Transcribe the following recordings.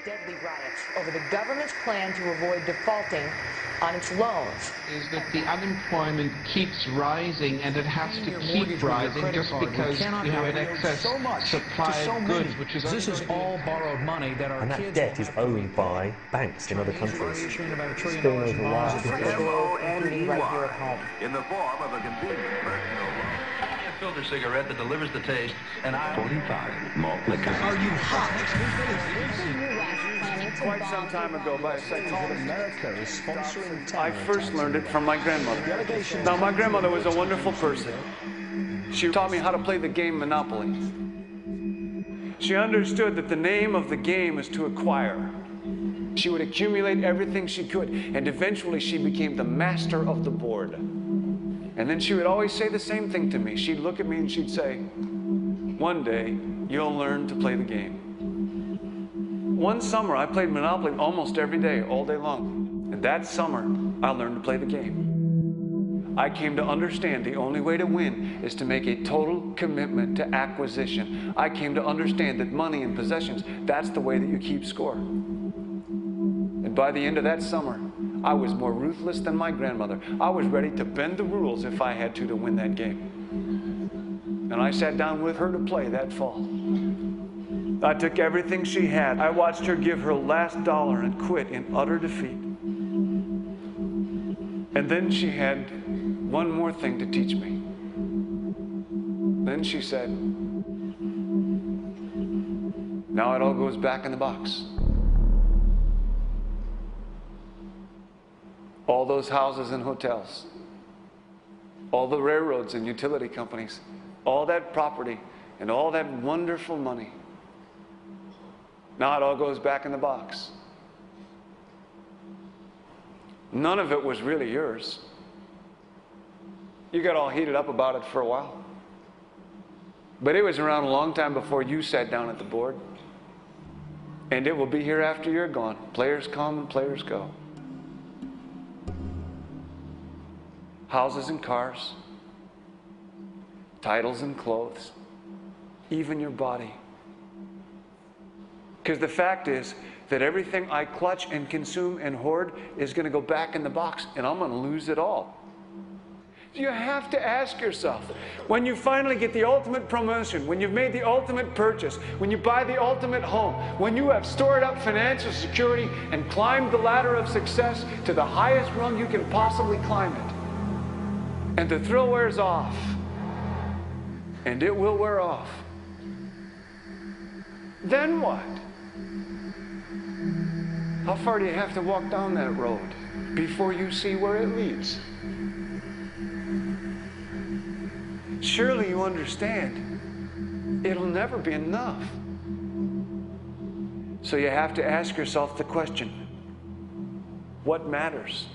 deadly riots over the government's plan to avoid defaulting on its loans. Is that the unemployment keeps rising, and it has to keep rising just because you have an excess supply of goods, which is this is all borrowed money that our and that kids debt is owned by banks in other countries. issuing about $1 trillion Including right here at home. In the form of a convenient personal loan. A filter cigarette that delivers the taste, and 45 malt liquor. Are you hot? Quite some time ago, by a section of America is sponsoring I first learned it from my grandmother. Now, my grandmother was a wonderful person. She taught me how to play the game Monopoly. She understood that the name of the game is to acquire. She would accumulate everything she could, and eventually she became the master of the board. And then she would always say the same thing to me. She'd look at me and she'd say, "One day, you'll learn to play the game." One summer, I played Monopoly almost every day, all day long. And that summer, I learned to play the game. I came to understand the only way to win is to make a total commitment to acquisition. I came to understand that money and possessions, that's the way that you keep score. And by the end of that summer, I was more ruthless than my grandmother. I was ready to bend the rules if I had to win that game. And I sat down with her to play that fall. I took everything she had. I watched her give her last dollar and quit in utter defeat. And then she had one more thing to teach me. Then she said, "Now it all goes back in the box." All those houses and hotels, all the railroads and utility companies, all that property and all that wonderful money. Now it all goes back in the box. None of it was really yours. You got all heated up about it for a while. But it was around a long time before you sat down at the board. And it will be here after you're gone. Players come and players go. Houses and cars, titles and clothes, even your body. Because the fact is that everything I clutch and consume and hoard is going to go back in the box, and I'm going to lose it all. You have to ask yourself, when you finally get the ultimate promotion, when you've made the ultimate purchase, when you buy the ultimate home, when you have stored up financial security and climbed the ladder of success to the highest rung you can possibly climb it, and the thrill wears off, and it will wear off, then what? How far do you have to walk down that road before you see where it leads? Surely you understand, it'll never be enough. So you have to ask yourself the question, what matters?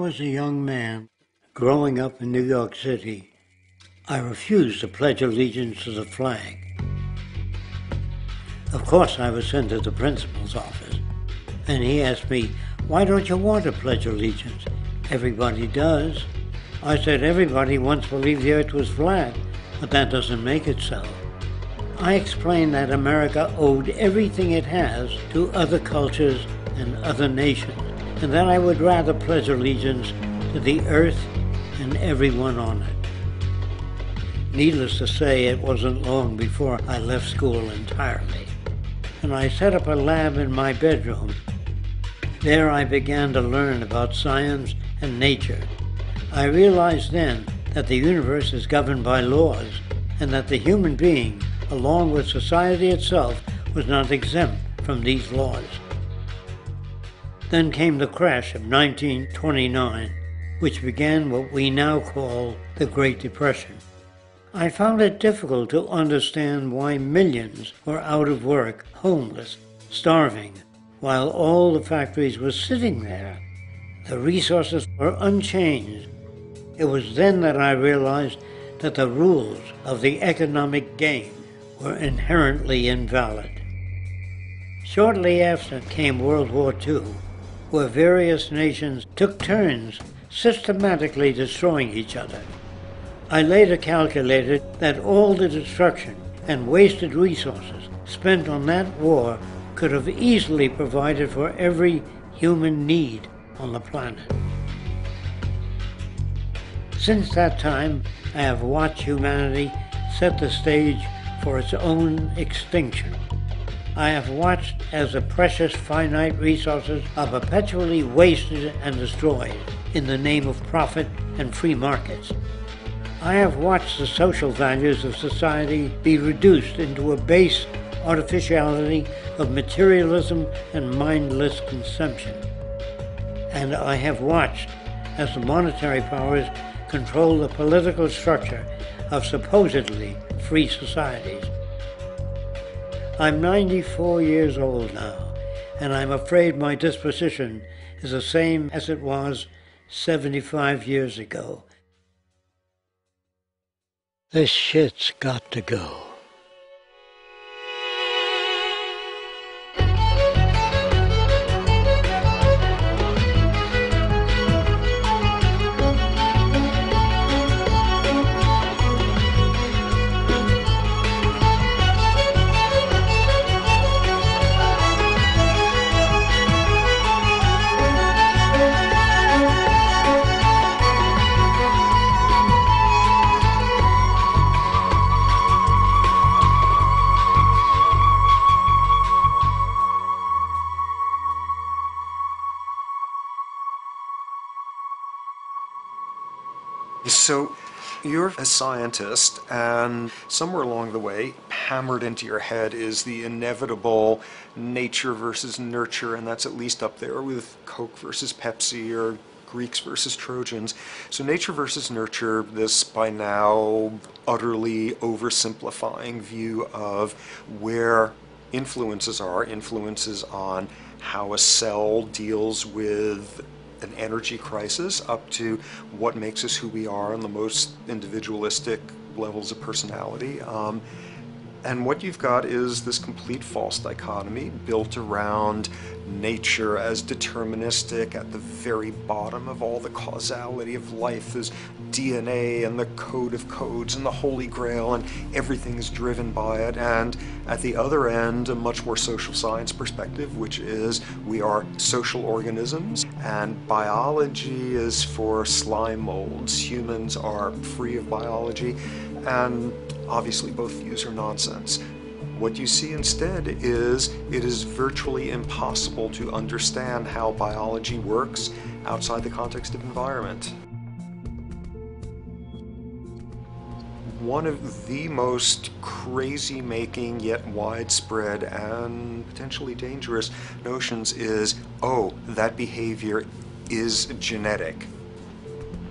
was a young man growing up in New York City, I refused to pledge allegiance to the flag. Of course, I was sent to the principal's office, and he asked me, "Why don't you want to pledge allegiance? Everybody does." I said, "Everybody once believed the earth was flat, but that doesn't make it so." I explained that America owed everything it has to other cultures and other nations, and that I would rather pledge allegiance to the earth and everyone on it. Needless to say, it wasn't long before I left school entirely, and I set up a lab in my bedroom. There I began to learn about science and nature. I realized then that the universe is governed by laws, and that the human being, along with society itself, was not exempt from these laws. Then came the crash of 1929, which began what we now call the Great Depression. I found it difficult to understand why millions were out of work, homeless, starving, while all the factories were sitting there. The resources were unchanged. It was then that I realized that the rules of the economic game were inherently invalid. Shortly after came World War II, where various nations took turns systematically destroying each other. I later calculated that all the destruction and wasted resources spent on that war could have easily provided for every human need on the planet. Since that time, I have watched humanity set the stage for its own extinction. I have watched as the precious finite resources are perpetually wasted and destroyed in the name of profit and free markets. I have watched the social values of society be reduced into a base artificiality of materialism and mindless consumption. And I have watched as the monetary powers control the political structure of supposedly free societies. I'm 94 years old now, and I'm afraid my disposition is the same as it was 75 years ago. This shit's got to go. So you're a scientist, and somewhere along the way, hammered into your head is the inevitable nature versus nurture, and that's at least up there with Coke versus Pepsi or Greeks versus Trojans. So nature versus nurture, this by now utterly oversimplifying view of where influences on how a cell deals with an energy crisis, up to what makes us who we are on the most individualistic levels of personality. And what you've got is this complete false dichotomy built around nature as deterministic. At the very bottom of all the causality of life is DNA and the code of codes and the Holy Grail, and everything is driven by it. And at the other end, a much more social science perspective, which is we are social organisms, and biology is for slime molds. Humans are free of biology, and obviously both views are nonsense. What you see instead is it is virtually impossible to understand how biology works outside the context of environment. One of the most crazy-making yet widespread and potentially dangerous notions is, oh, that behavior is genetic.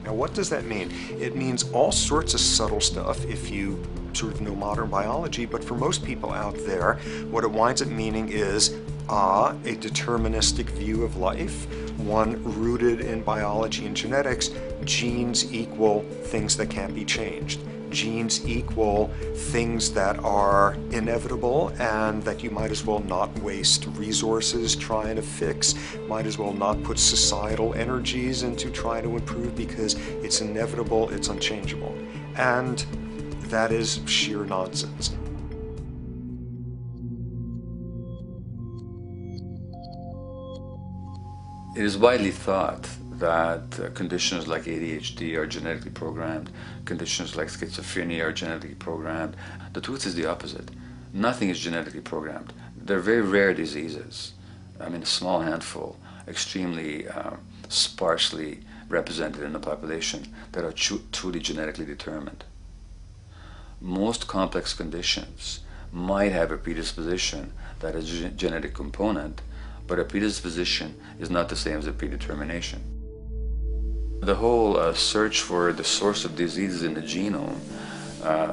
Now, what does that mean? It means all sorts of subtle stuff if you sort of know modern biology, but for most people out there, what it winds up meaning is a deterministic view of life, one rooted in biology and genetics. Genes equal things that can't be changed. Genes equal things that are inevitable and that you might as well not waste resources trying to fix, might as well not put societal energies into trying to improve because it's inevitable, it's unchangeable. And that is sheer nonsense. It is widely thought that conditions like ADHD are genetically programmed, conditions like schizophrenia are genetically programmed. The truth is the opposite. Nothing is genetically programmed. They're very rare diseases. I mean, a small handful, extremely sparsely represented in the population, that are truly genetically determined. Most complex conditions might have a predisposition that is a genetic component, but a predisposition is not the same as a predetermination. The whole search for the source of diseases in the genome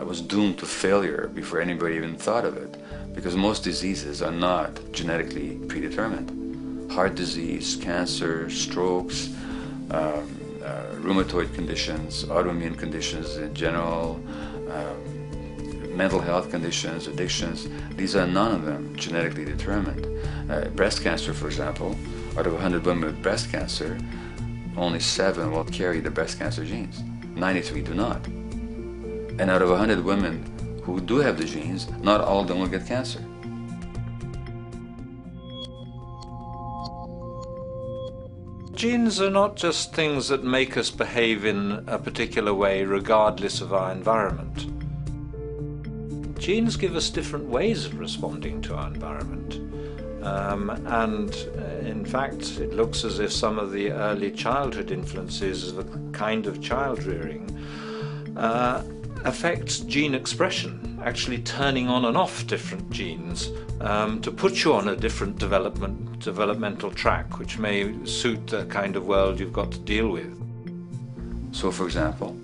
was doomed to failure before anybody even thought of it, because most diseases are not genetically predetermined. Heart disease, cancer, strokes, rheumatoid conditions, autoimmune conditions in general, mental health conditions, addictions, these are none of them genetically determined. Breast cancer, for example, out of 100 women with breast cancer, only 7 will carry the breast cancer genes. 93 do not. And out of 100 women who do have the genes, not all of them will get cancer. Genes are not just things that make us behave in a particular way regardless of our environment. Genes give us different ways of responding to our environment. In fact, it looks as if some of the early childhood influences of a kind of child rearing affects gene expression, actually turning on and off different genes to put you on a different developmental track, which may suit the kind of world you've got to deal with. So, for example,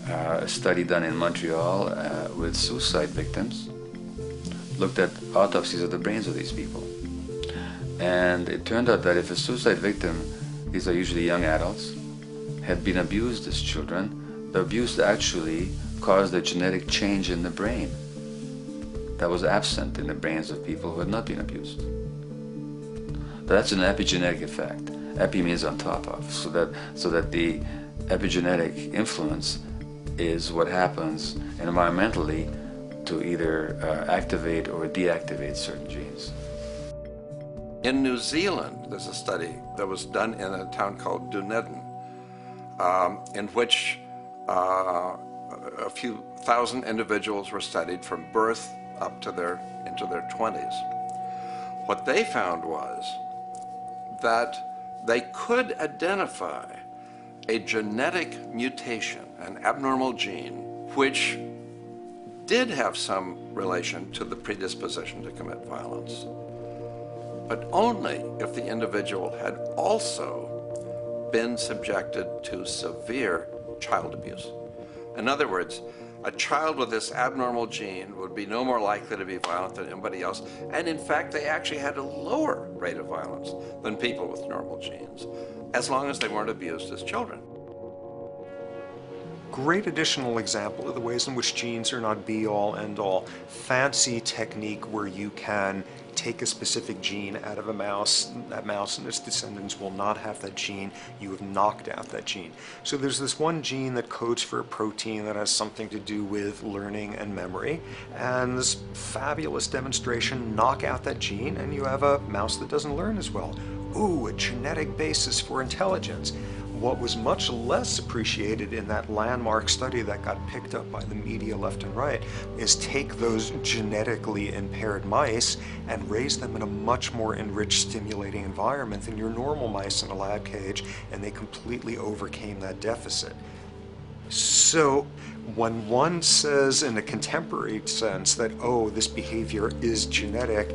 a study done in Montreal with suicide victims looked at autopsies of the brains of these people. And it turned out that if a suicide victim, these are usually young adults, had been abused as children, the abuse actually caused a genetic change in the brain that was absent in the brains of people who had not been abused. That's an epigenetic effect. Epi means on top of, so that the epigenetic influence is what happens environmentally to either activate or deactivate certain genes. In New Zealand, there's a study that was done in a town called Dunedin, in which a few thousand individuals were studied from birth up to into their 20s. What they found was that they could identify a genetic mutation, an abnormal gene, which did have some relation to the predisposition to commit violence, but only if the individual had also been subjected to severe child abuse. In other words, a child with this abnormal gene would be no more likely to be violent than anybody else, and in fact they actually had a lower rate of violence than people with normal genes, as long as they weren't abused as children. Great additional example of the ways in which genes are not be-all, end-all. Fancy technique where you can take a specific gene out of a mouse, that mouse and its descendants will not have that gene, you have knocked out that gene. So there's this one gene that codes for a protein that has something to do with learning and memory, and this fabulous demonstration, knock out that gene and you have a mouse that doesn't learn as well. Ooh, a genetic basis for intelligence. What was much less appreciated in that landmark study that got picked up by the media left and right is take those genetically impaired mice and raise them in a much more enriched, stimulating environment than your normal mice in a lab cage, and they completely overcame that deficit. So when one says in a contemporary sense that, oh, this behavior is genetic,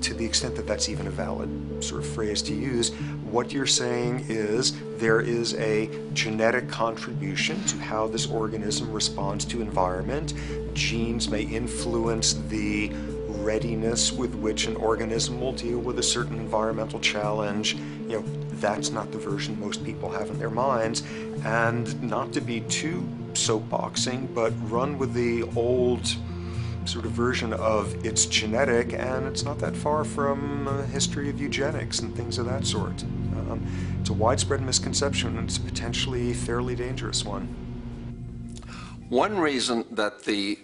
to the extent that that's even a valid sort of phrase to use, what you're saying is there is a genetic contribution to how this organism responds to environment. Genes may influence the readiness with which an organism will deal with a certain environmental challenge. You know, that's not the version most people have in their minds. And not to be too soapboxing, but run with the old sort of version of it's genetic, and it's not that far from a history of eugenics and things of that sort. It's a widespread misconception, and it's a potentially fairly dangerous one. One reason that the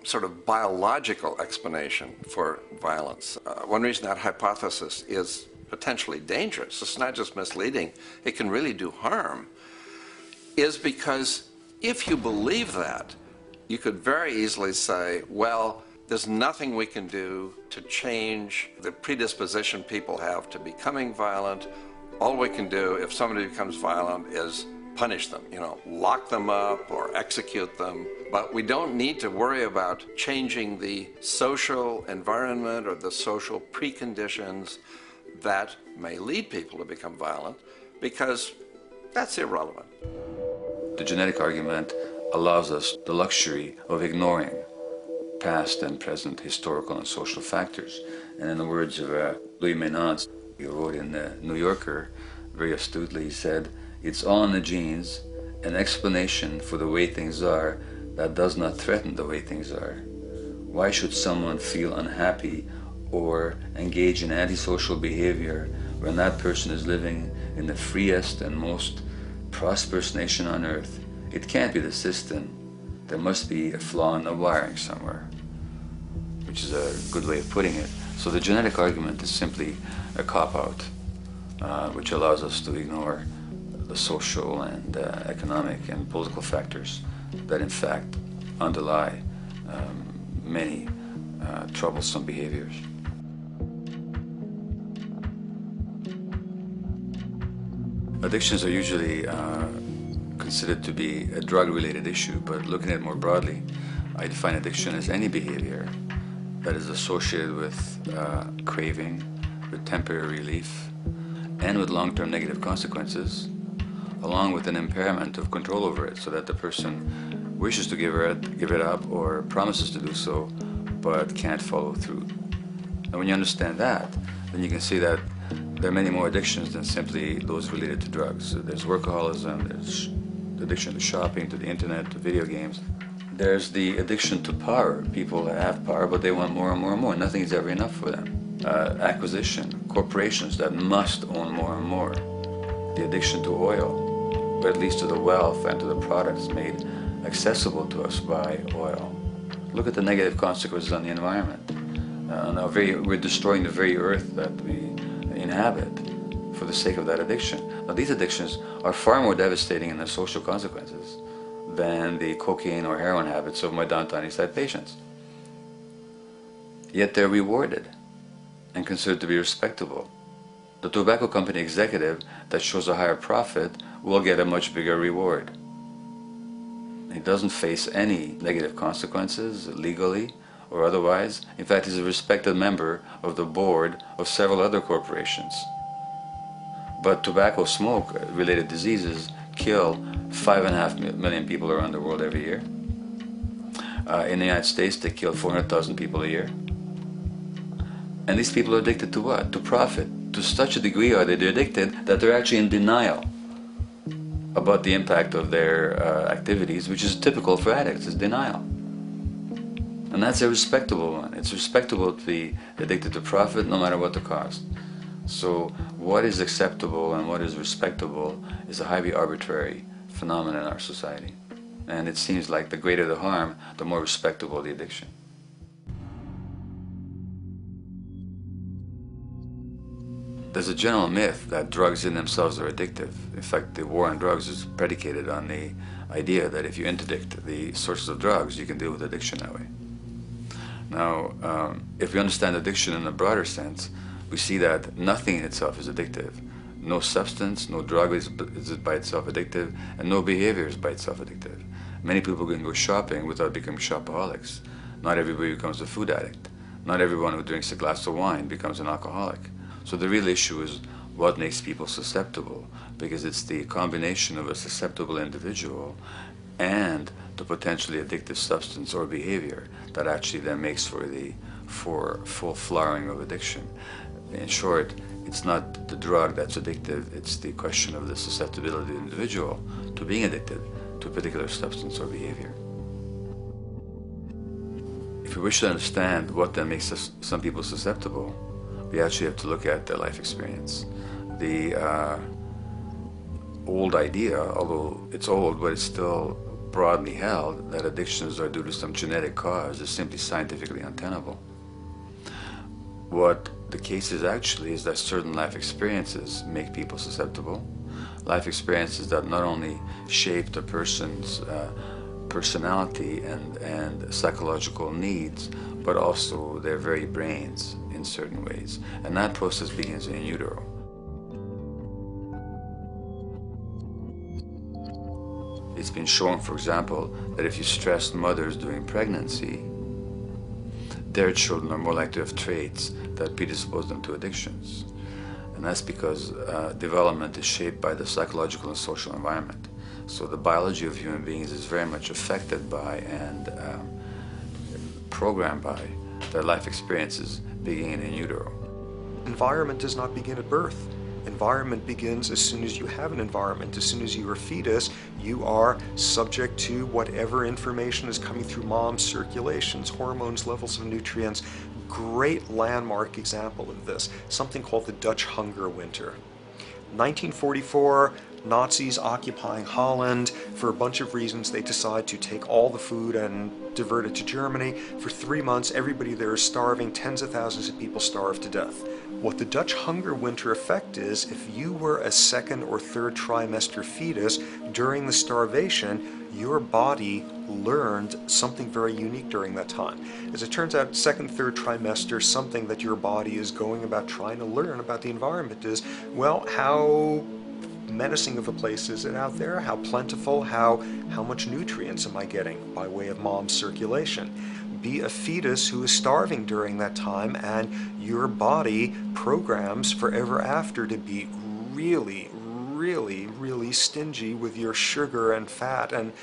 sort of biological explanation for violence, one reason that hypothesis is potentially dangerous, it's not just misleading, it can really do harm, is because if you believe that, you could very easily say, well, there's nothing we can do to change the predisposition people have to becoming violent. All we can do if somebody becomes violent is punish them, you know, lock them up or execute them. But we don't need to worry about changing the social environment or the social preconditions that may lead people to become violent, because that's irrelevant. The genetic argument allows us the luxury of ignoring past and present historical and social factors. And in the words of Louis Menand, he wrote in the New Yorker, very astutely, he said, "It's all in the genes, an explanation for the way things are that does not threaten the way things are. Why should someone feel unhappy or engage in antisocial behavior when that person is living in the freest and most prosperous nation on earth? It can't be the system. There must be a flaw in the wiring somewhere," which is a good way of putting it. So the genetic argument is simply a cop-out, which allows us to ignore the social and economic and political factors that in fact underlie many troublesome behaviors. Addictions are usually considered to be a drug-related issue, but looking at it more broadly, I define addiction as any behavior that is associated with craving, with temporary relief, and with long-term negative consequences, along with an impairment of control over it, so that the person wishes to give it up or promises to do so, but can't follow through. And when you understand that, then you can see that there are many more addictions than simply those related to drugs. There's workaholism, there's addiction to shopping, to the internet, to video games. There's the addiction to power. People have power, but they want more and more and more. Nothing is ever enough for them. Acquisition, corporations that must own more and more. The addiction to oil, or at least to the wealth and to the products made accessible to us by oil. Look at the negative consequences on the environment. We're destroying the very earth that we inhabit for the sake of that addiction. Now, these addictions are far more devastating in their social consequences than the cocaine or heroin habits of my downtown East Side patients. Yet they're rewarded and considered to be respectable. The tobacco company executive that shows a higher profit will get a much bigger reward. He doesn't face any negative consequences legally or otherwise. In fact, he's a respected member of the board of several other corporations. But tobacco smoke-related diseases kill 5.5 million people around the world every year. In the United States, they kill 400,000 people a year. And these people are addicted to what? To profit. To such a degree are they addicted that they're actually in denial about the impact of their activities, which is typical for addicts, is denial. And that's a respectable one. It's respectable to be addicted to profit no matter what the cost. So what is acceptable and what is respectable is a highly arbitrary phenomenon in our society. And it seems like the greater the harm, the more respectable the addiction. There's a general myth that drugs in themselves are addictive. In fact, the war on drugs is predicated on the idea that if you interdict the sources of drugs, you can deal with addiction that way. Now, if we understand addiction in a broader sense, we see that nothing in itself is addictive. No substance, no drug is by itself addictive, and no behavior is by itself addictive. Many people can go shopping without becoming shopaholics. Not everybody becomes a food addict. Not everyone who drinks a glass of wine becomes an alcoholic. So the real issue is what makes people susceptible, because it's the combination of a susceptible individual and the potentially addictive substance or behavior that actually then makes for full flowering of addiction. In short, it's not the drug that's addictive, it's the question of the susceptibility of the individual to being addicted to a particular substance or behavior. If we wish to understand what then makes some people susceptible, we actually have to look at their life experience. The old idea, although it's old, but it's still broadly held, that addictions are due to some genetic cause is simply scientifically untenable. What the case is actually is that certain life experiences make people susceptible. Life experiences that not only shape the person's personality and psychological needs, but also their very brains in certain ways. And that process begins in utero. It's been shown, for example, that if you stress mothers during pregnancy, their children are more likely to have traits that predispose them to addictions. And that's because development is shaped by the psychological and social environment. So the biology of human beings is very much affected by and programmed by their life experiences beginning in utero. Environment does not begin at birth. Environment begins as soon as you have an environment. As soon as you are a fetus, you are subject to whatever information is coming through mom's circulations, hormones, levels of nutrients. Great landmark example of this, something called the Dutch hunger winter. 1944, Nazis occupying Holland. For a bunch of reasons, they decide to take all the food and divert it to Germany. For 3 months, everybody there is starving. Tens of thousands of people starve to death. What the Dutch hunger winter effect is, if you were a second or third trimester fetus during the starvation, your body learned something very unique during that time. As it turns out, second, third trimester, something that your body is going about trying to learn about the environment is, well, how menacing of a place is it out there? How plentiful? How much nutrients am I getting by way of mom's circulation? Be a fetus who is starving during that time, and your body programs forever after to be really, really, really stingy with your sugar and fat, and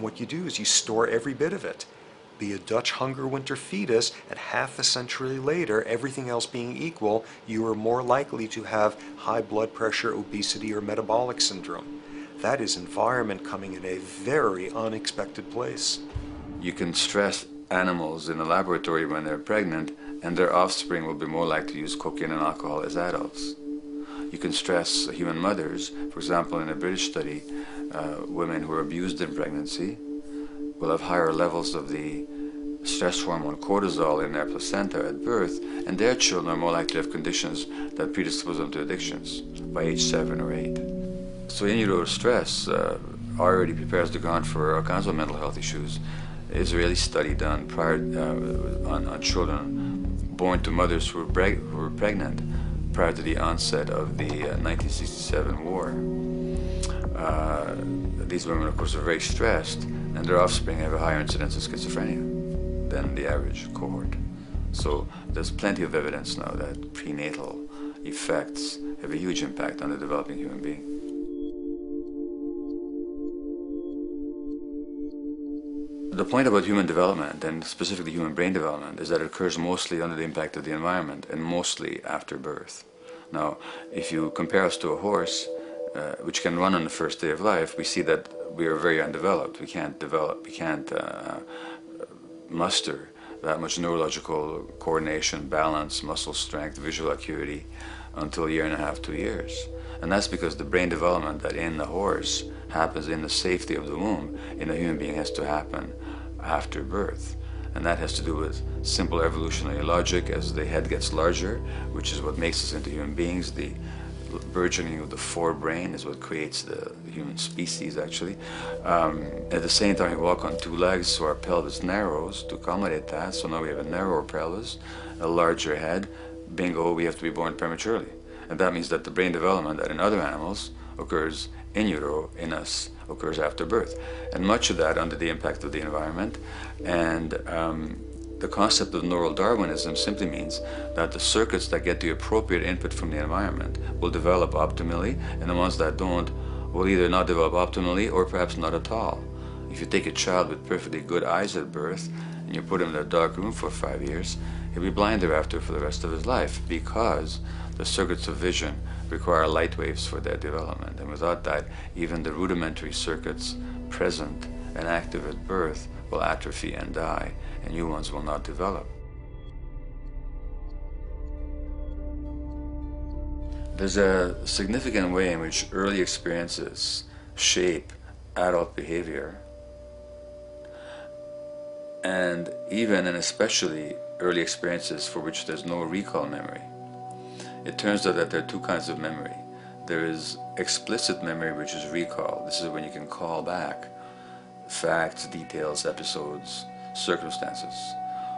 what you do is you store every bit of it. Be a Dutch hunger winter fetus, and half a century later, everything else being equal, you are more likely to have high blood pressure, obesity, or metabolic syndrome. That is environment coming in a very unexpected place. You can stress animals in a laboratory when they're pregnant, and their offspring will be more likely to use cocaine and alcohol as adults. You can stress human mothers. For example, in a British study, women who are abused in pregnancy will have higher levels of the stress hormone cortisol in their placenta at birth, and their children are more likely to have conditions that predispose them to addictions by age 7 or 8. So in utero stress already prepares the ground for all kinds of mental health issues. Israeli study done prior on children born to mothers who were pregnant prior to the onset of the 1967 war. These women, of course, are very stressed, and their offspring have a higher incidence of schizophrenia than the average cohort. So there's plenty of evidence now that prenatal effects have a huge impact on the developing human being. The point about human development, and specifically human brain development, is that it occurs mostly under the impact of the environment and mostly after birth. Now, if you compare us to a horse, which can run on the first day of life, we see that we are very undeveloped. We can't muster that much neurological coordination, balance, muscle strength, visual acuity until a year and a half, 2 years. And that's because the brain development that in the horse happens in the safety of the womb, in a human being has to happen after birth. And that has to do with simple evolutionary logic. As the head gets larger, which is what makes us into human beings, the burgeoning of the forebrain is what creates the human species, actually. At the same time, we walk on 2 legs, so our pelvis narrows to accommodate that. So now we have a narrower pelvis, a larger head. Bingo, we have to be born prematurely. And that means that the brain development that in other animals occurs in utero, in us, occurs after birth. And much of that under the impact of the environment. And The concept of neural Darwinism simply means that the circuits that get the appropriate input from the environment will develop optimally, and the ones that don't will either not develop optimally or perhaps not at all. If you take a child with perfectly good eyes at birth and you put him in a dark room for 5 years, he'll be blind thereafter for the rest of his life, because the circuits of vision require light waves for their development. And without that, even the rudimentary circuits present and active at birth will atrophy and die, and new ones will not develop. There's a significant way in which early experiences shape adult behavior, and even and especially early experiences for which there's no recall memory. It turns out that there are two kinds of memory. There is explicit memory, which is recall. This is when you can call back facts, details, episodes, circumstances.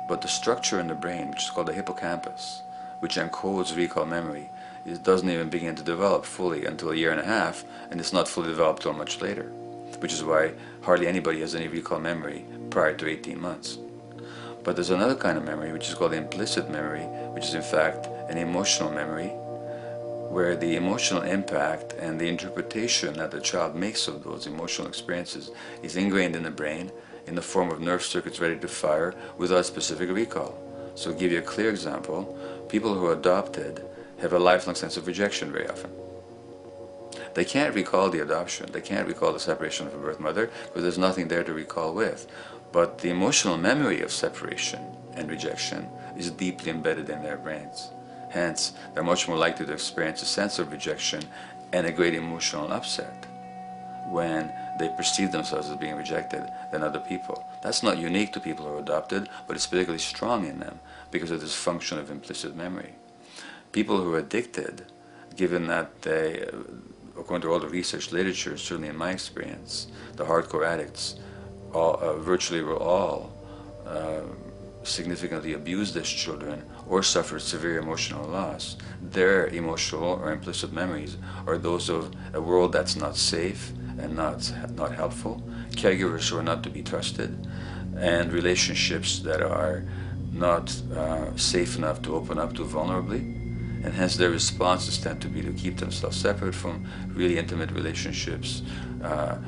But the structure in the brain, which is called the hippocampus, which encodes recall memory, it doesn't even begin to develop fully until 1.5 years, and it's not fully developed till much later, which is why hardly anybody has any recall memory prior to 18 months. But there's another kind of memory, which is called implicit memory, which is in fact an emotional memory, where the emotional impact and the interpretation that the child makes of those emotional experiences is ingrained in the brain in the form of nerve circuits ready to fire without specific recall. So to give you a clear example, people who are adopted have a lifelong sense of rejection very often. They can't recall the adoption, they can't recall the separation from birth mother, because there's nothing there to recall with. But the emotional memory of separation and rejection is deeply embedded in their brains. Hence, they're much more likely to experience a sense of rejection and a great emotional upset when they perceive themselves as being rejected than other people. That's not unique to people who are adopted, but it's particularly strong in them because of this function of implicit memory. People who are addicted, given that they, according to all the research literature, certainly in my experience, the hardcore addicts virtually were all significantly abused as children or suffered severe emotional loss. Their emotional or implicit memories are those of a world that's not safe and not helpful, caregivers who are not to be trusted, and relationships that are not safe enough to open up to vulnerably. And hence their responses tend to be to keep themselves separate from really intimate relationships,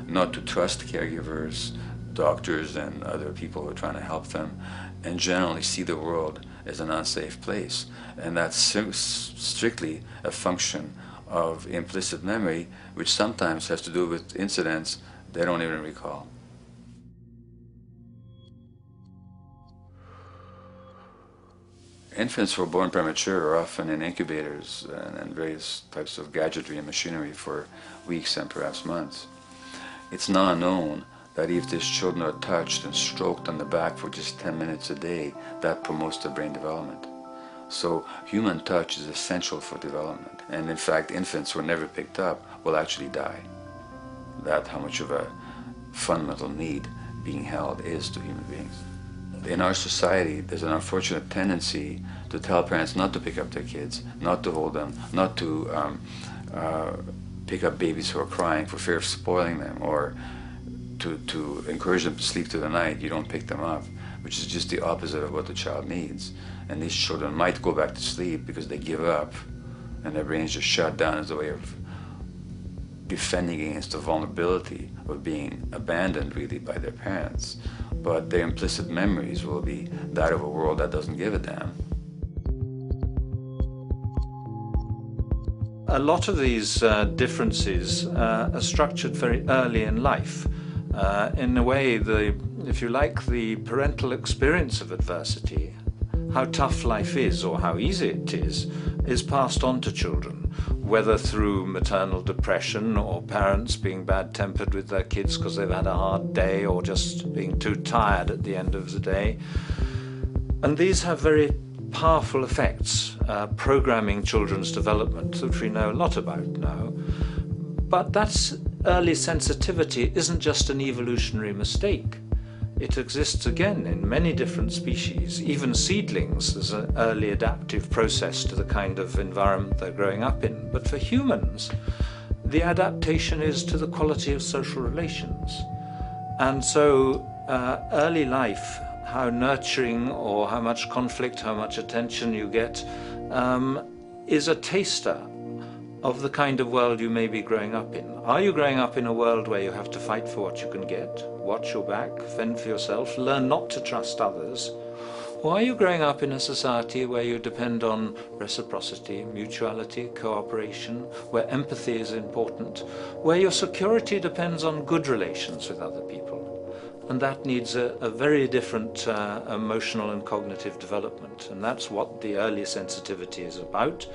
not to trust caregivers, doctors and other people who are trying to help them, and generally see the world as an unsafe place. And that's strictly a function of implicit memory, which sometimes has to do with incidents they don't even recall. Infants who are born premature are often in incubators and various types of gadgetry and machinery for weeks and perhaps months. It's now known that if these children are touched and stroked on the back for just 10 minutes a day, that promotes their brain development. So human touch is essential for development. And in fact, infants who are never picked up will actually die. That's how much of a fundamental need being held is to human beings. In our society, there's an unfortunate tendency to tell parents not to pick up their kids, not to hold them, not to pick up babies who are crying for fear of spoiling them, or to encourage them to sleep through the night. You don't pick them up, which is just the opposite of what the child needs. And these children might go back to sleep because they give up and their brains just shut down as a way of defending against the vulnerability of being abandoned really by their parents. But their implicit memories will be that of a world that doesn't give a damn. A lot of these differences are structured very early in life. In a way, if you like, the parental experience of adversity, how tough life is or how easy it is passed on to children, whether through maternal depression or parents being bad-tempered with their kids because they've had a hard day or just being too tired at the end of the day. And these have very powerful effects, programming children's development, which we know a lot about now. But that's early sensitivity isn't just an evolutionary mistake. It exists again in many different species. Even seedlings, there's an early adaptive process to the kind of environment they're growing up in. But for humans, the adaptation is to the quality of social relations. And so early life how nurturing or how much conflict, how much attention you get, is a taster of the kind of world you may be growing up in. Are you growing up in a world where you have to fight for what you can get, watch your back, fend for yourself, learn not to trust others? Or are you growing up in a society where you depend on reciprocity, mutuality, cooperation, where empathy is important, where your security depends on good relations with other people? And that needs a very different emotional and cognitive development. And that's what the early sensitivity is about.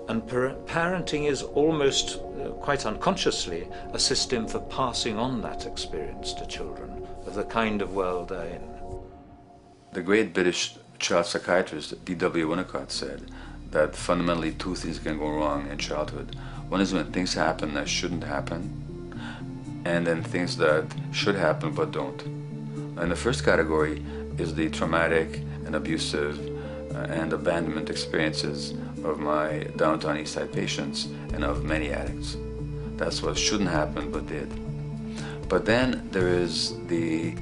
And parenting is almost, quite unconsciously, a system for passing on that experience to children of the kind of world they're in. The great British child psychiatrist D.W. Winnicott said that fundamentally two things can go wrong in childhood. One is when things happen that shouldn't happen, and then things that should happen but don't. And the first category is the traumatic and abusive and abandonment experiences of my downtown East Side patients and of many addicts. That's what shouldn't happen but did. But then there is the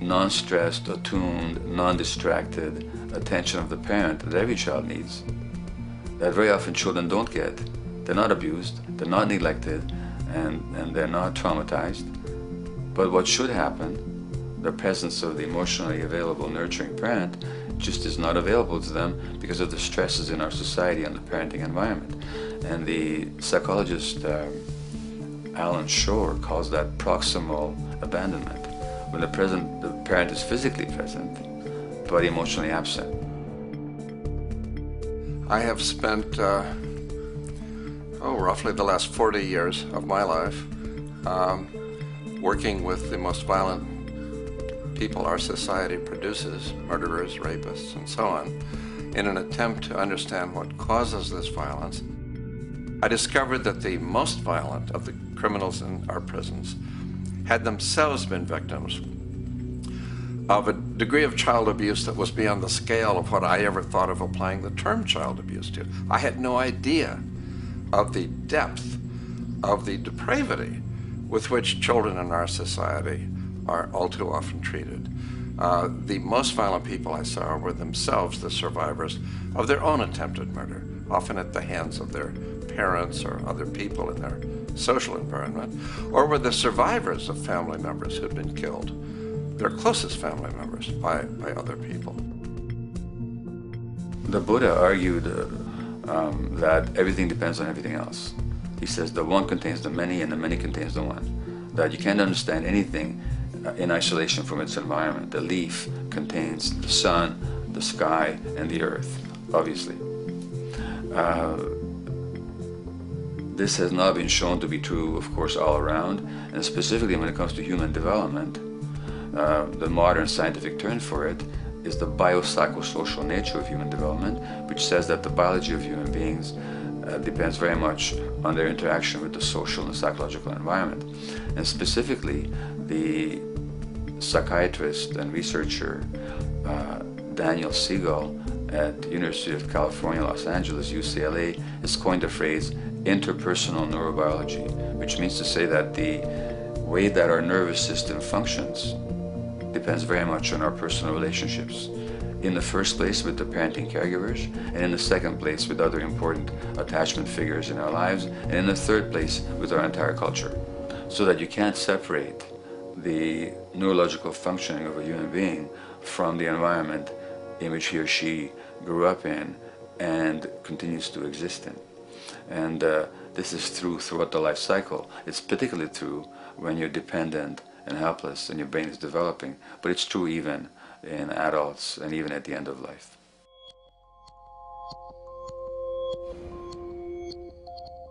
non-stressed, attuned, non-distracted attention of the parent that every child needs, that very often children don't get. They're not abused, they're not neglected, and they're not traumatized. But what should happen, the presence of the emotionally available, nurturing parent, just is not available to them because of the stresses in our society and the parenting environment. And the psychologist Alan Shore calls that proximal abandonment, when the parent is physically present but emotionally absent. I have spent roughly the last 40 years of my life working with the most violent people our society produces, murderers, rapists, and so on, in an attempt to understand what causes this violence. I discovered that the most violent of the criminals in our prisons had themselves been victims of a degree of child abuse that was beyond the scale of what I ever thought of applying the term child abuse to. I had no idea of the depth of the depravity with which children in our society are all too often treated. The most violent people I saw were themselves the survivors of their own attempted murder, often at the hands of their parents or other people in their social environment, or were the survivors of family members who'd been killed, their closest family members, by other people. The Buddha argued that everything depends on everything else. He says the one contains the many and the many contains the one. That you can't understand anything in isolation from its environment. The leaf contains the sun, the sky, and the earth, obviously. This has not been shown to be true, of course, all around, and specifically when it comes to human development. The modern scientific term for it is the biopsychosocial nature of human development, which says that the biology of human beings depends very much on their interaction with the social and psychological environment. And specifically, the psychiatrist and researcher Daniel Siegel at the University of California, Los Angeles, UCLA, has coined the phrase interpersonal neurobiology, which means to say that the way that our nervous system functions depends very much on our personal relationships. In the first place with the parenting caregivers, and in the second place with other important attachment figures in our lives, and in the third place with our entire culture. So that you can't separate the neurological functioning of a human being from the environment in which he or she grew up in and continues to exist in. And this is true throughout the life cycle. It's particularly true when you're dependent and helpless and your brain is developing, but it's true even in adults and even at the end of life.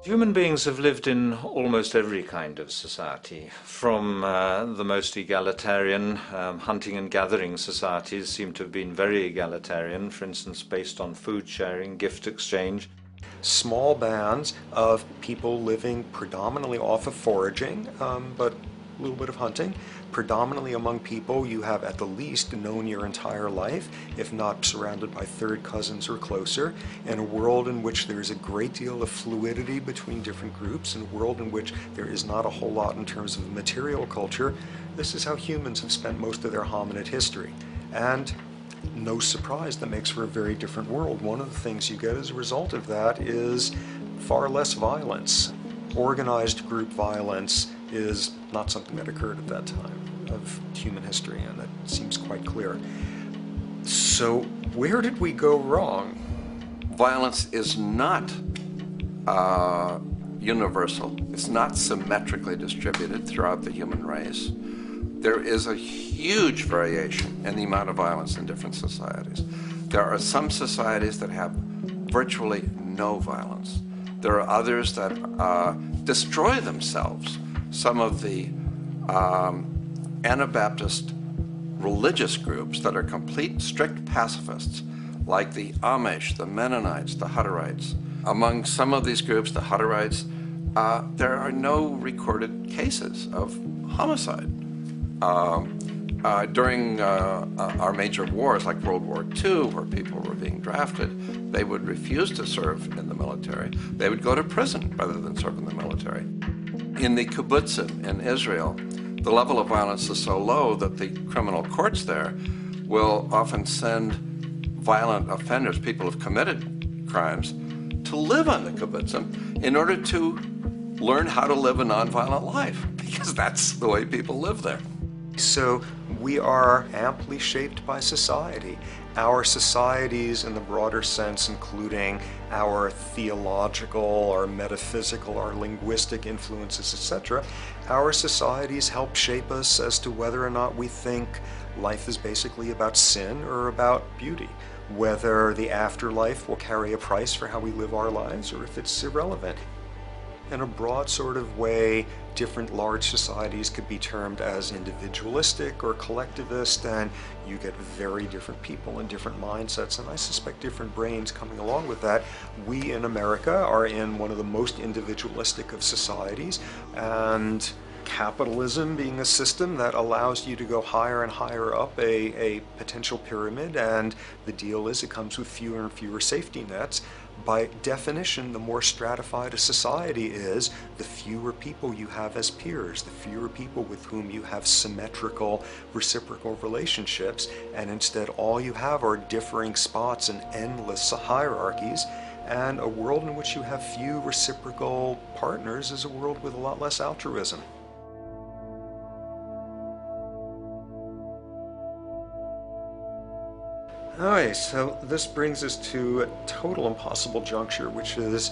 Human beings have lived in almost every kind of society, from the most egalitarian, hunting and gathering societies seem to have been very egalitarian, for instance based on food sharing, gift exchange. Small bands of people living predominantly off of foraging, but a little bit of hunting. Predominantly among people you have at the least known your entire life, if not surrounded by third cousins or closer, in a world in which there is a great deal of fluidity between different groups, in a world in which there is not a whole lot in terms of material culture. This is how humans have spent most of their hominid history. And no surprise, that makes for a very different world. One of the things you get as a result of that is far less violence. Organized group violence is not something that occurred at that time of human history, and that seems quite clear. So where did we go wrong? Violence is not universal. It's not symmetrically distributed throughout the human race. There is a huge variation in the amount of violence in different societies. There are some societies that have virtually no violence. There are others that destroy themselves. Some of the Anabaptist religious groups that are complete, strict pacifists, like the Amish, the Mennonites, the Hutterites. Among some of these groups, the Hutterites, there are no recorded cases of homicide. During our major wars, like World War II, where people were being drafted, they would refuse to serve in the military. They would go to prison rather than serve in the military. In the kibbutzim in Israel, the level of violence is so low that the criminal courts there will often send violent offenders, people who have committed crimes, to live on the kibbutzim in order to learn how to live a nonviolent life, because that's the way people live there. So we are amply shaped by society. Our societies in the broader sense, including our theological, our metaphysical, our linguistic influences, etc., our societies help shape us as to whether or not we think life is basically about sin or about beauty, whether the afterlife will carry a price for how we live our lives or if it's irrelevant. In a broad sort of way, different large societies could be termed as individualistic or collectivist, and you get very different people and different mindsets, and I suspect different brains coming along with that. We in America are in one of the most individualistic of societies, and capitalism being a system that allows you to go higher and higher up a potential pyramid, and the deal is it comes with fewer and fewer safety nets. By definition, the more stratified a society is, the fewer people you have as peers, the fewer people with whom you have symmetrical, reciprocal relationships, and instead all you have are differing spots and endless hierarchies. And a world in which you have few reciprocal partners is a world with a lot less altruism. Alright, so this brings us to a total impossible juncture, which is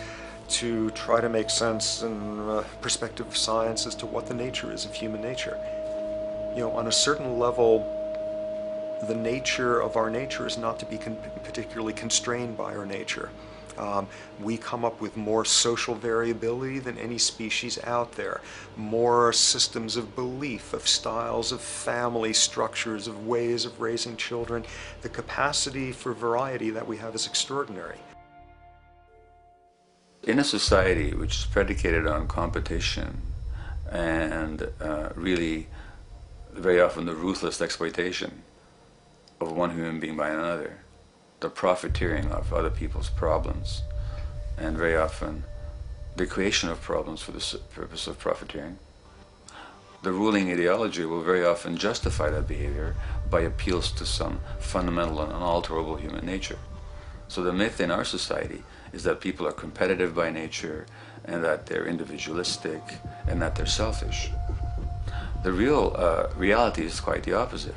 to try to make sense in perspective of science as to what the nature is of human nature. You know, on a certain level, the nature of our nature is not to be particularly constrained by our nature. We come up with more social variability than any species out there, more systems of belief, of styles of family structures, of ways of raising children. The capacity for variety that we have is extraordinary. In a society which is predicated on competition and really very often the ruthless exploitation of one human being by another, the profiteering of other people's problems, and very often the creation of problems for the purpose of profiteering, the ruling ideology will very often justify that behavior by appeals to some fundamental and unalterable human nature. So the myth in our society is that people are competitive by nature, and that they're individualistic, and that they're selfish. The real reality is quite the opposite.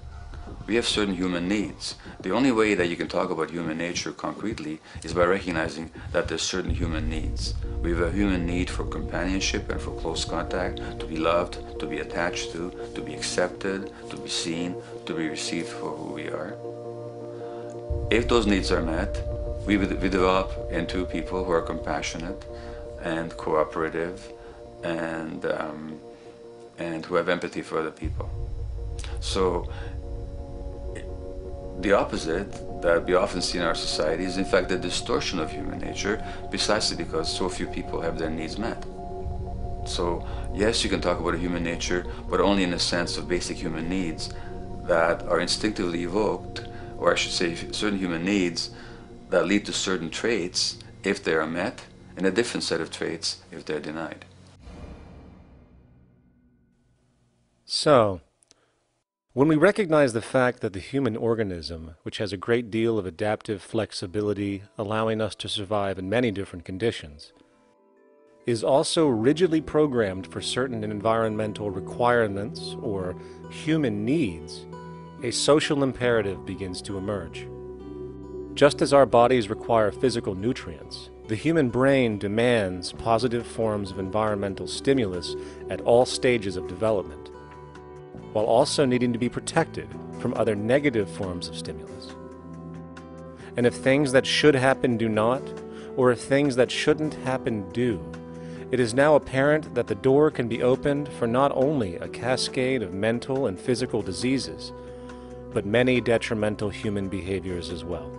We have certain human needs. The only way that you can talk about human nature concretely is by recognizing that there's certain human needs. We have a human need for companionship and for close contact, to be loved, to be attached to be accepted, to be seen, to be received for who we are. If those needs are met, we develop into people who are compassionate and cooperative and who have empathy for other people. So the opposite that we often see in our society is in fact the distortion of human nature, precisely because so few people have their needs met. So yes, you can talk about a human nature, but only in the sense of basic human needs that are instinctively evoked, or I should say certain human needs that lead to certain traits if they are met, and a different set of traits if they're denied. So, When we recognize the fact that the human organism, which has a great deal of adaptive flexibility, allowing us to survive in many different conditions, is also rigidly programmed for certain environmental requirements or human needs, a social imperative begins to emerge. Just as our bodies require physical nutrients, the human brain demands positive forms of environmental stimulus at all stages of development, while also needing to be protected from other negative forms of stimulus. And if things that should happen do not, or if things that shouldn't happen do, it is now apparent that the door can be opened for not only a cascade of mental and physical diseases, but many detrimental human behaviors as well.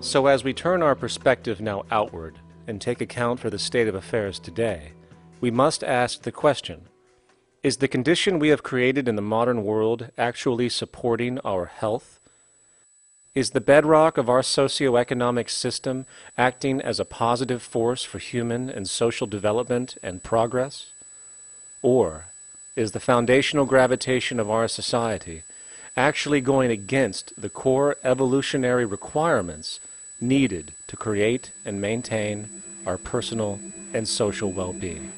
So as we turn our perspective now outward and take account for the state of affairs today, we must ask the question, is the condition we have created in the modern world actually supporting our health? Is the bedrock of our socioeconomic system acting as a positive force for human and social development and progress? Or is the foundational gravitation of our society actually going against the core evolutionary requirements needed to create and maintain our personal and social well-being?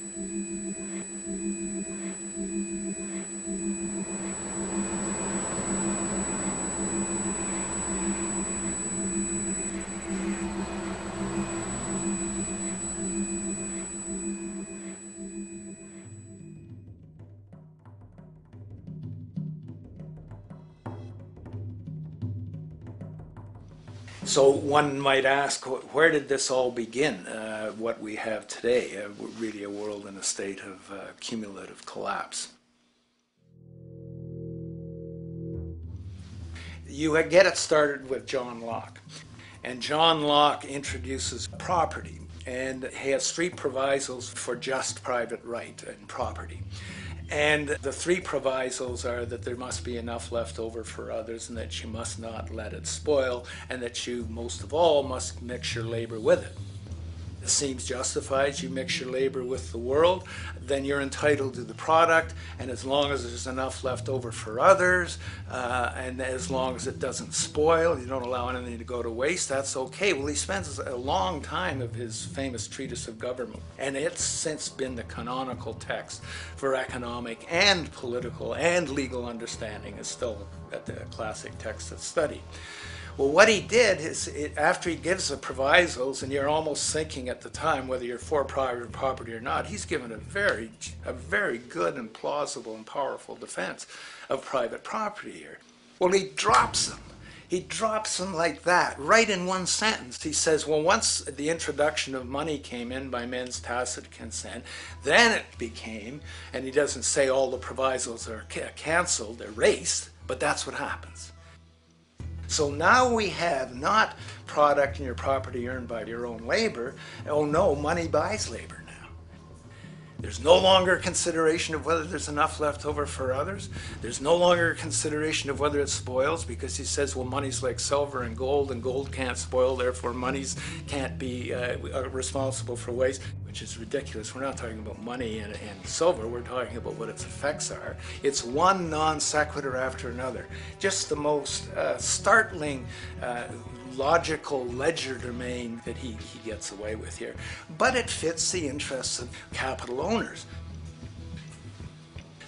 So one might ask, where did this all begin? What we have today, really a world in a state of cumulative collapse. You get it started with John Locke. And John Locke introduces property, and he has three provisos for just private right and property. And the three provisos are that there must be enough left over for others, and that you must not let it spoil, and that you, most of all, must mix your labor with it. It seems justified. You mix your labor with the world, then you're entitled to the product, and as long as there's enough left over for others, and as long as it doesn't spoil, you don't allow anything to go to waste, that's okay. Well, he spends a long time of his famous treatise of government, and it's since been the canonical text for economic and political and legal understanding. Is still a classic text that's studied. Well, what he did is, after he gives the provisos, and you're almost thinking at the time whether you're for private property or not, he's given a very good and plausible and powerful defense of private property here. Well, he drops them. He drops them like that, right in one sentence. He says, well, once the introduction of money came in by men's tacit consent, then it became, and he doesn't say all the provisos are canceled, erased, but that's what happens. So now we have not product and your property earned by your own labor. Oh no, money buys labor now. There's no longer consideration of whether there's enough left over for others. There's no longer consideration of whether it spoils, because he says, well, money's like silver and gold can't spoil, therefore monies can't be responsible for waste, which is ridiculous. We're not talking about money and silver, we're talking about what its effects are. It's one non sequitur after another. Just the most startling logical legerdemain that he gets away with here. But it fits the interests of capital owners.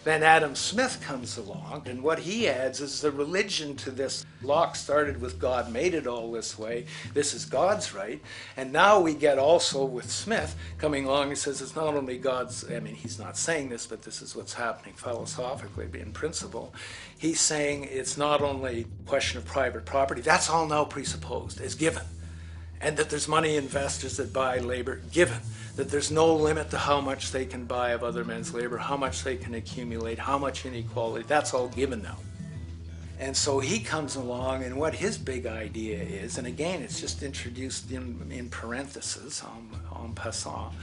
Then Adam Smith comes along, and what he adds is the religion to this. Locke started with God made it all this way. This is God's right. And now we get also with Smith coming along and says it's not only God's, I mean, he's not saying this, but this is what's happening philosophically in principle. He's saying it's not only a question of private property, that's all now presupposed, is given. And that there's money investors that buy labor, given. That there's no limit to how much they can buy of other men's labor, how much they can accumulate, how much inequality, that's all given now. And so he comes along, and what his big idea is, and again, it's just introduced in parentheses, en passant.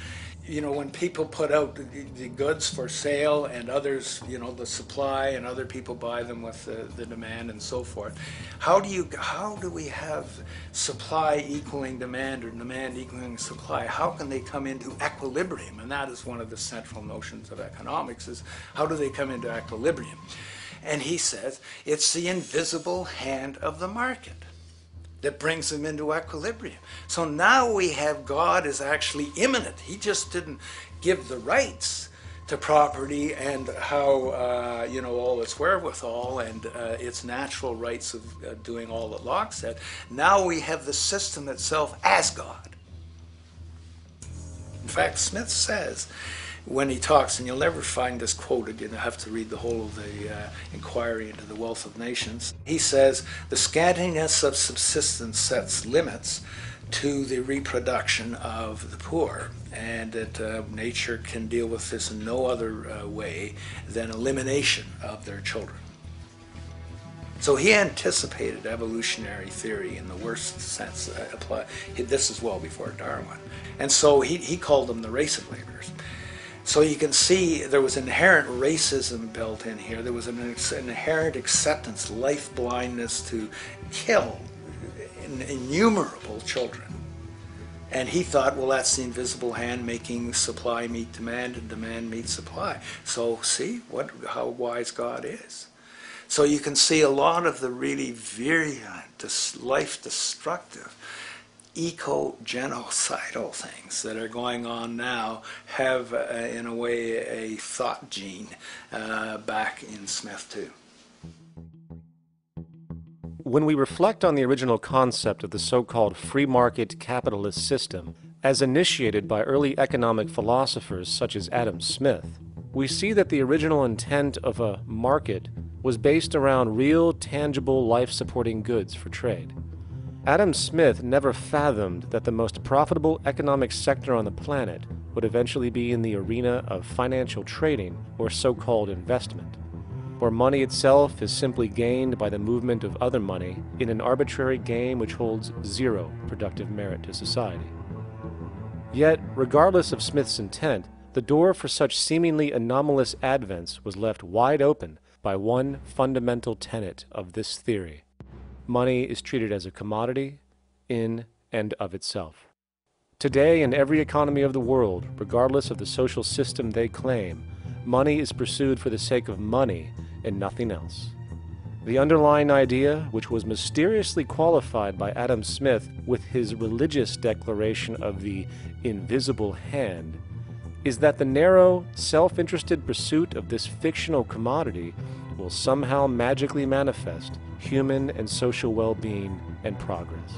You know, when people put out the goods for sale and others, you know, the supply, and other people buy them with the demand and so forth, how do we have supply equaling demand or demand equaling supply? How can they come into equilibrium? And that is one of the central notions of economics, is how do they come into equilibrium? And he says it's the invisible hand of the market that brings them into equilibrium. So now we have God is actually immanent. He just didn't give the rights to property and how, all its wherewithal and its natural rights of doing all that Locke said. Now we have the system itself as God. In fact, Smith says, when he talks, and you'll never find this quoted, you have to read the whole of the Inquiry into the Wealth of Nations. He says, the scantiness of subsistence sets limits to the reproduction of the poor, and that nature can deal with this in no other way than elimination of their children. So he anticipated evolutionary theory in the worst sense. This is well before Darwin. And so he called them the race of laborers. So you can see there was inherent racism built in here. There was an inherent acceptance, life blindness to kill innumerable children. And he thought, well, that's the invisible hand making supply meet demand and demand meet supply. So see how wise God is. So you can see a lot of the really virulent, life-destructive, eco-genocidal things that are going on now have, in a way, a thought gene back in Smith too. When we reflect on the original concept of the so-called free market capitalist system, as initiated by early economic philosophers such as Adam Smith, we see that the original intent of a market was based around real, tangible, life-supporting goods for trade. Adam Smith never fathomed that the most profitable economic sector on the planet would eventually be in the arena of financial trading or so-called investment, where money itself is simply gained by the movement of other money in an arbitrary game which holds zero productive merit to society. Yet, regardless of Smith's intent, the door for such seemingly anomalous advents was left wide open by one fundamental tenet of this theory. Money is treated as a commodity in and of itself. Today, in every economy of the world, regardless of the social system they claim, money is pursued for the sake of money and nothing else. The underlying idea, which was mysteriously qualified by Adam Smith with his religious declaration of the invisible hand, is that the narrow, self-interested pursuit of this fictional commodity will somehow magically manifest human and social well-being and progress.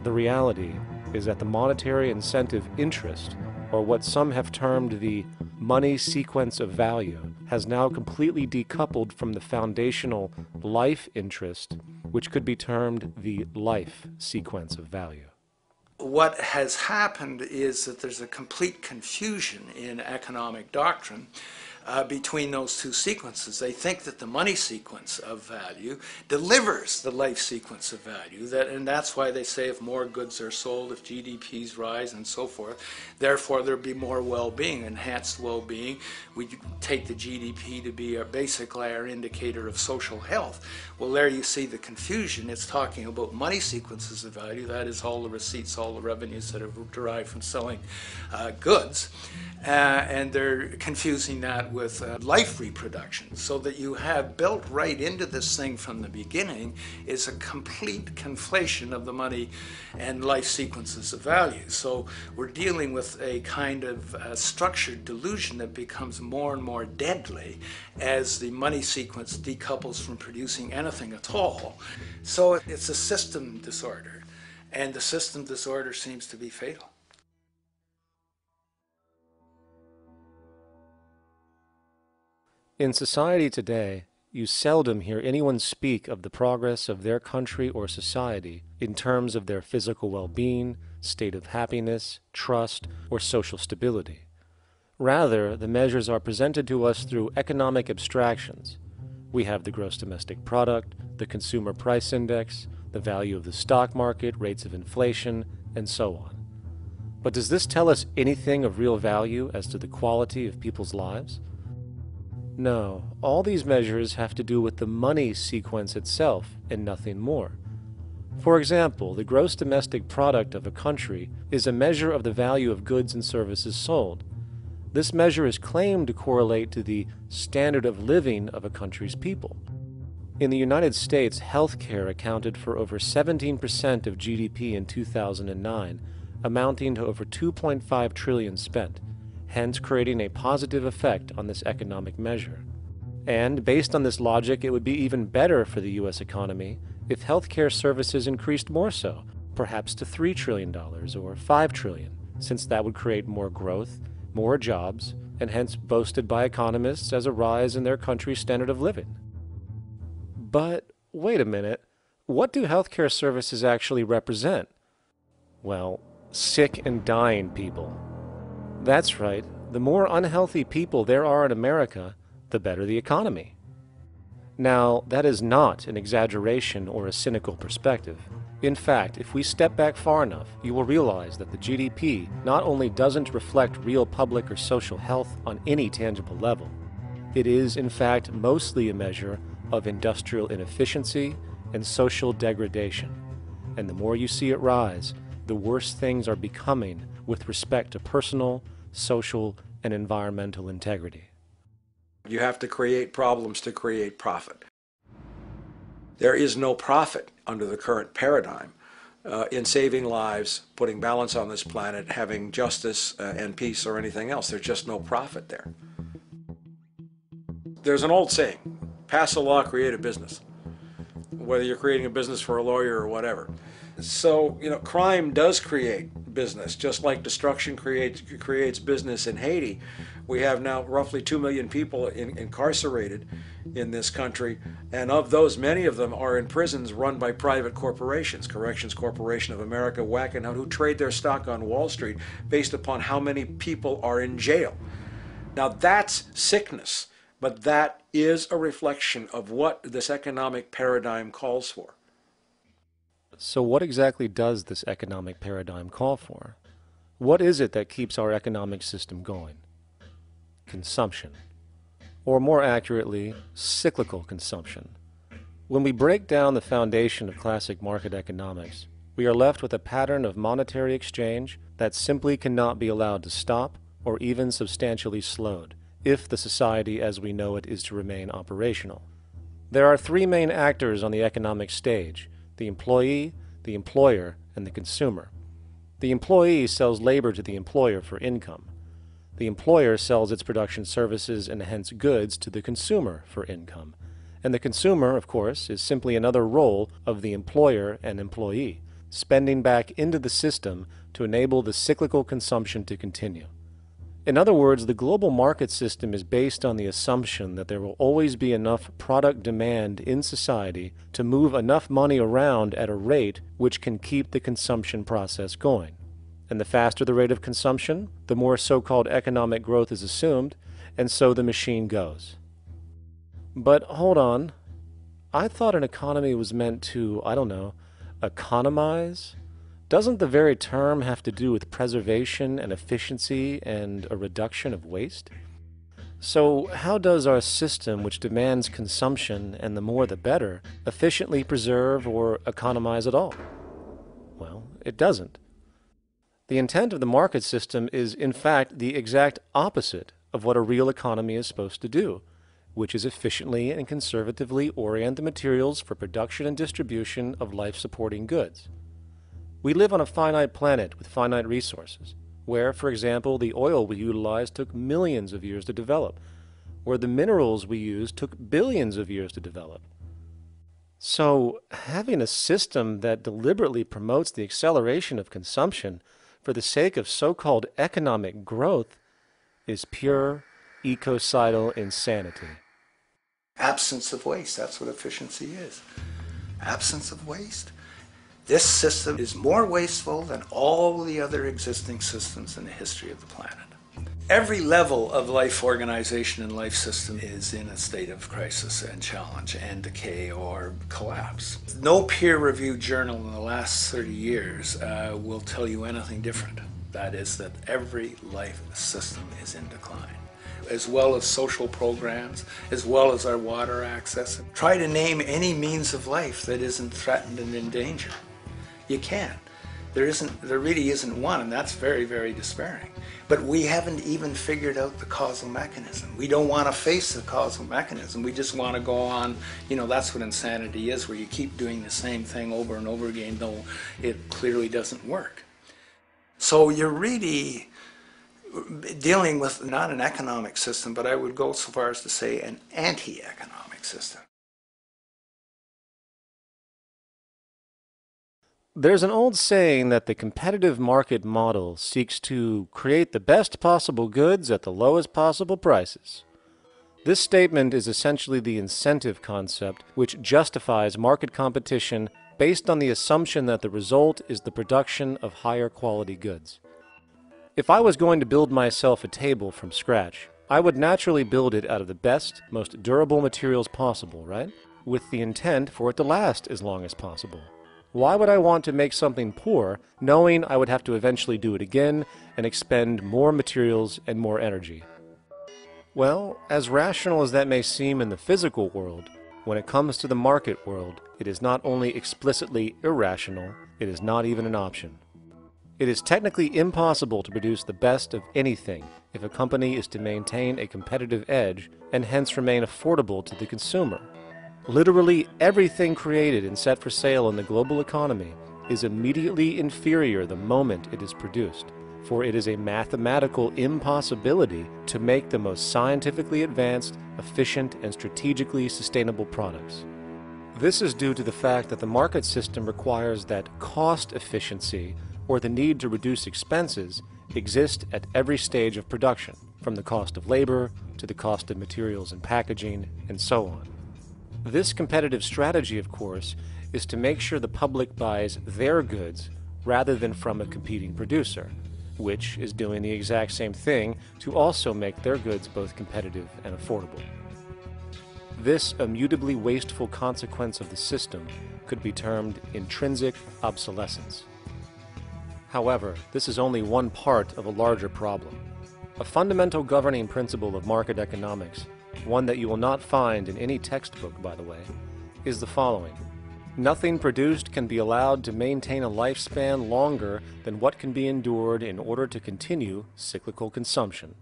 The reality is that the monetary incentive interest, or what some have termed the money sequence of value, has now completely decoupled from the foundational life interest, which could be termed the life sequence of value. What has happened is that there's a complete confusion in economic doctrine between those two sequences. They think that the money sequence of value delivers the life sequence of value, and that's why they say if more goods are sold, if GDPs rise and so forth, therefore there'll be more well-being, enhanced well-being. We take the GDP to be basically our indicator of social health. Well, there you see the confusion. It's talking about money sequences of value, that is all the receipts, all the revenues that are derived from selling goods, and they're confusing that with life reproduction, so that you have built right into this thing from the beginning is a complete conflation of the money and life sequences of value. So we're dealing with a kind of structured delusion that becomes more and more deadly as the money sequence decouples from producing anything at all. So it's a system disorder, and the system disorder seems to be fatal. In society today, you seldom hear anyone speak of the progress of their country or society in terms of their physical well-being, state of happiness, trust, or social stability. Rather, the measures are presented to us through economic abstractions. We have the gross domestic product, the consumer price index, the value of the stock market, rates of inflation, and so on. But does this tell us anything of real value as to the quality of people's lives? No, all these measures have to do with the money sequence itself and nothing more. For example, the gross domestic product of a country is a measure of the value of goods and services sold. this measure is claimed to correlate to the standard of living of a country's people. In the United States, healthcare accounted for over 17% of GDP in 2009, amounting to over $2.5 trillion spent, hence creating a positive effect on this economic measure. And based on this logic, it would be even better for the U.S. economy if healthcare services increased more so, perhaps to $3 trillion or $5 trillion, since that would create more growth, more jobs, and hence boasted by economists as a rise in their country's standard of living. But wait a minute, what do healthcare services actually represent? Well, sick and dying people. That's right, the more unhealthy people there are in America, the better the economy. Now, that is not an exaggeration or a cynical perspective. In fact, if we step back far enough, you will realize that the GDP not only doesn't reflect real public or social health on any tangible level, it is, in fact, mostly a measure of industrial inefficiency and social degradation. And the more you see it rise, the worse things are becoming with respect to personal, social, and environmental integrity. You have to create problems to create profit. There is no profit under the current paradigm in saving lives, putting balance on this planet, having justice and peace or anything else. There's just no profit there. There's an old saying, pass a law, create a business, whether you're creating a business for a lawyer or whatever. So, crime does create business, just like destruction creates business in Haiti. We have now roughly 2 million people incarcerated in this country, and of those, many of them are in prisons run by private corporations, Corrections Corporation of America, Wackenhut, who trade their stock on Wall Street based upon how many people are in jail. Now that's sickness, but that is a reflection of what this economic paradigm calls for. So what exactly does this economic paradigm call for? What is it that keeps our economic system going? Consumption. Or more accurately, cyclical consumption. When we break down the foundation of classic market economics, we are left with a pattern of monetary exchange that simply cannot be allowed to stop or even substantially slowed, if the society as we know it is to remain operational. There are three main actors on the economic stage: the employee, the employer, and the consumer. The employee sells labor to the employer for income. The employer sells its production services and hence goods to the consumer for income. And the consumer, of course, is simply another role of the employer and employee, spending back into the system to enable the cyclical consumption to continue. In other words, the global market system is based on the assumption that there will always be enough product demand in society to move enough money around at a rate which can keep the consumption process going. And the faster the rate of consumption, the more so-called economic growth is assumed, and so the machine goes. But hold on, I thought an economy was meant to, economize? Doesn't the very term have to do with preservation and efficiency and a reduction of waste? So how does our system, which demands consumption and the more the better, efficiently preserve or economize at all? Well, it doesn't. The intent of the market system is, in fact, the exact opposite of what a real economy is supposed to do, which is efficiently and conservatively orient the materials for production and distribution of life-supporting goods. We live on a finite planet with finite resources, where, for example, the oil we utilize took millions of years to develop, where the minerals we use took billions of years to develop. So, having a system that deliberately promotes the acceleration of consumption for the sake of so-called economic growth is pure ecocidal insanity. Absence of waste, that's what efficiency is. Absence of waste. This system is more wasteful than all the other existing systems in the history of the planet. Every level of life organization and life system is in a state of crisis and challenge and decay or collapse. No peer-reviewed journal in the last 30 years will tell you anything different. That is that every life system is in decline, as well as social programs, as well as our water access. Try to name any means of life that isn't threatened and in danger. You can't. There really isn't one, and that's very, very despairing. But we haven't even figured out the causal mechanism. We don't want to face the causal mechanism. We just want to go on, that's what insanity is, where you keep doing the same thing over and over again, though it clearly doesn't work. So you're really dealing with not an economic system, but I would go so far as to say an anti-economic system. There's an old saying that the competitive market model seeks to create the best possible goods at the lowest possible prices. This statement is essentially the incentive concept, which justifies market competition based on the assumption that the result is the production of higher quality goods. If I was going to build myself a table from scratch, I would naturally build it out of the best, most durable materials possible, right? With the intent for it to last as long as possible. Why would I want to make something poor, knowing I would have to eventually do it again and expend more materials and more energy? Well, as rational as that may seem in the physical world, when it comes to the market world, it is not only explicitly irrational, it is not even an option. It is technically impossible to produce the best of anything if a company is to maintain a competitive edge and hence remain affordable to the consumer. Literally everything created and set for sale in the global economy is immediately inferior the moment it is produced, for it is a mathematical impossibility to make the most scientifically advanced, efficient, and strategically sustainable products. This is due to the fact that the market system requires that cost efficiency, or the need to reduce expenses, exist at every stage of production, from the cost of labor to the cost of materials and packaging, and so on. This competitive strategy, of course, is to make sure the public buys their goods rather than from a competing producer, which is doing the exact same thing to also make their goods both competitive and affordable. This immutably wasteful consequence of the system could be termed intrinsic obsolescence. However, this is only one part of a larger problem. A fundamental governing principle of market economics, one that you will not find in any textbook, by the way, is the following. Nothing produced can be allowed to maintain a lifespan longer than what can be endured in order to continue cyclical consumption.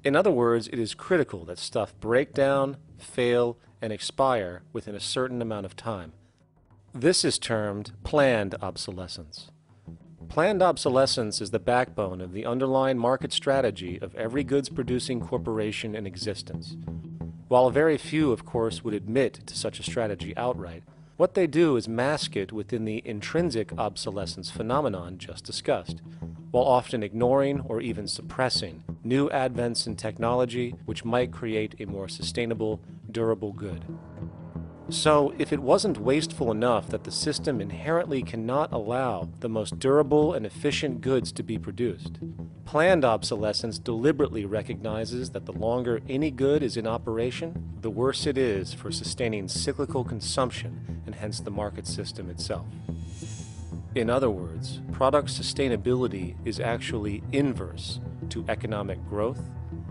In other words, it is critical that stuff break down, fail, and expire within a certain amount of time. This is termed planned obsolescence. Planned obsolescence is the backbone of the underlying market strategy of every goods-producing corporation in existence. While very few, of course, would admit to such a strategy outright, what they do is mask it within the intrinsic obsolescence phenomenon just discussed, while often ignoring or even suppressing new advents in technology which might create a more sustainable, durable good. So, if it wasn't wasteful enough that the system inherently cannot allow the most durable and efficient goods to be produced, planned obsolescence deliberately recognizes that the longer any good is in operation, the worse it is for sustaining cyclical consumption and hence the market system itself. In other words, product sustainability is actually inverse to economic growth,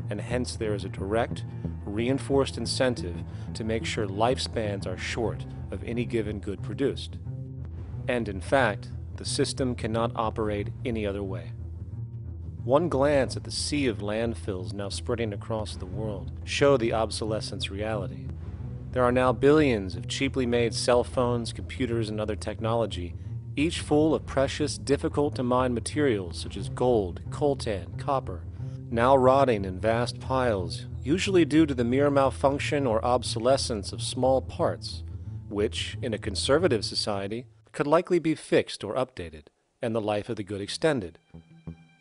and hence there is a direct, reinforced incentive to make sure lifespans are short of any given good produced. And in fact, the system cannot operate any other way. One glance at the sea of landfills now spreading across the world show the obsolescence reality. There are now billions of cheaply made cell phones, computers, and other technology, each full of precious, difficult-to-mine materials such as gold, coltan, copper, now rotting in vast piles, usually due to the mere malfunction or obsolescence of small parts, which, in a conservative society, could likely be fixed or updated, and the life of the good extended.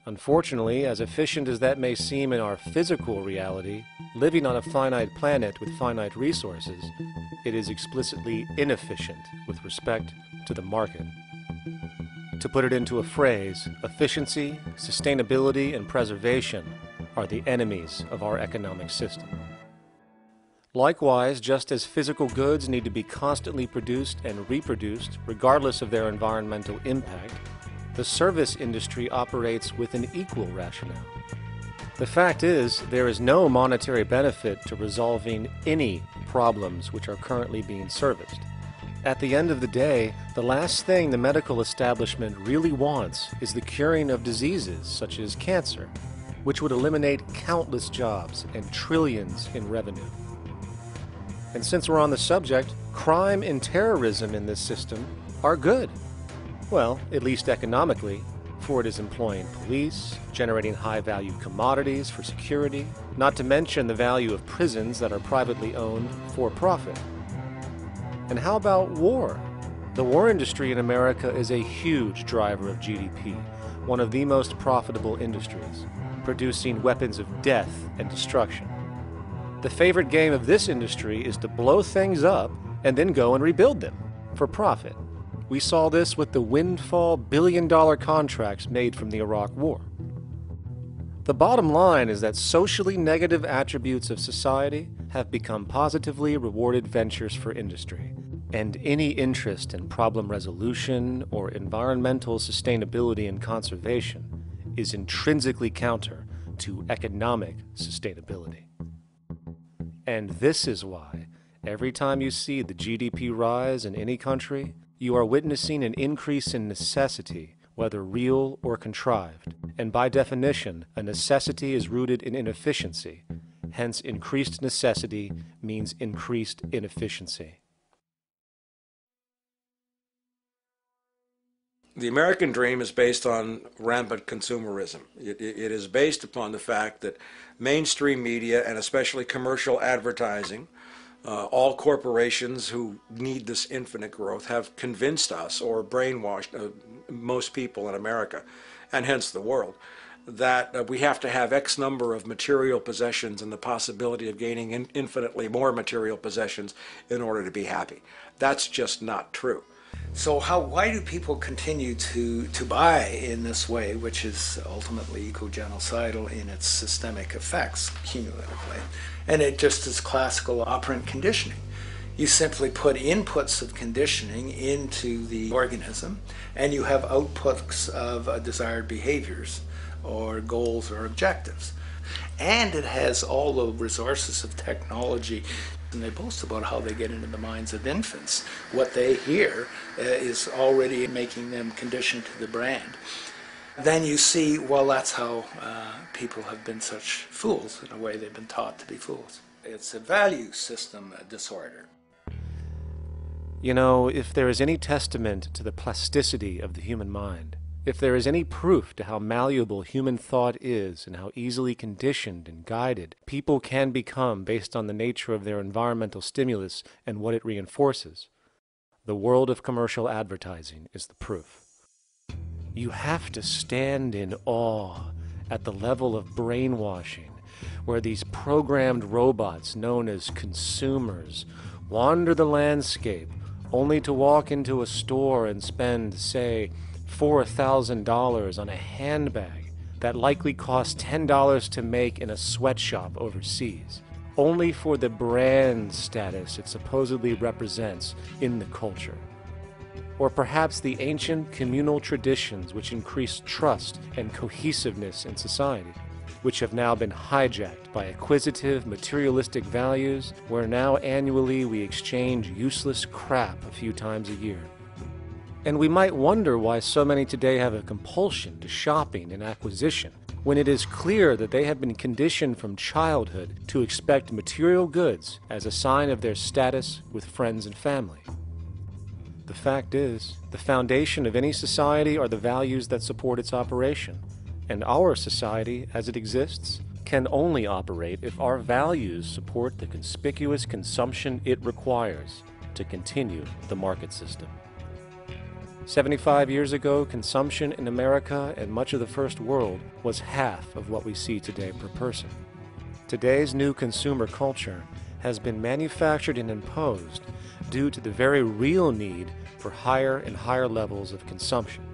Unfortunately, as efficient as that may seem in our physical reality, living on a finite planet with finite resources, it is explicitly inefficient with respect to the market. To put it into a phrase, efficiency, sustainability, and preservation are the enemies of our economic system. Likewise, just as physical goods need to be constantly produced and reproduced, regardless of their environmental impact, the service industry operates with an equal rationale. The fact is, there is no monetary benefit to resolving any problems which are currently being serviced. At the end of the day, the last thing the medical establishment really wants is the curing of diseases such as cancer, which would eliminate countless jobs and trillions in revenue. And since we're on the subject, crime and terrorism in this system are good. Well, at least economically, for it is employing police, generating high-value commodities for security, not to mention the value of prisons that are privately owned for profit. And how about war? The war industry in America is a huge driver of GDP, one of the most profitable industries, producing weapons of death and destruction. The favorite game of this industry is to blow things up and then go and rebuild them for profit. We saw this with the windfall billion-dollar contracts made from the Iraq War. The bottom line is that socially negative attributes of society have become positively rewarded ventures for industry, and any interest in problem resolution or environmental sustainability and conservation is intrinsically counter to economic sustainability. And this is why, every time you see the GDP rise in any country, you are witnessing an increase in necessity, whether real or contrived. And by definition, a necessity is rooted in inefficiency. Hence, increased necessity means increased inefficiency. The American dream is based on rampant consumerism. It is based upon the fact that mainstream media, and especially commercial advertising, all corporations who need this infinite growth, have convinced us or brainwashed most people in America, and hence the world, that we have to have X number of material possessions and the possibility of gaining infinitely more material possessions in order to be happy. That's just not true. So why do people continue to buy in this way, which is ultimately eco-genocidal in its systemic effects cumulatively? And it just is classical operant conditioning. You simply put inputs of conditioning into the organism, and you have outputs of desired behaviors or goals or objectives. And it has all the resources of technology. And they boast about how they get into the minds of infants. What they hear is already making them conditioned to the brand. Then you see, well, that's how people have been such fools. In a way, they've been taught to be fools. It's a value system disorder. You know, if there is any testament to the plasticity of the human mind, if there is any proof to how malleable human thought is and how easily conditioned and guided people can become based on the nature of their environmental stimulus and what it reinforces, the world of commercial advertising is the proof. You have to stand in awe at the level of brainwashing where these programmed robots known as consumers wander the landscape only to walk into a store and spend, say, $4,000 on a handbag that likely costs $10 to make in a sweatshop overseas, only for the brand status it supposedly represents in the culture. Or perhaps the ancient communal traditions which increase trust and cohesiveness in society, which have now been hijacked by acquisitive, materialistic values, where now annually we exchange useless crap a few times a year. And we might wonder why so many today have a compulsion to shopping and acquisition, when it is clear that they have been conditioned from childhood to expect material goods as a sign of their status with friends and family. The fact is, the foundation of any society are the values that support its operation, and our society, as it exists, can only operate if our values support the conspicuous consumption it requires to continue the market system. 75 years ago, consumption in America and much of the First World was half of what we see today per person. Today's new consumer culture has been manufactured and imposed due to the very real need for higher and higher levels of consumption.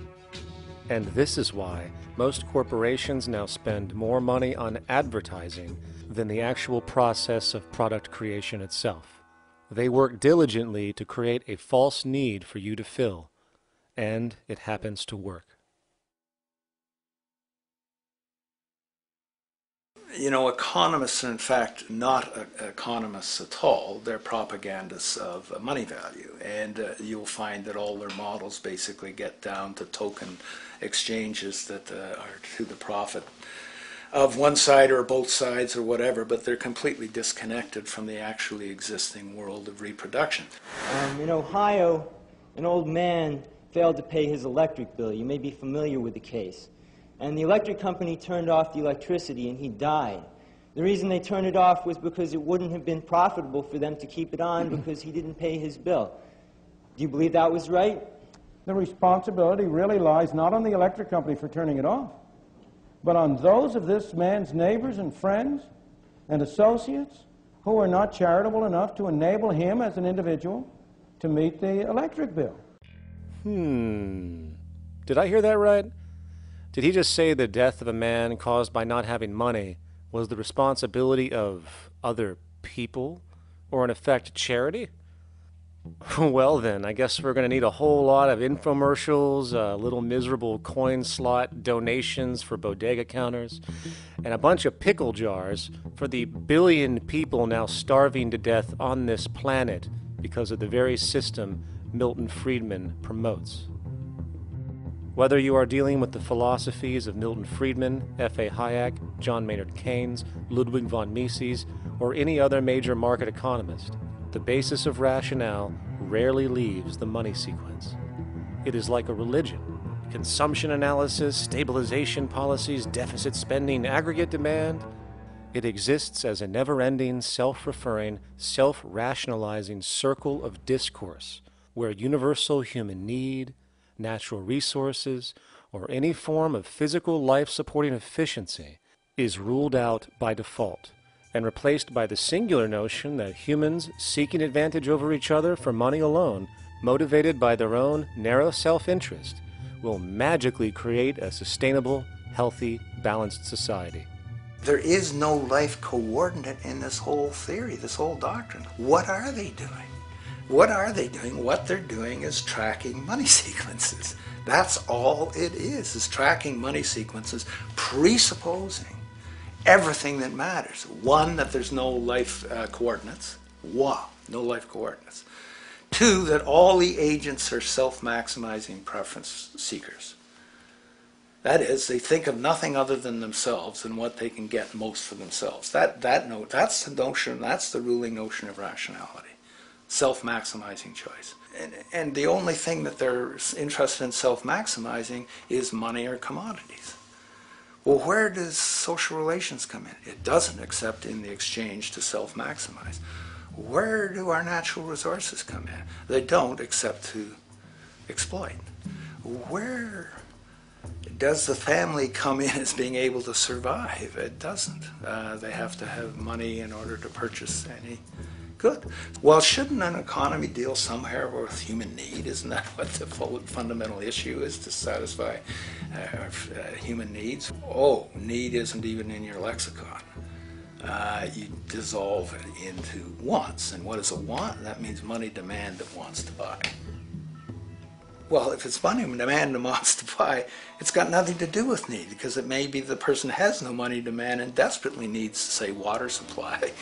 And this is why most corporations now spend more money on advertising than the actual process of product creation itself. They work diligently to create a false need for you to fill, and it happens to work. You know, economists are in fact not economists at all. They're propagandists of money value. And you'll find that all their models basically get down to token exchanges that are to the profit of one side or both sides or whatever, but they're completely disconnected from the actually existing world of reproduction. In Ohio, an old man failed to pay his electric bill. You may be familiar with the case. And the electric company turned off the electricity and he died. The reason they turned it off was because it wouldn't have been profitable for them to keep it on because he didn't pay his bill. Do you believe that was right? The responsibility really lies not on the electric company for turning it off, but on those of this man's neighbors and friends and associates who are not charitable enough to enable him as an individual to meet the electric bill. Did I hear that right? Did he just say the death of a man caused by not having money was the responsibility of other people, or in effect charity? Well then, I guess we're going to need a whole lot of infomercials, little miserable coin slot donations for bodega counters, and a bunch of pickle jars for the billion people now starving to death on this planet because of the very system Milton Friedman promotes. Whether you are dealing with the philosophies of Milton Friedman, F.A. Hayek, John Maynard Keynes, Ludwig von Mises, or any other major market economist, the basis of rationale rarely leaves the money sequence. It is like a religion. Consumption analysis, stabilization policies, deficit spending, aggregate demand. It exists as a never-ending, self-referring, self-rationalizing circle of discourse where universal human need, natural resources, or any form of physical life-supporting efficiency is ruled out by default and replaced by the singular notion that humans seeking advantage over each other for money alone, motivated by their own narrow self-interest, will magically create a sustainable, healthy, balanced society. There is no life coordinate in this whole theory, this whole doctrine. What are they doing? What are they doing? What they're doing is tracking money sequences. That's all it is tracking money sequences, presupposing everything that matters. One, that there's no life coordinates. Wow, no life coordinates. Two, that all the agents are self-maximizing preference seekers. That is, they think of nothing other than themselves and what they can get most for themselves. That's the notion, that's the ruling notion of rationality. Self-maximizing choice. And the only thing that they're interested in self-maximizing is money or commodities. Well, where does social relations come in? It doesn't, except in the exchange to self-maximize. Where do our natural resources come in? They don't, except to exploit. Where does the family come in as being able to survive? It doesn't. They have to have money in order to purchase any good. Well, shouldn't an economy deal somewhere with human need? Isn't that what the fundamental issue is, to satisfy human needs? Oh, need isn't even in your lexicon. You dissolve it into wants. And what is a want? That means money demand that wants to buy. Well, if it's money demand that wants to buy, it's got nothing to do with need, because it may be the person has no money demand and desperately needs, say, water supply.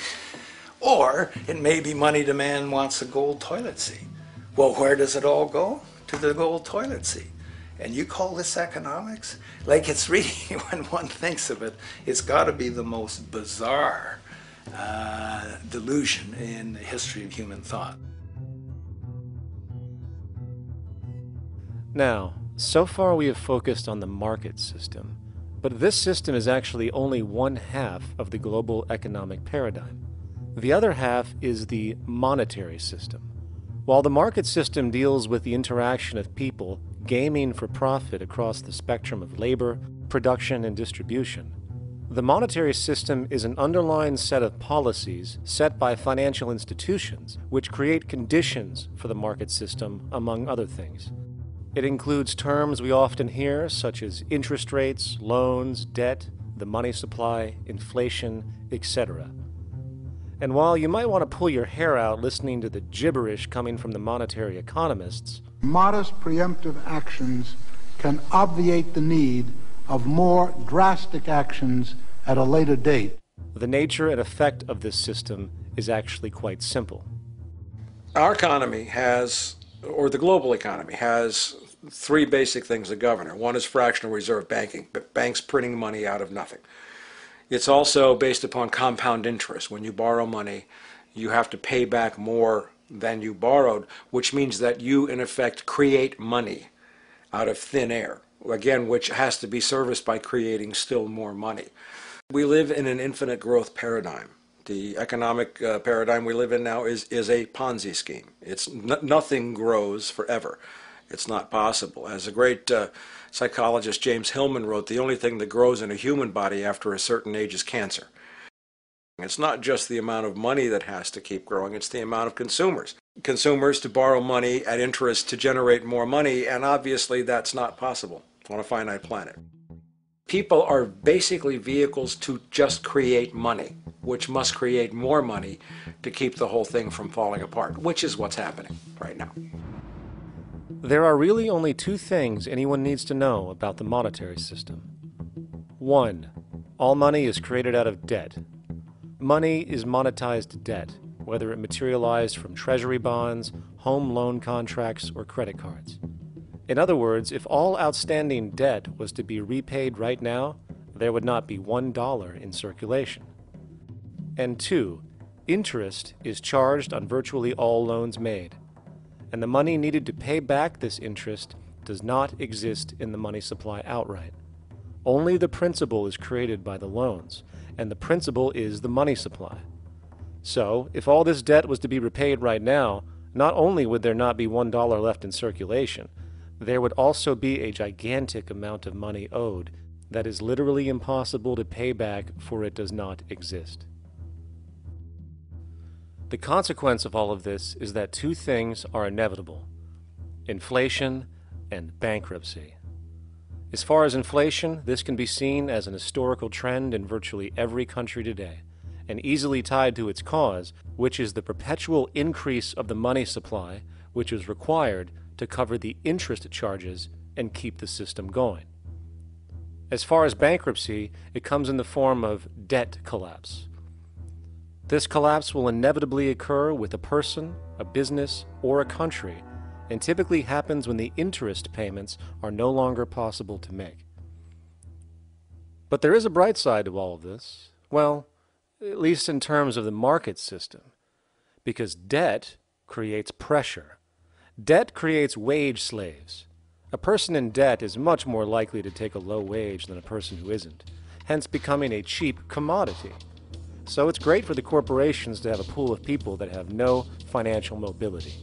Or it may be money demand wants a gold toilet seat. Well, where does it all go? To the gold toilet seat. And you call this economics? Like, it's really, when one thinks of it, it's got to be the most bizarre delusion in the history of human thought. Now, so far we have focused on the market system, but this system is actually only one half of the global economic paradigm. The other half is the monetary system. While the market system deals with the interaction of people gaming for profit across the spectrum of labor, production, and distribution, the monetary system is an underlying set of policies set by financial institutions which create conditions for the market system, among other things. It includes terms we often hear, such as interest rates, loans, debt, the money supply, inflation, etc. And while you might want to pull your hair out listening to the gibberish coming from the monetary economists, modest preemptive actions can obviate the need of more drastic actions at a later date. The nature and effect of this system is actually quite simple. Our economy has, or the global economy has, three basic things that govern it. One is fractional reserve banking, banks printing money out of nothing. It's also based upon compound interest. When you borrow money, you have to pay back more than you borrowed, which means that you, in effect, create money out of thin air, again, which has to be serviced by creating still more money. We live in an infinite growth paradigm. The economic paradigm we live in now is a Ponzi scheme. Nothing grows forever. It's not possible. As a great psychologist James Hillman wrote, the only thing that grows in a human body after a certain age is cancer. It's not just the amount of money that has to keep growing, it's the amount of consumers. Consumers to borrow money at interest to generate more money, and obviously that's not possible on a finite planet. People are basically vehicles to just create money, which must create more money to keep the whole thing from falling apart, which is what's happening right now. There are really only two things anyone needs to know about the monetary system. 1. All money is created out of debt. Money is monetized debt, whether it materialized from treasury bonds, home loan contracts, or credit cards. In other words, if all outstanding debt was to be repaid right now, there would not be $1 in circulation. And 2, interest is charged on virtually all loans made, and the money needed to pay back this interest does not exist in the money supply outright. Only the principal is created by the loans, and the principal is the money supply. So, if all this debt was to be repaid right now, not only would there not be $1 left in circulation, there would also be a gigantic amount of money owed that is literally impossible to pay back, for it does not exist. The consequence of all of this is that two things are inevitable: inflation and bankruptcy. As far as inflation, this can be seen as an historical trend in virtually every country today, and easily tied to its cause, which is the perpetual increase of the money supply, which is required to cover the interest charges and keep the system going. As far as bankruptcy, it comes in the form of debt collapse. This collapse will inevitably occur with a person, a business, or a country, and typically happens when the interest payments are no longer possible to make. But there is a bright side to all of this. Well, at least in terms of the market system, because debt creates pressure. Debt creates wage slaves. A person in debt is much more likely to take a low wage than a person who isn't, hence becoming a cheap commodity. So it's great for the corporations to have a pool of people that have no financial mobility.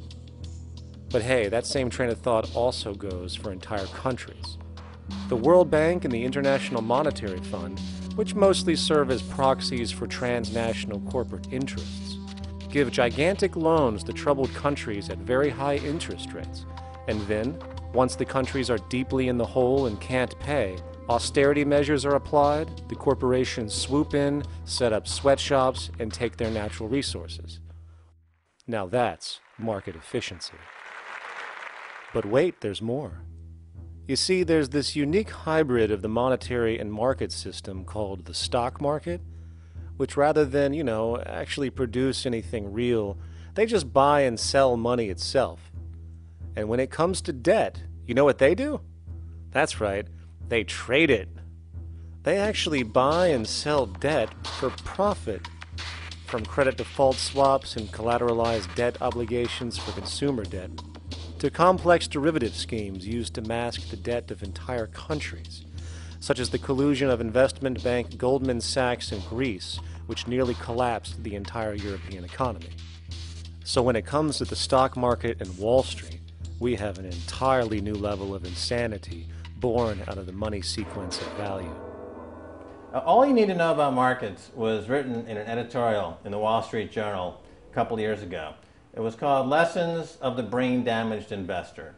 But hey, that same train of thought also goes for entire countries. The World Bank and the International Monetary Fund, which mostly serve as proxies for transnational corporate interests, give gigantic loans to troubled countries at very high interest rates, and then, once the countries are deeply in the hole and can't pay, austerity measures are applied, the corporations swoop in, set up sweatshops, and take their natural resources. Now that's market efficiency. But wait, there's more. You see, there's this unique hybrid of the monetary and market system called the stock market, which rather than, actually produce anything real, they just buy and sell money itself. And when it comes to debt, you know what they do? That's right, they trade it. They actually buy and sell debt for profit, from credit default swaps and collateralized debt obligations for consumer debt, to complex derivative schemes used to mask the debt of entire countries, such as the collusion of investment bank Goldman Sachs in Greece, which nearly collapsed the entire European economy. So when it comes to the stock market and Wall Street, we have an entirely new level of insanity born out of the money sequence of value. All you need to know about markets was written in an editorial in the Wall Street Journal a couple years ago. It was called Lessons of the Brain-Damaged Investor.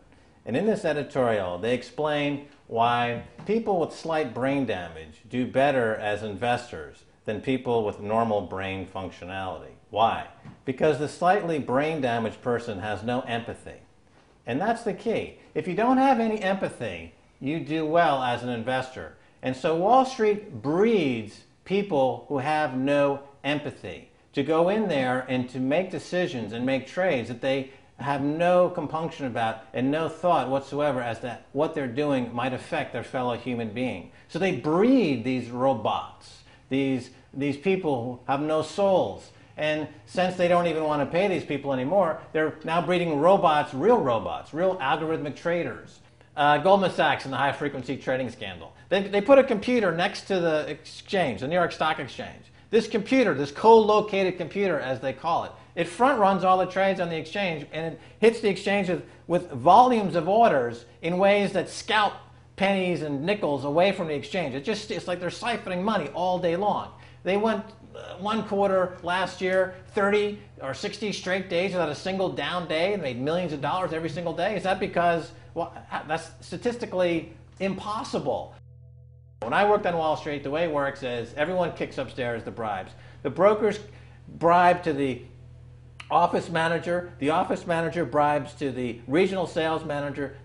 And in this editorial, they explain why people with slight brain damage do better as investors than people with normal brain functionality. Why? Because the slightly brain-damaged person has no empathy. And that's the key. If you don't have any empathy, you do well as an investor. And so Wall Street breeds people who have no empathy, to go in there and to make decisions and make trades that they have no compunction about and no thought whatsoever as to what they're doing might affect their fellow human being. So they breed these robots, these people who have no souls. And since they don't even want to pay these people anymore, they're now breeding robots, real algorithmic traders. Goldman Sachs in the high-frequency trading scandal. They put a computer next to the exchange, the New York Stock Exchange. This computer, this co-located computer, as they call it, it front-runs all the trades on the exchange, and it hits the exchange with volumes of orders in ways that scalp pennies and nickels away from the exchange. It's like they're siphoning money all day long. They went one quarter last year, 30 or 60 straight days without a single down day and made millions of dollars every single day. Is that because, well, that's statistically impossible. When I worked on Wall Street, the way it works is everyone kicks upstairs the bribes. The brokers bribe to the office manager bribes to the regional sales manager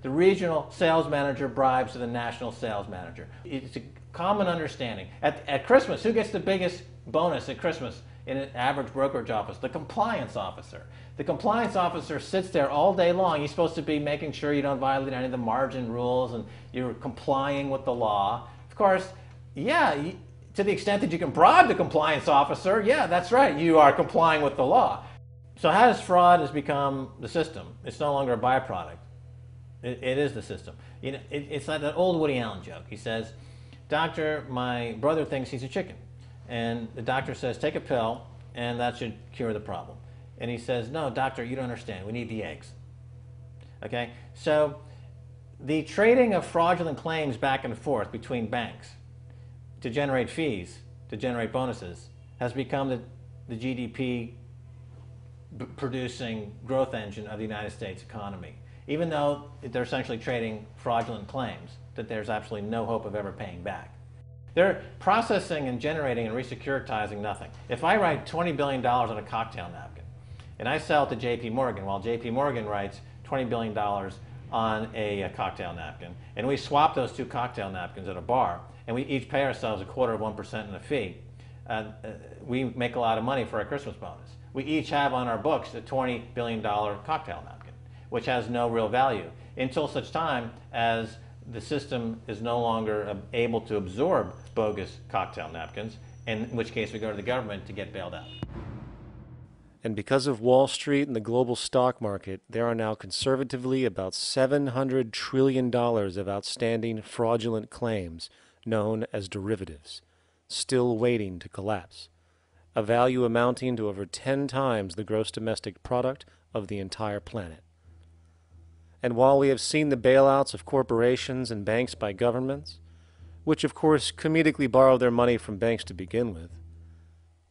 sales manager bribes to the national sales manager. It's a common understanding. At Christmas, who gets the biggest bonus at Christmas in an average brokerage office? The compliance officer. The compliance officer sits there all day long. He's supposed to be making sure you don't violate any of the margin rules and you're complying with the law. Of course, yeah, to the extent that you can bribe the compliance officer, yeah, that's right, you are complying with the law. So how does fraud has become the system? It's no longer a byproduct. It is the system. You know, it's like that old Woody Allen joke. He says, "Doctor, my brother thinks he's a chicken." And the doctor says, "Take a pill, and that should cure the problem." And he says, "No, doctor, you don't understand. We need the eggs." Okay? So the trading of fraudulent claims back and forth between banks to generate fees, to generate bonuses, has become the GDP producing growth engine of the United States economy. Even though they're essentially trading fraudulent claims that there's absolutely no hope of ever paying back. They're processing and generating and resecuritizing nothing. If I write $20 billion on a cocktail napkin and I sell it to JP Morgan, while JP Morgan writes $20 billion on a cocktail napkin, and we swap those two cocktail napkins at a bar, and we each pay ourselves 1/4% in a fee, we make a lot of money for our Christmas bonus. We each have on our books a $20 billion cocktail napkin, which has no real value until such time as the system is no longer able to absorb bogus cocktail napkins, in which case we go to the government to get bailed out. And because of Wall Street and the global stock market, there are now conservatively about $700 trillion of outstanding fraudulent claims known as derivatives, still waiting to collapse, a value amounting to over 10 times the gross domestic product of the entire planet. And while we have seen the bailouts of corporations and banks by governments, which of course comedically borrow their money from banks to begin with,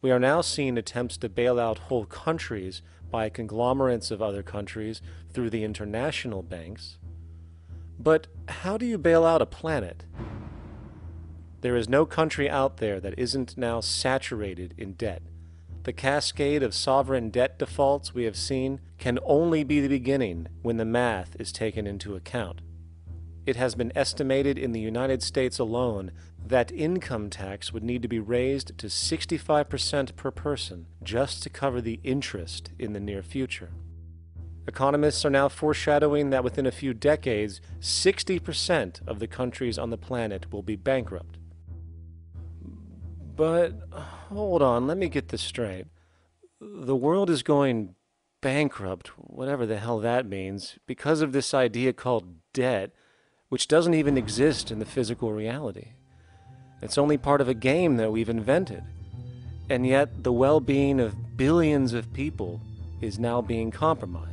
we are now seeing attempts to bail out whole countries by conglomerates of other countries through the international banks. But how do you bail out a planet? There is no country out there that isn't now saturated in debt. The cascade of sovereign debt defaults we have seen can only be the beginning when the math is taken into account. It has been estimated in the United States alone that income tax would need to be raised to 65% per person just to cover the interest in the near future. Economists are now foreshadowing that within a few decades, 60% of the countries on the planet will be bankrupt. But, hold on, let me get this straight. The world is going bankrupt, whatever the hell that means, because of this idea called debt, which doesn't even exist in the physical reality. It's only part of a game that we've invented. And yet, the well-being of billions of people is now being compromised.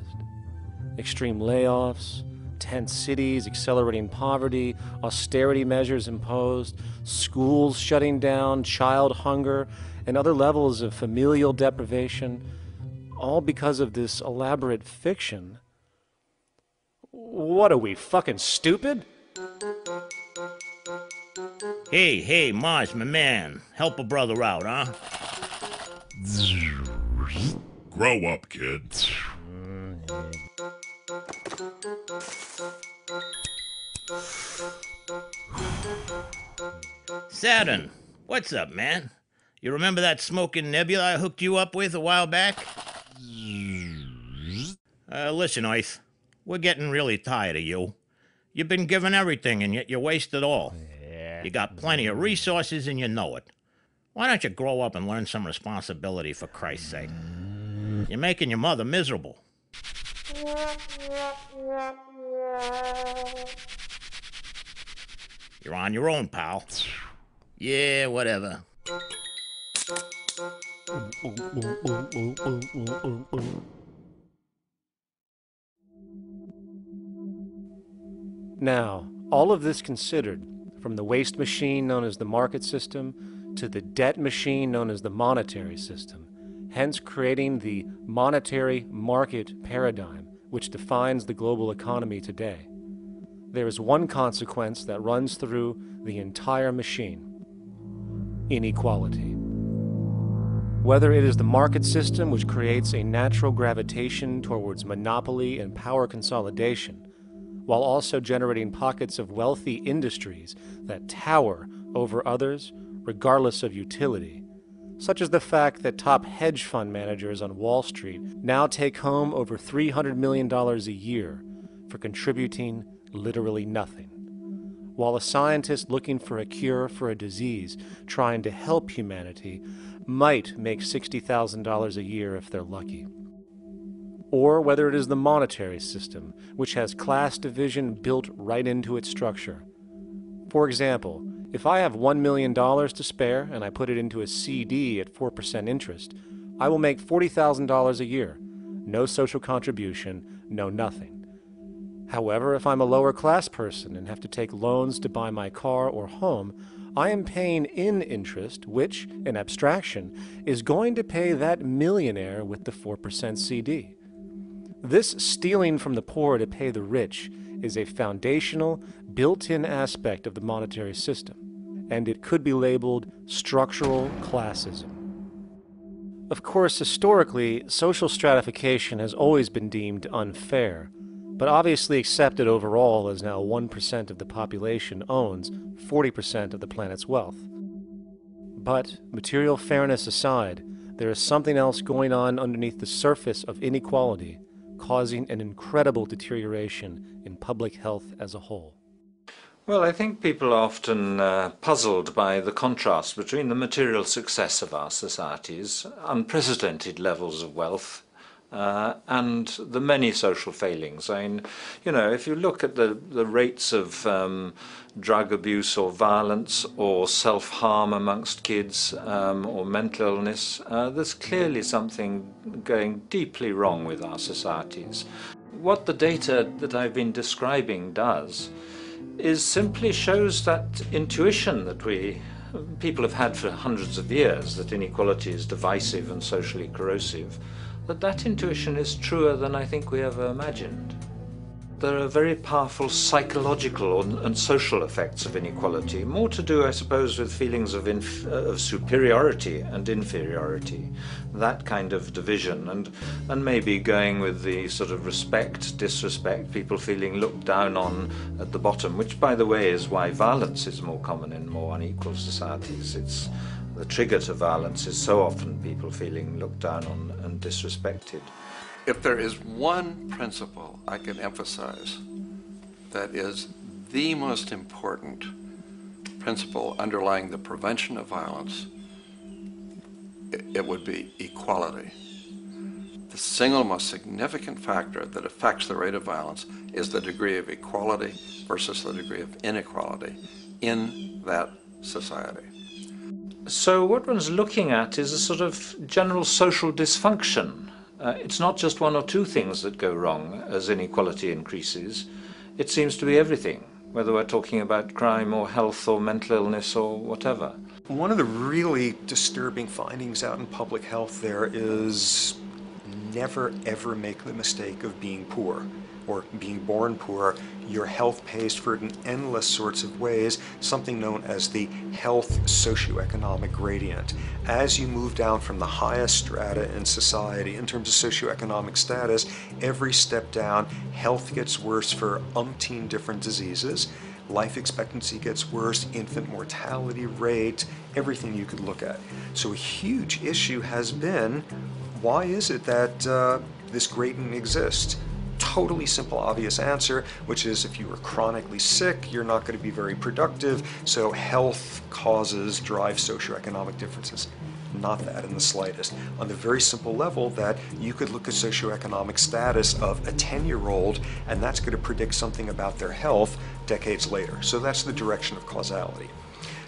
Extreme layoffs, tent cities, accelerating poverty, austerity measures imposed, schools shutting down, child hunger, and other levels of familial deprivation, all because of this elaborate fiction. What are we, fucking stupid? Hey, Mars, my man. Help a brother out, huh? Grow up, kid. Saturn, what's up, man? You remember that smoking nebula I hooked you up with a while back? Listen, Earth, we're getting really tired of you. You've been given everything, and yet you waste it all. You got plenty of resources, and you know it. Why don't you grow up and learn some responsibility, for Christ's sake? You're making your mother miserable. You're on your own, pal. Yeah, whatever. Now, all of this considered, from the waste machine known as the market system to the debt machine known as the monetary system, hence creating the monetary market paradigm which defines the global economy today, there is one consequence that runs through the entire machine: inequality. Whether it is the market system which creates a natural gravitation towards monopoly and power consolidation, while also generating pockets of wealthy industries that tower over others regardless of utility, such as the fact that top hedge fund managers on Wall Street now take home over $300 million a year for contributing literally nothing, while a scientist looking for a cure for a disease trying to help humanity might make $60,000 a year if they're lucky. Or whether it is the monetary system, which has class division built right into its structure. For example, if I have $1 million to spare and I put it into a CD at 4% interest, I will make $40,000 a year. No social contribution, no nothing. However, if I'm a lower class person and have to take loans to buy my car or home, I am paying in interest, which, in abstraction, is going to pay that millionaire with the 4% CD. This stealing from the poor to pay the rich is a foundational, built-in aspect of the monetary system, and it could be labeled structural classism. Of course, historically, social stratification has always been deemed unfair, but obviously accepted overall as now 1% of the population owns 40% of the planet's wealth. But, material fairness aside, there is something else going on underneath the surface of inequality, causing an incredible deterioration in public health as a whole. Well, I think people are often puzzled by the contrast between the material success of our societies, unprecedented levels of wealth, and the many social failings. I mean, you know, if you look at the rates of drug abuse or violence or self-harm amongst kids or mental illness, there's clearly something going deeply wrong with our societies. What the data that I've been describing does is simply shows that intuition that people have had for hundreds of years, that inequality is divisive and socially corrosive, that intuition is truer than I think we ever imagined. There are very powerful psychological and social effects of inequality, more to do, I suppose, with feelings of superiority and inferiority, that kind of division, and maybe going with the sort of respect, disrespect, people feeling looked down on at the bottom, which, by the way, is why violence is more common in more unequal societies. It's the trigger to violence is so often people feeling looked down on and disrespected. If there is one principle I can emphasize that is the most important principle underlying the prevention of violence, it would be equality. The single most significant factor that affects the rate of violence is the degree of equality versus the degree of inequality in that society. So what one's looking at is a sort of general social dysfunction. It's not just one or two things that go wrong as inequality increases. It seems to be everything, whether we're talking about crime or health or mental illness or whatever. One of the really disturbing findings out in public health there is never ever make the mistake of being poor or being born poor. Your health pays for it in endless sorts of ways, something known as the health socioeconomic gradient. As you move down from the highest strata in society in terms of socioeconomic status, every step down, health gets worse for umpteen different diseases. life expectancy gets worse, infant mortality rate, everything you could look at. So a huge issue has been, why is it that this gradient exists? Totally simple, obvious answer, which is if you are chronically sick, you're not going to be very productive, so health causes drive socioeconomic differences. Not that in the slightest. On the very simple level that you could look at socioeconomic status of a 10-year-old, and that's going to predict something about their health decades later. So that's the direction of causality.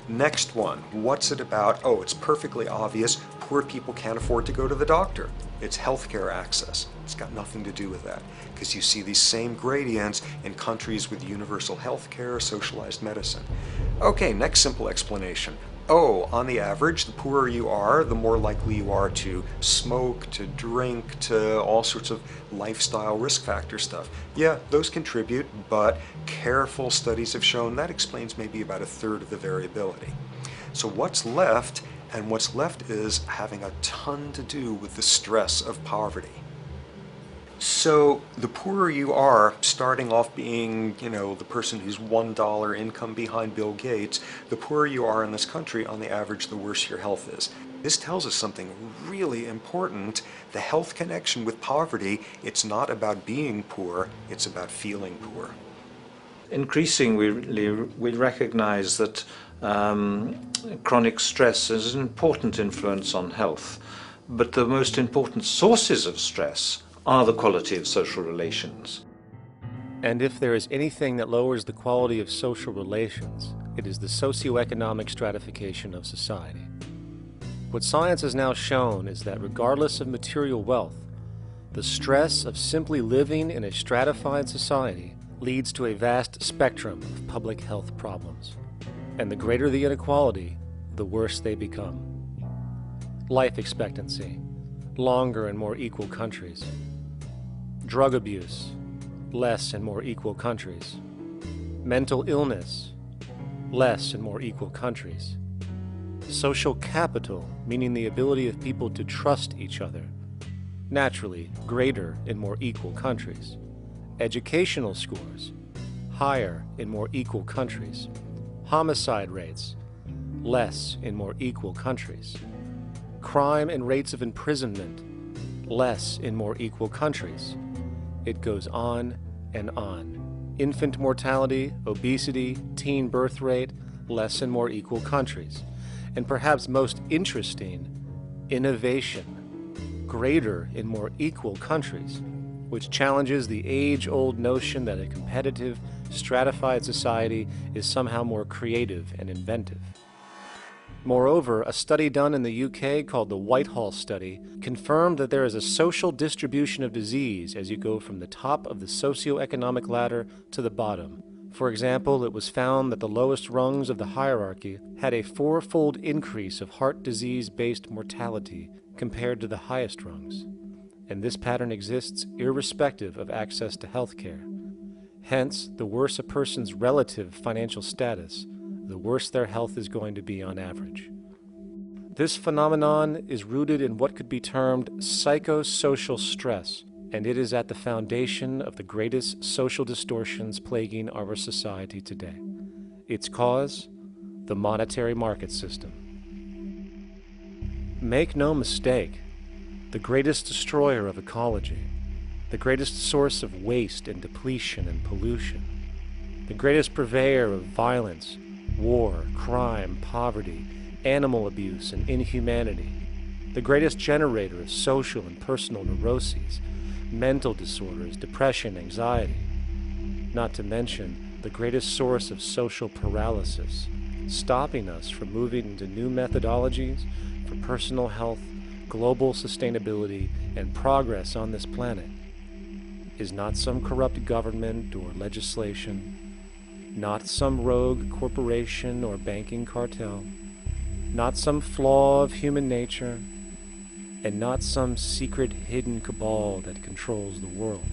Next one, what's it about? Oh, it's perfectly obvious. Poor people can't afford to go to the doctor. It's healthcare access. It's got nothing to do with that, because you see these same gradients in countries with universal healthcare, socialized medicine. Okay, next simple explanation. Oh, on the average, the poorer you are, the more likely you are to smoke, to drink, to all sorts of lifestyle risk factor stuff. Yeah, those contribute, but careful studies have shown that explains maybe about a third of the variability. So what's left? And what's left is having a ton to do with the stress of poverty. So the poorer you are, starting off being, the person who's $1 income behind Bill Gates, the poorer you are in this country, on the average, the worse your health is. This tells us something really important. The health connection with poverty, it's not about being poor, it's about feeling poor. Increasingly, we recognize that chronic stress is an important influence on health, but the most important sources of stress are the quality of social relations. And if there is anything that lowers the quality of social relations, it is the socioeconomic stratification of society. What science has now shown is that regardless of material wealth, the stress of simply living in a stratified society leads to a vast spectrum of public health problems. And the greater the inequality, the worse they become. Life expectancy, longer in more equal countries. Drug abuse, less in more equal countries. Mental illness, less in more equal countries. Social capital, meaning the ability of people to trust each other, naturally greater in more equal countries. Educational scores, higher in more equal countries. Homicide rates, less in more equal countries. Crime and rates of imprisonment, less in more equal countries. It goes on and on. Infant mortality, obesity, teen birth rate, less in more equal countries. And perhaps most interesting, innovation, greater in more equal countries, which challenges the age-old notion that a competitive, stratified society is somehow more creative and inventive. Moreover, a study done in the UK called the Whitehall Study confirmed that there is a social distribution of disease as you go from the top of the socioeconomic ladder to the bottom. For example, it was found that the lowest rungs of the hierarchy had a 4-fold increase of heart disease-based mortality compared to the highest rungs. And this pattern exists irrespective of access to health care. Hence, the worse a person's relative financial status, the worse their health is going to be on average. This phenomenon is rooted in what could be termed psychosocial stress, and it is at the foundation of the greatest social distortions plaguing our society today. Its cause? The monetary market system. Make no mistake, the greatest destroyer of ecology, the greatest source of waste and depletion and pollution, the greatest purveyor of violence, war, crime, poverty, animal abuse, and inhumanity, the greatest generator of social and personal neuroses, mental disorders, depression, anxiety, not to mention the greatest source of social paralysis, stopping us from moving into new methodologies for personal health, global sustainability, and progress on this planet, is not some corrupt government or legislation, not some rogue corporation or banking cartel, not some flaw of human nature, and not some secret hidden cabal that controls the world.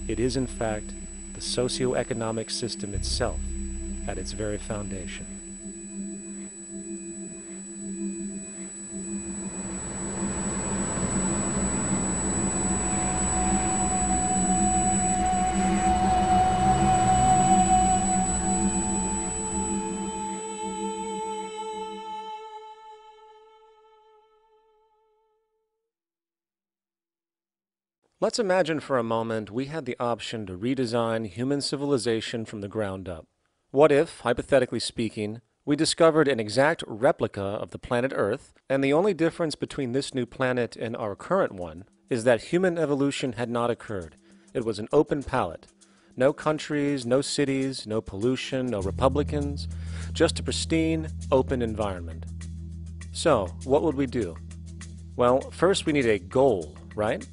It is, in fact, the socio-economic system itself at its very foundation. Let's imagine for a moment we had the option to redesign human civilization from the ground up. What if, hypothetically speaking, we discovered an exact replica of the planet Earth, and the only difference between this new planet and our current one is that human evolution had not occurred. It was an open palette. No countries, no cities, no pollution, no Republicans, just a pristine, open environment. So, what would we do? Well, first we need a goal, right?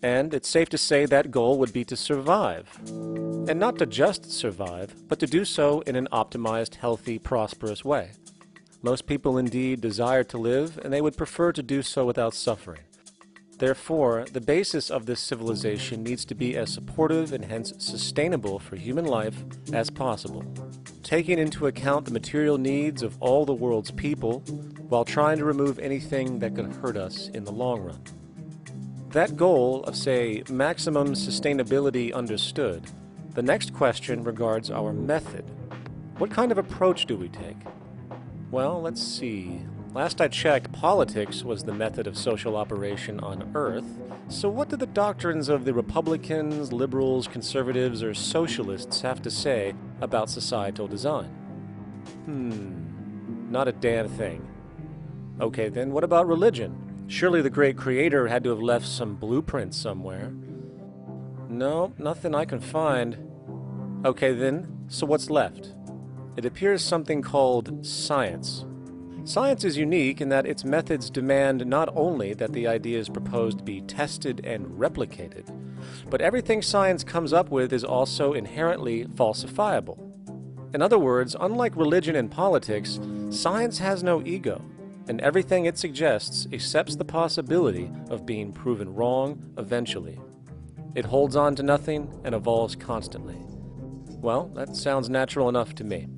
And it's safe to say that goal would be to survive. And not to just survive, but to do so in an optimized, healthy, prosperous way. Most people indeed desire to live, and they would prefer to do so without suffering. Therefore, the basis of this civilization needs to be as supportive and hence sustainable for human life as possible, taking into account the material needs of all the world's people, while trying to remove anything that could hurt us in the long run. That goal of, say, maximum sustainability understood, the next question regards our method. What kind of approach do we take? Well, let's see. Last I checked, politics was the method of social operation on Earth. So what do the doctrines of the Republicans, liberals, conservatives, or socialists have to say about societal design? Not a damn thing. Okay, then what about religion? Surely the great creator had to have left some blueprint somewhere. No, nothing I can find. Okay then, so what's left? It appears something called science. Science is unique in that its methods demand not only that the ideas proposed be tested and replicated, but everything science comes up with is also inherently falsifiable. In other words, unlike religion and politics, science has no ego, and everything it suggests accepts the possibility of being proven wrong eventually. It holds on to nothing and evolves constantly. Well, that sounds natural enough to me.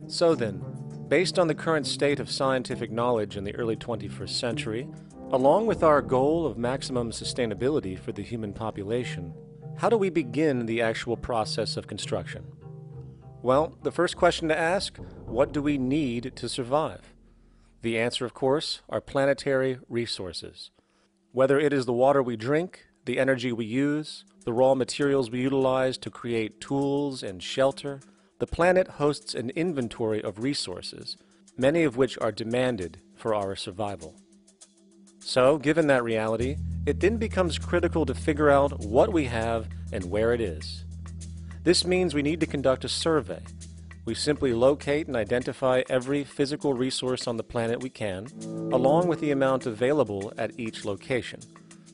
So then, based on the current state of scientific knowledge in the early 21st century, along with our goal of maximum sustainability for the human population, how do we begin the actual process of construction? Well, the first question to ask, what do we need to survive? The answer, of course, are planetary resources. Whether it is the water we drink, the energy we use, the raw materials we utilize to create tools and shelter, the planet hosts an inventory of resources, many of which are demanded for our survival. So, given that reality, it then becomes critical to figure out what we have and where it is. This means we need to conduct a survey. We simply locate and identify every physical resource on the planet we can, along with the amount available at each location,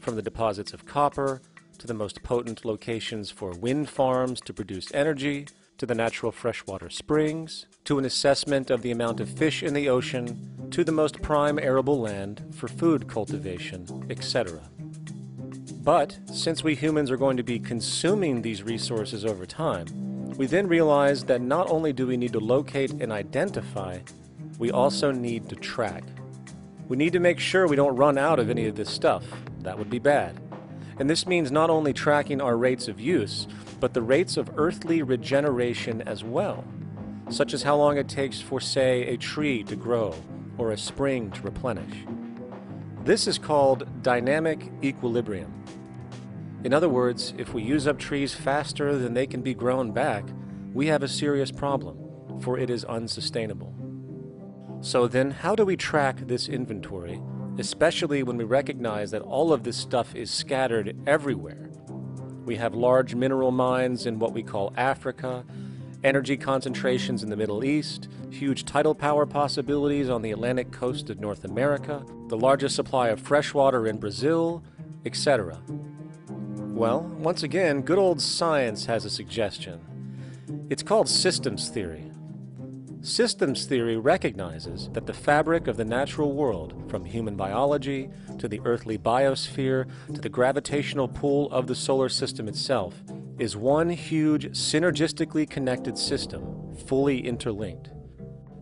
from the deposits of copper, to the most potent locations for wind farms to produce energy, to the natural freshwater springs, to an assessment of the amount of fish in the ocean, to the most prime arable land for food cultivation, etc. But, since we humans are going to be consuming these resources over time, we then realize that not only do we need to locate and identify, we also need to track. We need to make sure we don't run out of any of this stuff. That would be bad. And this means not only tracking our rates of use, but the rates of earthly regeneration as well, such as how long it takes for, say, a tree to grow or a spring to replenish. This is called dynamic equilibrium. In other words, if we use up trees faster than they can be grown back, we have a serious problem, for it is unsustainable. So then, how do we track this inventory, especially when we recognize that all of this stuff is scattered everywhere? We have large mineral mines in what we call Africa, energy concentrations in the Middle East, huge tidal power possibilities on the Atlantic coast of North America, the largest supply of fresh water in Brazil, etc. Well, once again, good old science has a suggestion. It's called systems theory. Systems theory recognizes that the fabric of the natural world, from human biology to the earthly biosphere to the gravitational pull of the solar system itself, is one huge synergistically connected system, fully interlinked.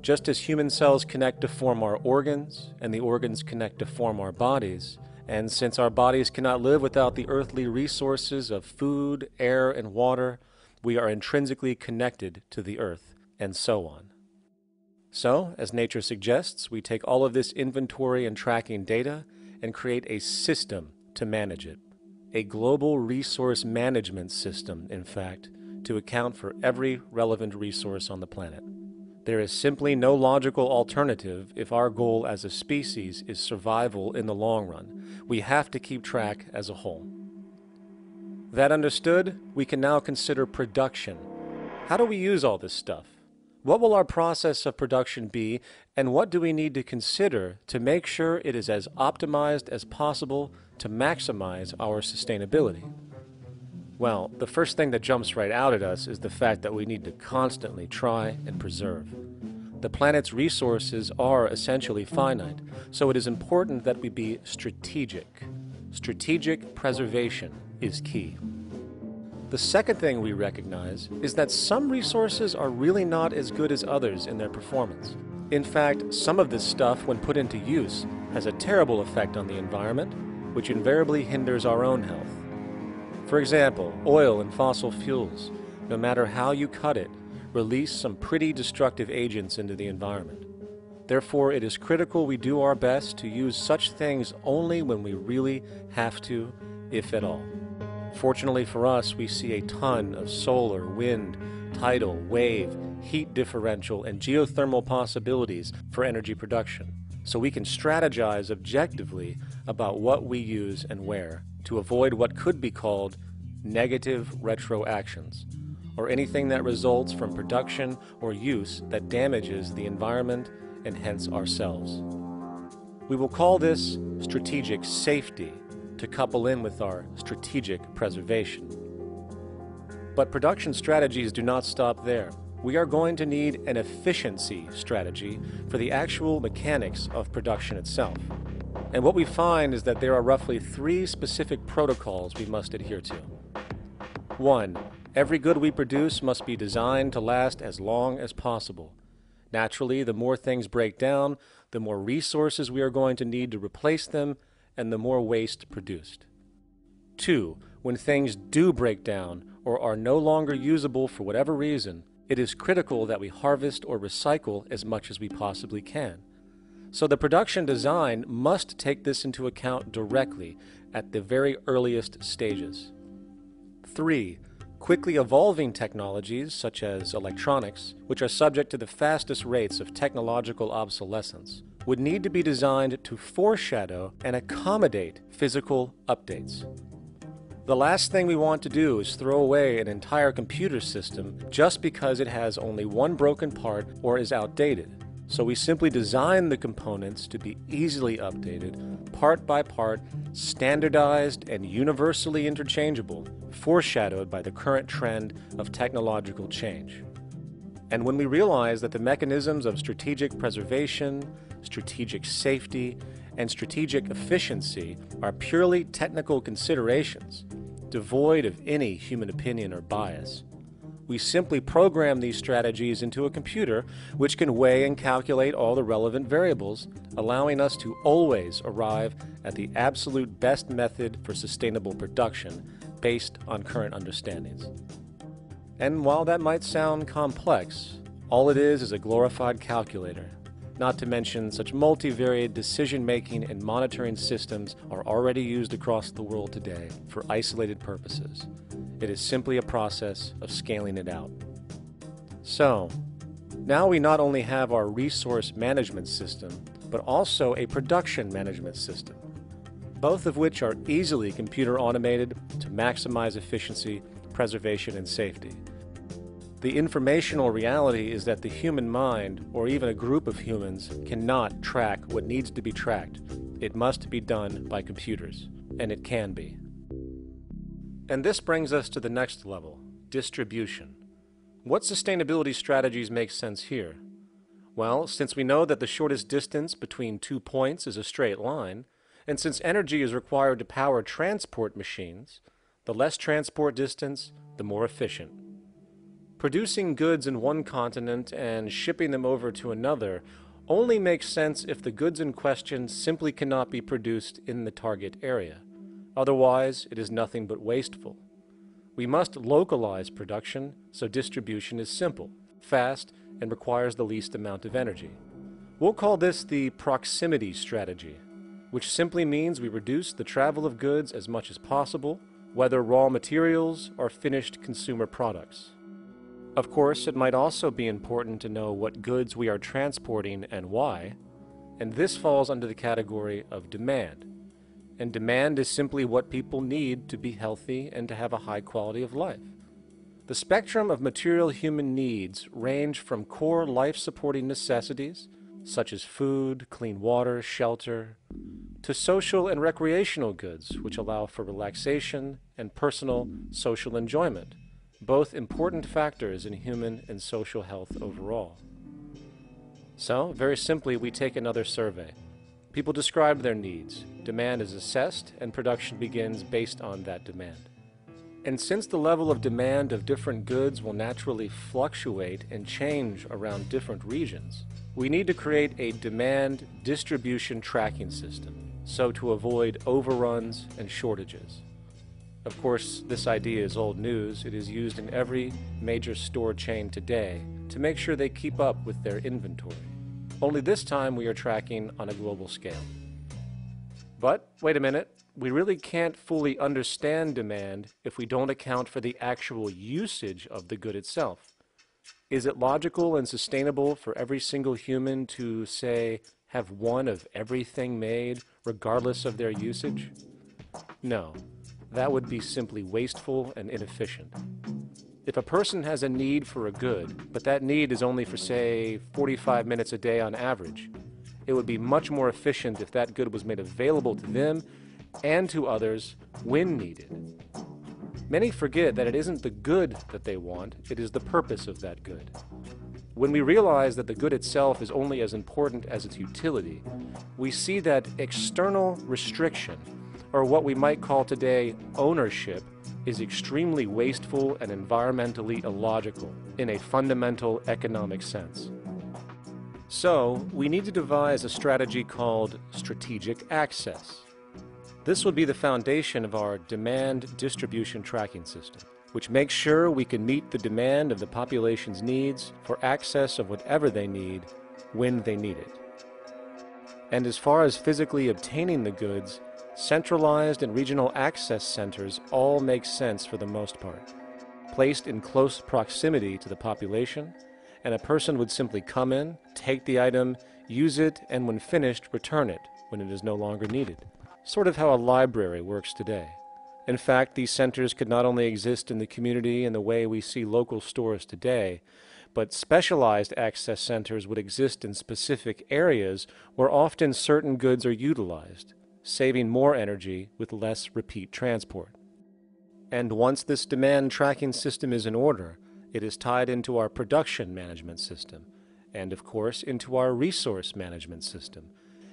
Just as human cells connect to form our organs, and the organs connect to form our bodies, and since our bodies cannot live without the earthly resources of food, air, and water, we are intrinsically connected to the earth, and so on. So, as nature suggests, we take all of this inventory and tracking data and create a system to manage it. A global resource management system, in fact, to account for every relevant resource on the planet. There is simply no logical alternative if our goal as a species is survival in the long run. We have to keep track as a whole. That understood, we can now consider production. How do we use all this stuff? What will our process of production be, and what do we need to consider to make sure it is as optimized as possible to maximize our sustainability? Well, the first thing that jumps right out at us is the fact that we need to constantly try and preserve. The planet's resources are essentially finite, so it is important that we be strategic. Strategic preservation is key. The second thing we recognize is that some resources are really not as good as others in their performance. In fact, some of this stuff, when put into use, has a terrible effect on the environment, which invariably hinders our own health. For example, oil and fossil fuels, no matter how you cut it, release some pretty destructive agents into the environment. Therefore, it is critical we do our best to use such things only when we really have to, if at all. Fortunately for us, we see a ton of solar, wind, tidal, wave, heat differential, and geothermal possibilities for energy production, so we can strategize objectively about what we use and where to avoid what could be called negative retroactions, or anything that results from production or use that damages the environment and hence ourselves. We will call this strategic safety to couple in with our strategic preservation. But production strategies do not stop there. We are going to need an efficiency strategy for the actual mechanics of production itself. And what we find is that there are roughly 3 specific protocols we must adhere to. 1. Every good we produce must be designed to last as long as possible. Naturally, the more things break down, the more resources we are going to need to replace them, and the more waste produced. 2. When things do break down or are no longer usable for whatever reason, it is critical that we harvest or recycle as much as we possibly can. So the production design must take this into account directly at the very earliest stages. 3. Quickly evolving technologies, such as electronics, which are subject to the fastest rates of technological obsolescence, would need to be designed to foreshadow and accommodate physical updates. The last thing we want to do is throw away an entire computer system just because it has only one broken part or is outdated. So we simply design the components to be easily updated, part by part, standardized and universally interchangeable, foreshadowed by the current trend of technological change. And when we realize that the mechanisms of strategic preservation, strategic safety, and strategic efficiency are purely technical considerations, devoid of any human opinion or bias, we simply program these strategies into a computer which can weigh and calculate all the relevant variables, allowing us to always arrive at the absolute best method for sustainable production based on current understandings. And while that might sound complex, all it is a glorified calculator. Not to mention, such multivariate decision-making and monitoring systems are already used across the world today for isolated purposes. It is simply a process of scaling it out. So, now we not only have our resource management system, but also a production management system, both of which are easily computer automated to maximize efficiency, preservation, and safety. The informational reality is that the human mind, or even a group of humans, cannot track what needs to be tracked. It must be done by computers, and it can be. And this brings us to the next level, distribution. What sustainability strategies make sense here? Well, since we know that the shortest distance between 2 points is a straight line, and since energy is required to power transport machines, the less transport distance, the more efficient. Producing goods in one continent and shipping them over to another only makes sense if the goods in question simply cannot be produced in the target area. Otherwise, it is nothing but wasteful. We must localize production so distribution is simple, fast, and requires the least amount of energy. We'll call this the proximity strategy. which simply means we reduce the travel of goods as much as possible, whether raw materials or finished consumer products. Of course, it might also be important to know what goods we are transporting and why, and this falls under the category of demand. And demand is simply what people need to be healthy and to have a high quality of life. The spectrum of material human needs range from core life-supporting necessities, such as food, clean water, shelter, to social and recreational goods, which allow for relaxation and personal social enjoyment, both important factors in human and social health overall. So, very simply, we take another survey. People describe their needs, demand is assessed, and production begins based on that demand. And since the level of demand of different goods will naturally fluctuate and change around different regions, we need to create a demand distribution tracking system, so to avoid overruns and shortages. Of course, this idea is old news. It is used in every major store chain today to make sure they keep up with their inventory. Only this time we are tracking on a global scale. But, wait a minute, we really can't fully understand demand if we don't account for the actual usage of the good itself. Is it logical and sustainable for every single human to, say, have one of everything made, regardless of their usage? No, that would be simply wasteful and inefficient. If a person has a need for a good, but that need is only for, say, 45 minutes a day on average, it would be much more efficient if that good was made available to them and to others when needed. Many forget that it isn't the good that they want, it is the purpose of that good. When we realize that the good itself is only as important as its utility, we see that external restriction, or what we might call today ownership, is extremely wasteful and environmentally illogical in a fundamental economic sense. So, we need to devise a strategy called strategic access. This would be the foundation of our demand distribution tracking system, which makes sure we can meet the demand of the population's needs for access of whatever they need when they need it. And as far as physically obtaining the goods, centralized and regional access centers all make sense for the most part, placed in close proximity to the population, and a person would simply come in, take the item, use it, and when finished, return it when it is no longer needed. Sort of how a library works today. In fact, these centers could not only exist in the community in the way we see local stores today, but specialized access centers would exist in specific areas where often certain goods are utilized, saving more energy with less repeat transport. And once this demand tracking system is in order, it is tied into our production management system, and of course into our resource management system,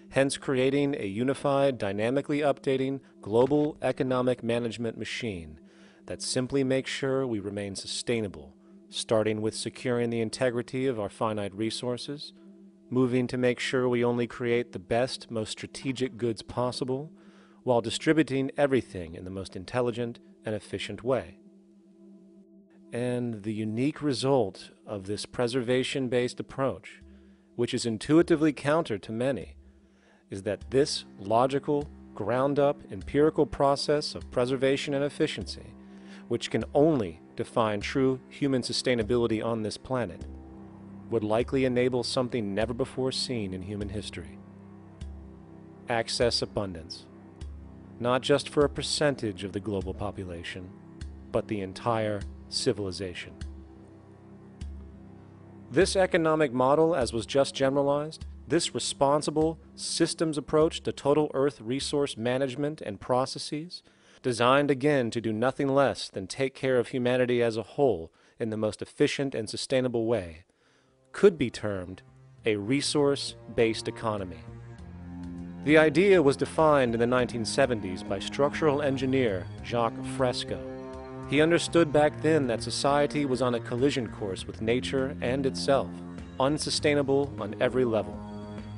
hence creating a unified, dynamically updating, global economic management machine that simply makes sure we remain sustainable, starting with securing the integrity of our finite resources, moving to make sure we only create the best, most strategic goods possible, while distributing everything in the most intelligent and efficient way. And the unique result of this preservation-based approach, which is intuitively counter to many, is that this logical, ground-up, empirical process of preservation and efficiency, which can only define true human sustainability on this planet, would likely enable something never before seen in human history. Access abundance, not just for a percentage of the global population, but the entire civilization. This economic model, as was just generalized, this responsible systems approach to total Earth resource management and processes, designed again to do nothing less than take care of humanity as a whole in the most efficient and sustainable way, could be termed a resource-based economy. The idea was defined in the 1970s by structural engineer Jacques Fresco. He understood back then that society was on a collision course with nature and itself, unsustainable on every level.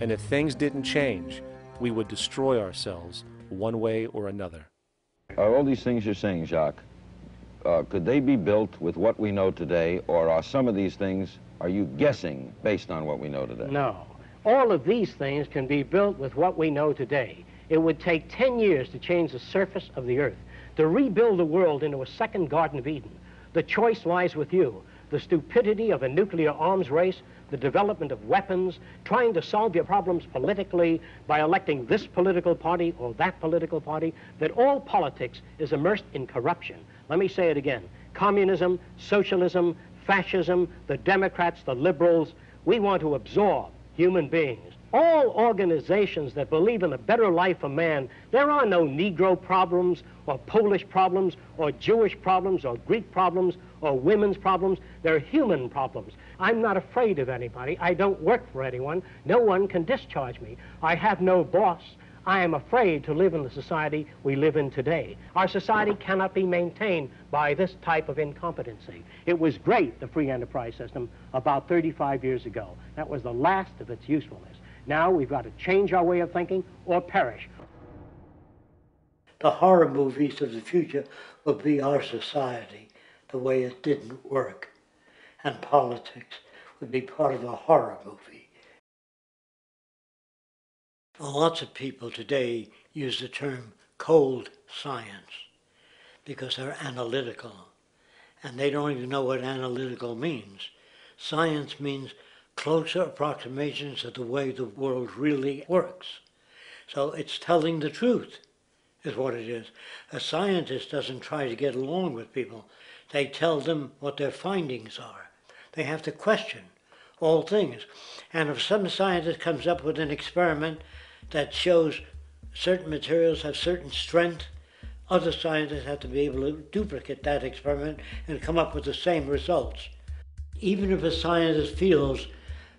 And if things didn't change, we would destroy ourselves one way or another. All these things you're saying, Jacques, could they be built with what we know today, or are some of these things, are you guessing based on what we know today? No. All of these things can be built with what we know today. It would take 10 years to change the surface of the earth, to rebuild the world into a second Garden of Eden. The choice lies with you. The stupidity of a nuclear arms race, the development of weapons, trying to solve your problems politically by electing this political party or that political party, that all politics is immersed in corruption. Let me say it again. Communism, socialism, fascism, the Democrats, the liberals, we want to absorb human beings. All organizations that believe in a better life for man, there are no Negro problems or Polish problems or Jewish problems or Greek problems or women's problems. They're human problems. I'm not afraid of anybody. I don't work for anyone. No one can discharge me. I have no boss. I am afraid to live in the society we live in today. Our society cannot be maintained by this type of incompetency. It was great, the free enterprise system, about 35 years ago. That was the last of its usefulness. Now we've got to change our way of thinking or perish. The horror movies of the future will be our society, the way it didn't work. And politics would be part of a horror movie. Lots of people today use the term cold science because they're analytical. And they don't even know what analytical means. Science means closer approximations of the way the world really works. So it's telling the truth, is what it is. A scientist doesn't try to get along with people. They tell them what their findings are. They have to question all things. And if some scientist comes up with an experiment that shows certain materials have certain strength, other scientists have to be able to duplicate that experiment and come up with the same results. Even if a scientist feels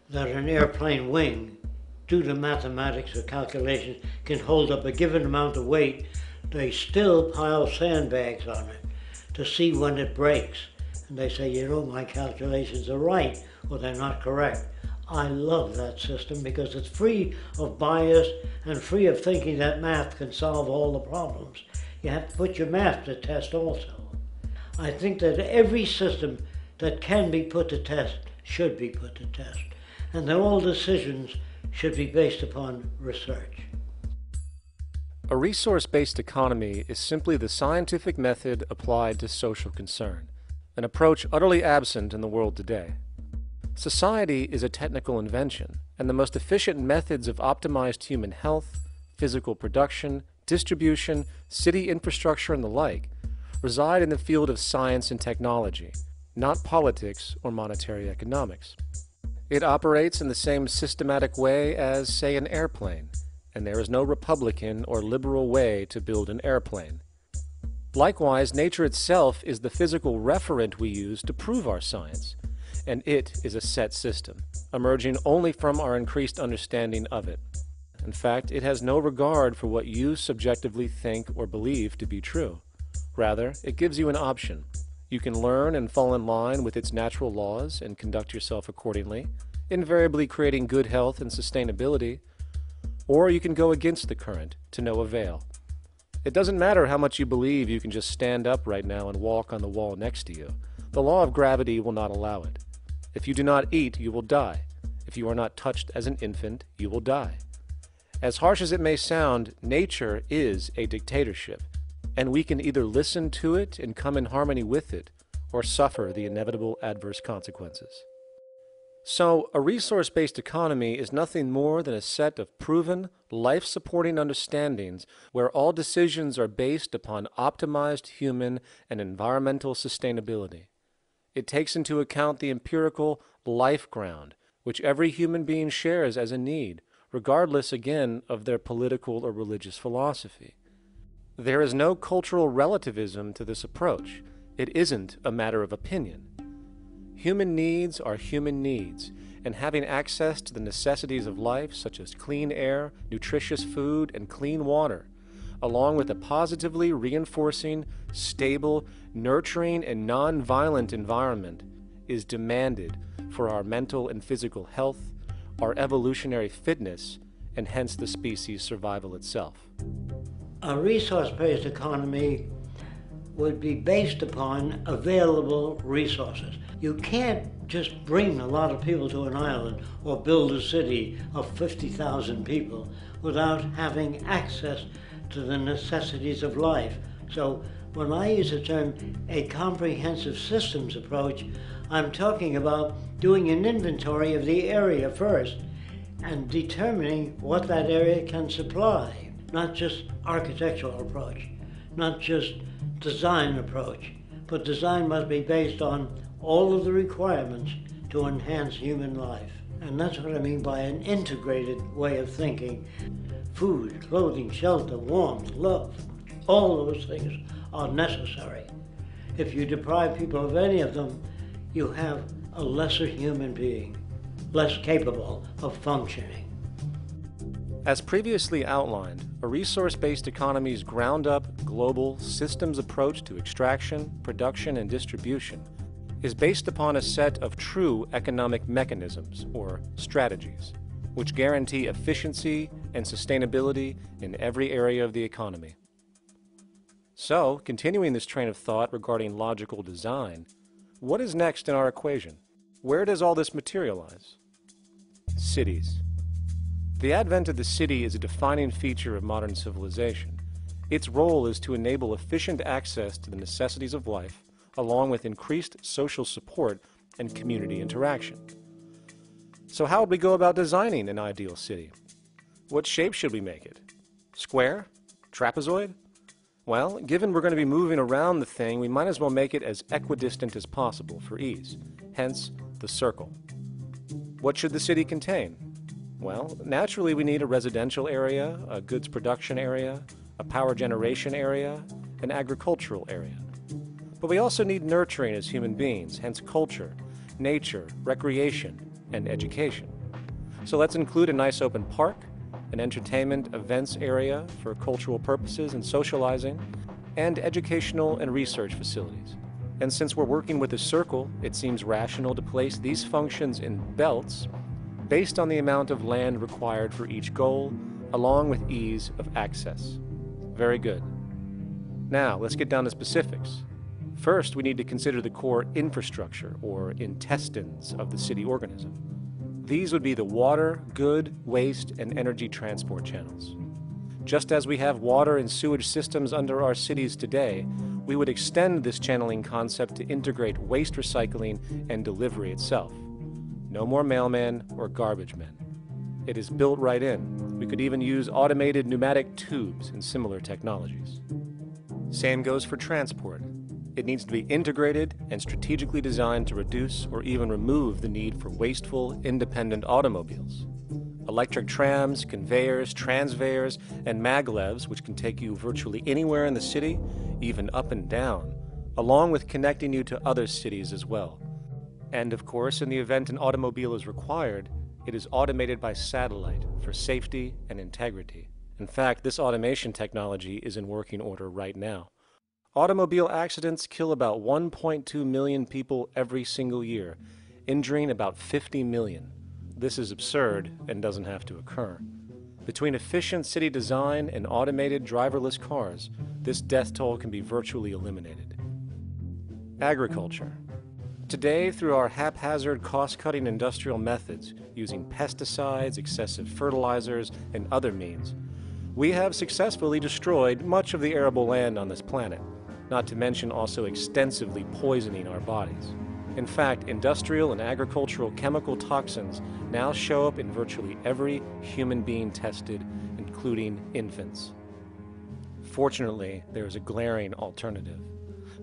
that an airplane wing, due to mathematics or calculations, can hold up a given amount of weight, they still pile sandbags on it to see when it breaks. And they say, you know, my calculations are right, or they're not correct. I love that system because it's free of bias and free of thinking that math can solve all the problems. You have to put your math to test also. I think that every system that can be put to test should be put to test, and that all decisions should be based upon research. A resource-based economy is simply the scientific method applied to social concern, an approach utterly absent in the world today. Society is a technical invention, and the most efficient methods of optimized human health, physical production, distribution, city infrastructure, and the like reside in the field of science and technology, not politics or monetary economics. It operates in the same systematic way as, say, an airplane, and there is no Republican or liberal way to build an airplane. Likewise, nature itself is the physical referent we use to prove our science, and it is a set system, emerging only from our increased understanding of it. In fact, it has no regard for what you subjectively think or believe to be true. Rather, it gives you an option. You can learn and fall in line with its natural laws and conduct yourself accordingly, invariably creating good health and sustainability, or you can go against the current to no avail. It doesn't matter how much you believe you can just stand up right now and walk on the wall next to you. The law of gravity will not allow it. If you do not eat, you will die. If you are not touched as an infant, you will die. As harsh as it may sound, nature is a dictatorship, and we can either listen to it and come in harmony with it, or suffer the inevitable adverse consequences. So, a resource-based economy is nothing more than a set of proven, life-supporting understandings where all decisions are based upon optimized human and environmental sustainability. It takes into account the empirical life ground, which every human being shares as a need, regardless, again, of their political or religious philosophy. There is no cultural relativism to this approach. It isn't a matter of opinion. Human needs are human needs, and having access to the necessities of life, such as clean air, nutritious food, and clean water, along with a positively reinforcing, stable, nurturing, and non-violent environment, is demanded for our mental and physical health, our evolutionary fitness, and hence the species' survival itself. A resource-based economy would be based upon available resources. You can't just bring a lot of people to an island or build a city of 50,000 people without having access to the necessities of life. So when I use the term a comprehensive systems approach, I'm talking about doing an inventory of the area first and determining what that area can supply, not just architectural approach, not just design approach, but design must be based on all of the requirements to enhance human life. And that's what I mean by an integrated way of thinking. Food, clothing, shelter, warmth, love, all those things are necessary. If you deprive people of any of them, you have a lesser human being, less capable of functioning. As previously outlined, a resource-based economy's ground-up, global, systems approach to extraction, production, and distribution is based upon a set of true economic mechanisms, or strategies, which guarantee efficiency and sustainability in every area of the economy. So, continuing this train of thought regarding logical design, what is next in our equation? Where does all this materialize? Cities. The advent of the city is a defining feature of modern civilization. Its role is to enable efficient access to the necessities of life, along with increased social support and community interaction. So how would we go about designing an ideal city? What shape should we make it? Square? Trapezoid? Well, given we're going to be moving around the thing, we might as well make it as equidistant as possible for ease, hence the circle. What should the city contain? Well, naturally we need a residential area, a goods production area, a power generation area, an agricultural area. But we also need nurturing as human beings, hence culture, nature, recreation, and education. So let's include a nice open park, an entertainment events area for cultural purposes and socializing, and educational and research facilities. And since we're working with a circle, it seems rational to place these functions in belts based on the amount of land required for each goal, along with ease of access. Very good. Now, let's get down to specifics. First, we need to consider the core infrastructure, or intestines, of the city organism. These would be the water, good, waste, and energy transport channels. Just as we have water and sewage systems under our cities today, we would extend this channeling concept to integrate waste recycling and delivery itself. No more mailmen or garbage men. It is built right in. We could even use automated pneumatic tubes and similar technologies. Same goes for transport. It needs to be integrated and strategically designed to reduce or even remove the need for wasteful, independent automobiles. Electric trams, conveyors, transveyors, and maglevs, which can take you virtually anywhere in the city, even up and down, along with connecting you to other cities as well. And of course, in the event an automobile is required, it is automated by satellite for safety and integrity. In fact, this automation technology is in working order right now. Automobile accidents kill about 1.2 million people every single year, injuring about 50 million. This is absurd and doesn't have to occur. Between efficient city design and automated driverless cars, this death toll can be virtually eliminated. Agriculture. Today, through our haphazard, cost-cutting industrial methods, using pesticides, excessive fertilizers, and other means, we have successfully destroyed much of the arable land on this planet, not to mention also extensively poisoning our bodies. In fact, industrial and agricultural chemical toxins now show up in virtually every human being tested, including infants. Fortunately, there is a glaring alternative: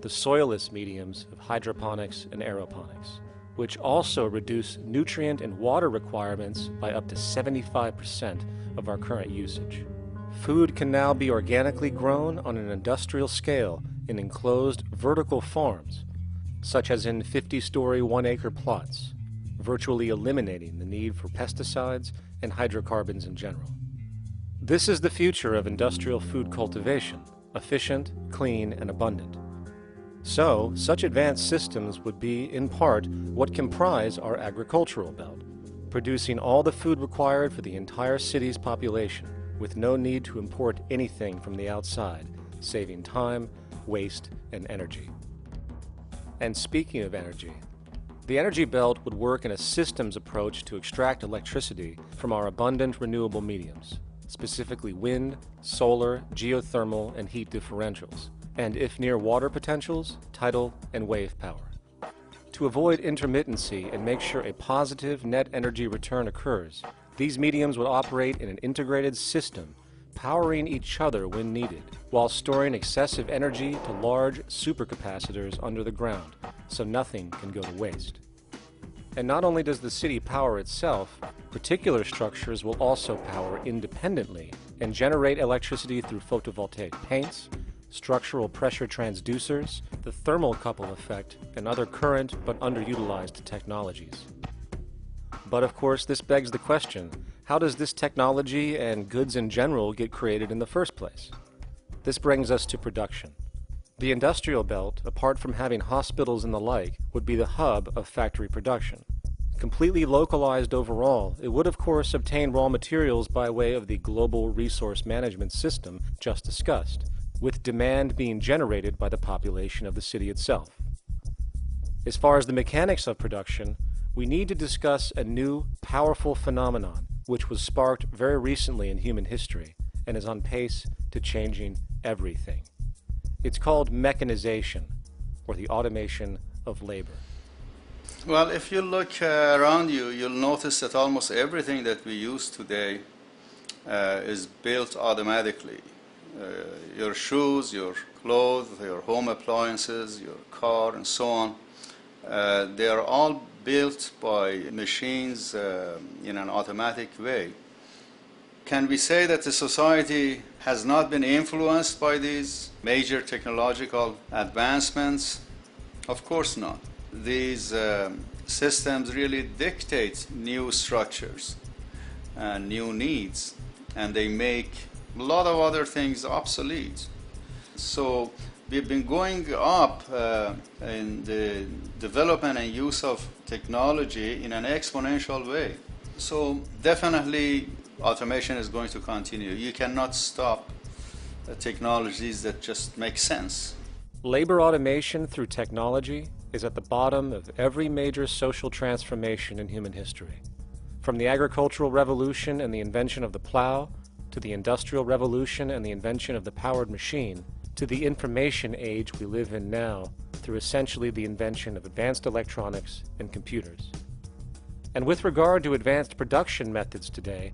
the soilless mediums of hydroponics and aeroponics, which also reduce nutrient and water requirements by up to 75% of our current usage. Food can now be organically grown on an industrial scale in enclosed vertical farms, such as in 50-story 1-acre plots, virtually eliminating the need for pesticides and hydrocarbons in general. This is the future of industrial food cultivation: efficient, clean, and abundant. So, such advanced systems would be, in part, what comprise our agricultural belt, producing all the food required for the entire city's population, with no need to import anything from the outside, saving time, waste, and energy. And speaking of energy, The energy belt would work in a systems approach to extract electricity from our abundant renewable mediums, specifically wind, solar, geothermal, and heat differentials, and if near water potentials, tidal and wave power. To avoid intermittency and make sure a positive net energy return occurs, these mediums would operate in an integrated system, powering each other when needed, while storing excessive energy to large supercapacitors under the ground, so nothing can go to waste. And not only does the city power itself, particular structures will also power independently and generate electricity through photovoltaic paints, structural pressure transducers, the thermocouple effect, and other current but underutilized technologies. But of course, this begs the question, how does this technology and goods in general get created in the first place? This brings us to production. The industrial belt, apart from having hospitals and the like, would be the hub of factory production. Completely localized overall, it would of course obtain raw materials by way of the global resource management system just discussed, with demand being generated by the population of the city itself. As far as the mechanics of production, we need to discuss a new, powerful phenomenon which was sparked very recently in human history and is on pace to changing everything. It's called mechanization, or the automation of labor. Well, if you look around you, you'll notice that almost everything that we use today is built automatically. Your shoes, your clothes, your home appliances, your car, and so on, they are all built by machines in an automatic way. Can we say that the society has not been influenced by these major technological advancements? Of course not. These systems really dictate new structures and new needs, and they make a lot of other things obsolete. So we've been going up in the development and use of technology in an exponential way. So definitely automation is going to continue. You cannot stop technologies that just make sense. Labor automation through technology is at the bottom of every major social transformation in human history. From the agricultural revolution and the invention of the plow, to the industrial revolution and the invention of the powered machine, to the information age we live in now through essentially the invention of advanced electronics and computers. And with regard to advanced production methods today,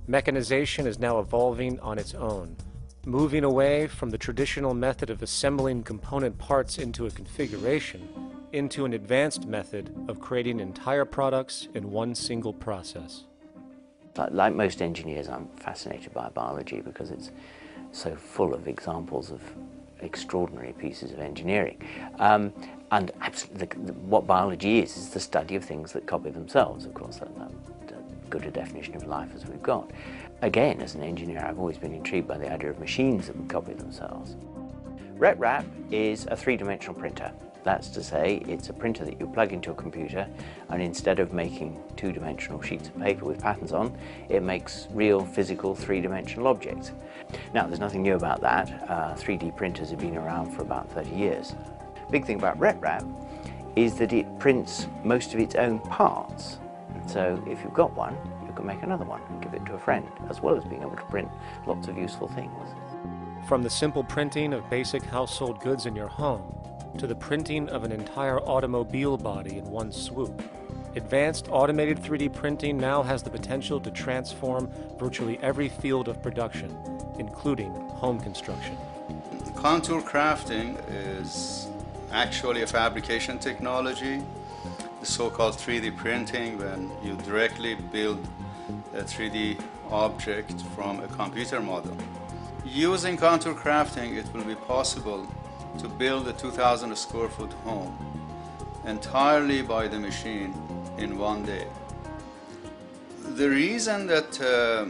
mechanization is now evolving on its own, moving away from the traditional method of assembling component parts into a configuration into an advanced method of creating entire products in one single process. Like most engineers, I'm fascinated by biology because it's so full of examples of extraordinary pieces of engineering. And absolutely, what biology is the study of things that copy themselves. Of course, that's good a definition of life as we've got. Again, as an engineer, I've always been intrigued by the idea of machines that would copy themselves. RepRap is a three-dimensional printer. That's to say, it's a printer that you plug into a computer, and instead of making two-dimensional sheets of paper with patterns on, it makes real, physical, three-dimensional objects. Now, there's nothing new about that. 3D printers have been around for about 30 years. Big thing about RepRap is that it prints most of its own parts. So if you've got one, you can make another one and give it to a friend, as well as being able to print lots of useful things. From the simple printing of basic household goods in your home, to the printing of an entire automobile body in one swoop, advanced automated 3D printing now has the potential to transform virtually every field of production, including home construction. Contour crafting is actually a fabrication technology, the so-called 3D printing, when you directly build a 3D object from a computer model. Using contour crafting, it will be possible to build a 2,000 square foot home entirely by the machine in one day. The reason that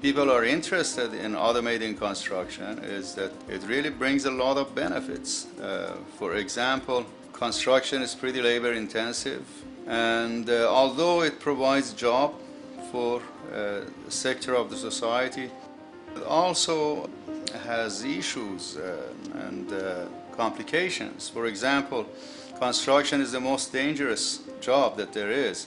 people are interested in automating construction is that it really brings a lot of benefits. For example, construction is pretty labor intensive, and although it provides job for a sector of the society, it also has issues and complications. For example, construction is the most dangerous job that there is.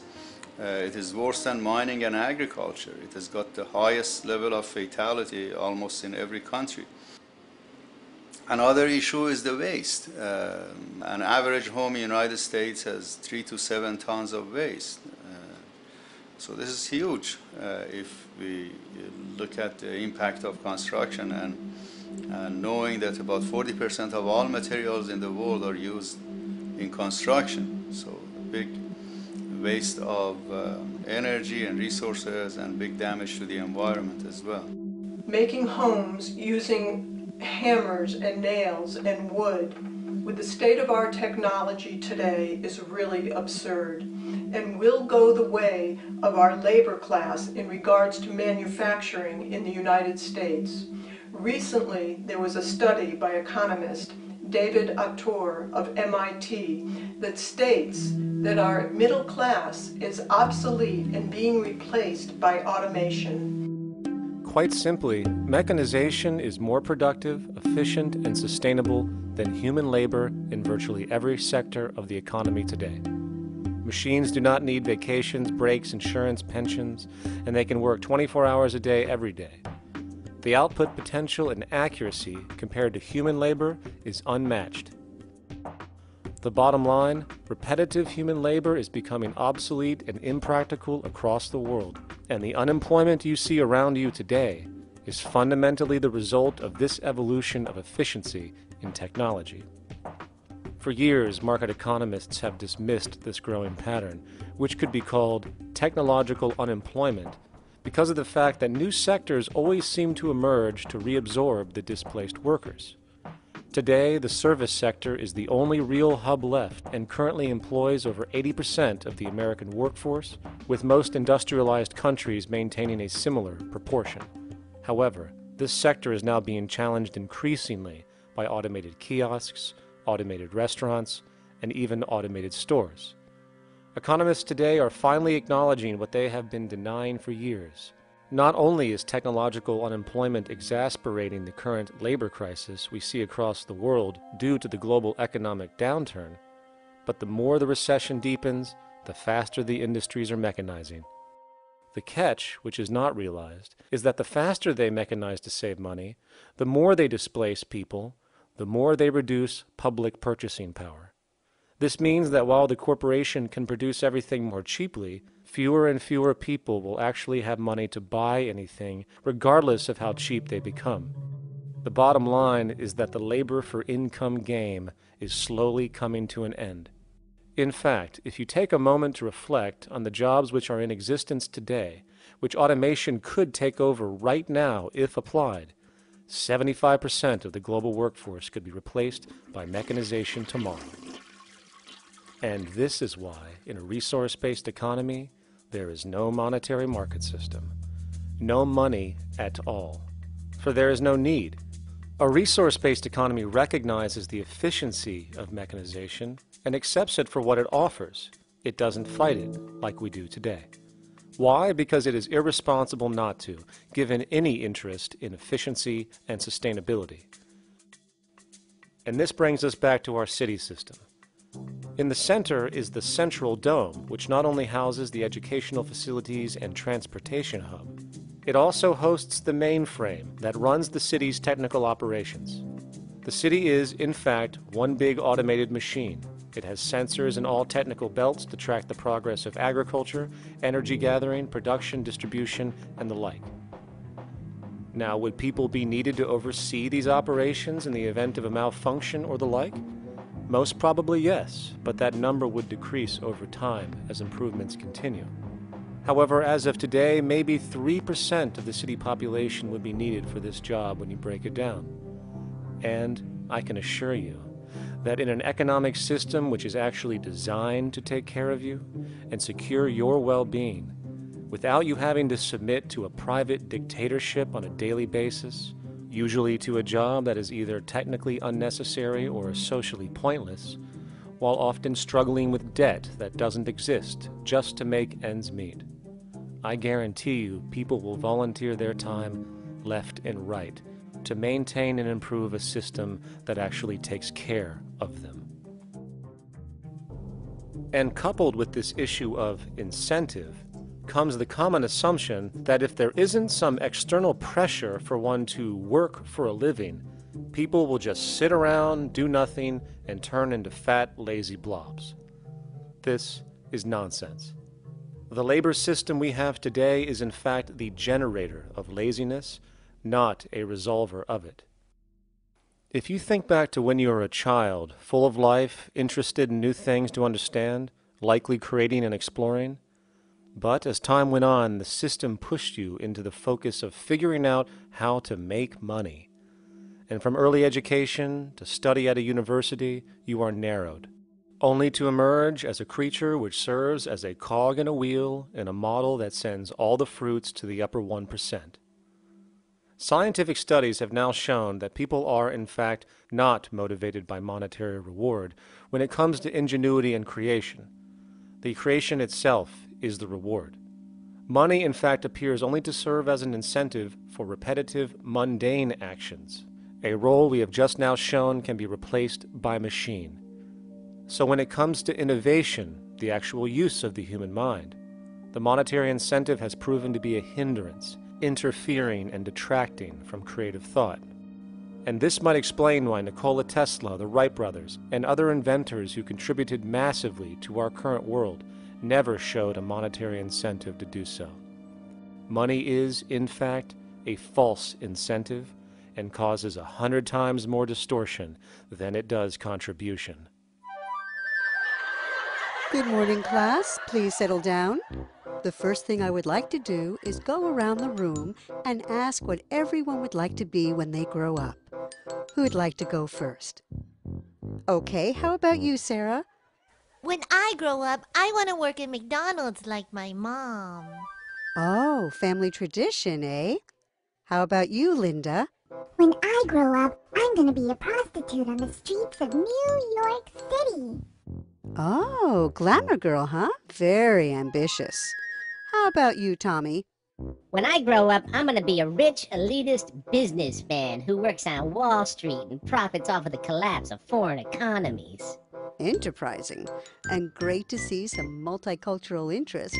It is worse than mining and agriculture. It has got the highest level of fatality almost in every country. Another issue is the waste. An average home in the United States has 3 to 7 tons of waste. So this is huge if we look at the impact of construction and knowing that about 40% of all materials in the world are used in construction. So a big waste of energy and resources and big damage to the environment as well. Making homes using hammers and nails and wood with the state of our technology today is really absurd and will go the way of our labor class in regards to manufacturing in the United States. Recently, there was a study by economist David Autor of MIT that states that our middle class is obsolete and being replaced by automation. Quite simply, mechanization is more productive, efficient, and sustainable than human labor in virtually every sector of the economy today. Machines do not need vacations, breaks, insurance, pensions, and they can work 24 hours a day every day. The output potential and accuracy compared to human labor is unmatched. The bottom line, repetitive human labor is becoming obsolete and impractical across the world, and the unemployment you see around you today is fundamentally the result of this evolution of efficiency in technology. For years, market economists have dismissed this growing pattern, which could be called technological unemployment, because of the fact that new sectors always seem to emerge to reabsorb the displaced workers. Today, the service sector is the only real hub left and currently employs over 80% of the American workforce, with most industrialized countries maintaining a similar proportion. However, this sector is now being challenged increasingly by automated kiosks, automated restaurants, and even automated stores. Economists today are finally acknowledging what they have been denying for years. Not only is technological unemployment exasperating the current labor crisis we see across the world due to the global economic downturn, but the more the recession deepens, the faster the industries are mechanizing. The catch, which is not realized, is that the faster they mechanize to save money, the more they displace people, the more they reduce public purchasing power. This means that while the corporation can produce everything more cheaply, fewer and fewer people will actually have money to buy anything, regardless of how cheap they become. The bottom line is that the labor for income game is slowly coming to an end. In fact, if you take a moment to reflect on the jobs which are in existence today, which automation could take over right now if applied, 75% of the global workforce could be replaced by mechanization tomorrow. And this is why, in a resource-based economy, there is no monetary market system, no money at all, for there is no need. A resource-based economy recognizes the efficiency of mechanization and accepts it for what it offers. It doesn't fight it like we do today. Why? Because it is irresponsible not to, given any interest in efficiency and sustainability. And this brings us back to our city system. In the center is the central dome, which not only houses the educational facilities and transportation hub, it also hosts the mainframe that runs the city's technical operations. The city is, in fact, one big automated machine. It has sensors in all technical belts to track the progress of agriculture, energy gathering, production, distribution, and the like. Now, would people be needed to oversee these operations in the event of a malfunction or the like? Most probably yes, but that number would decrease over time as improvements continue. However, as of today, maybe 3% of the city population would be needed for this job when you break it down. And I can assure you that in an economic system which is actually designed to take care of you and secure your well-being, without you having to submit to a private dictatorship on a daily basis, usually to a job that is either technically unnecessary or socially pointless, while often struggling with debt that doesn't exist just to make ends meet. I guarantee you people will volunteer their time left and right to maintain and improve a system that actually takes care of them. And coupled with this issue of incentive comes the common assumption that if there isn't some external pressure for one to work for a living, people will just sit around, do nothing, and turn into fat, lazy blobs. This is nonsense. The labor system we have today is in fact the generator of laziness, not a resolver of it. If you think back to when you were a child, full of life, interested in new things to understand, likely creating and exploring, but as time went on, the system pushed you into the focus of figuring out how to make money. And from early education to study at a university, you are narrowed, only to emerge as a creature which serves as a cog in a wheel in a model that sends all the fruits to the upper 1%. Scientific studies have now shown that people are, in fact, not motivated by monetary reward when it comes to ingenuity and creation. The creation itself is the reward. Money, in fact, appears only to serve as an incentive for repetitive, mundane actions, a role we have just now shown can be replaced by machine. So when it comes to innovation, the actual use of the human mind, the monetary incentive has proven to be a hindrance, interfering and detracting from creative thought. And this might explain why Nikola Tesla, the Wright brothers, and other inventors who contributed massively to our current world never showed a monetary incentive to do so. Money is, in fact, a false incentive and causes 100 times more distortion than it does contribution. Good morning, class. Please settle down. The first thing I would like to do is go around the room and ask what everyone would like to be when they grow up. Who'd like to go first? Okay, how about you, Sarah? When I grow up, I want to work at McDonald's like my mom. Oh, family tradition, eh? How about you, Linda? When I grow up, I'm going to be a prostitute on the streets of New York City. Oh, glamour girl, huh? Very ambitious. How about you, Tommy? When I grow up, I'm going to be a rich, elitist businessman who works on Wall Street and profits off of the collapse of foreign economies. Enterprising, and great to see some multicultural interest.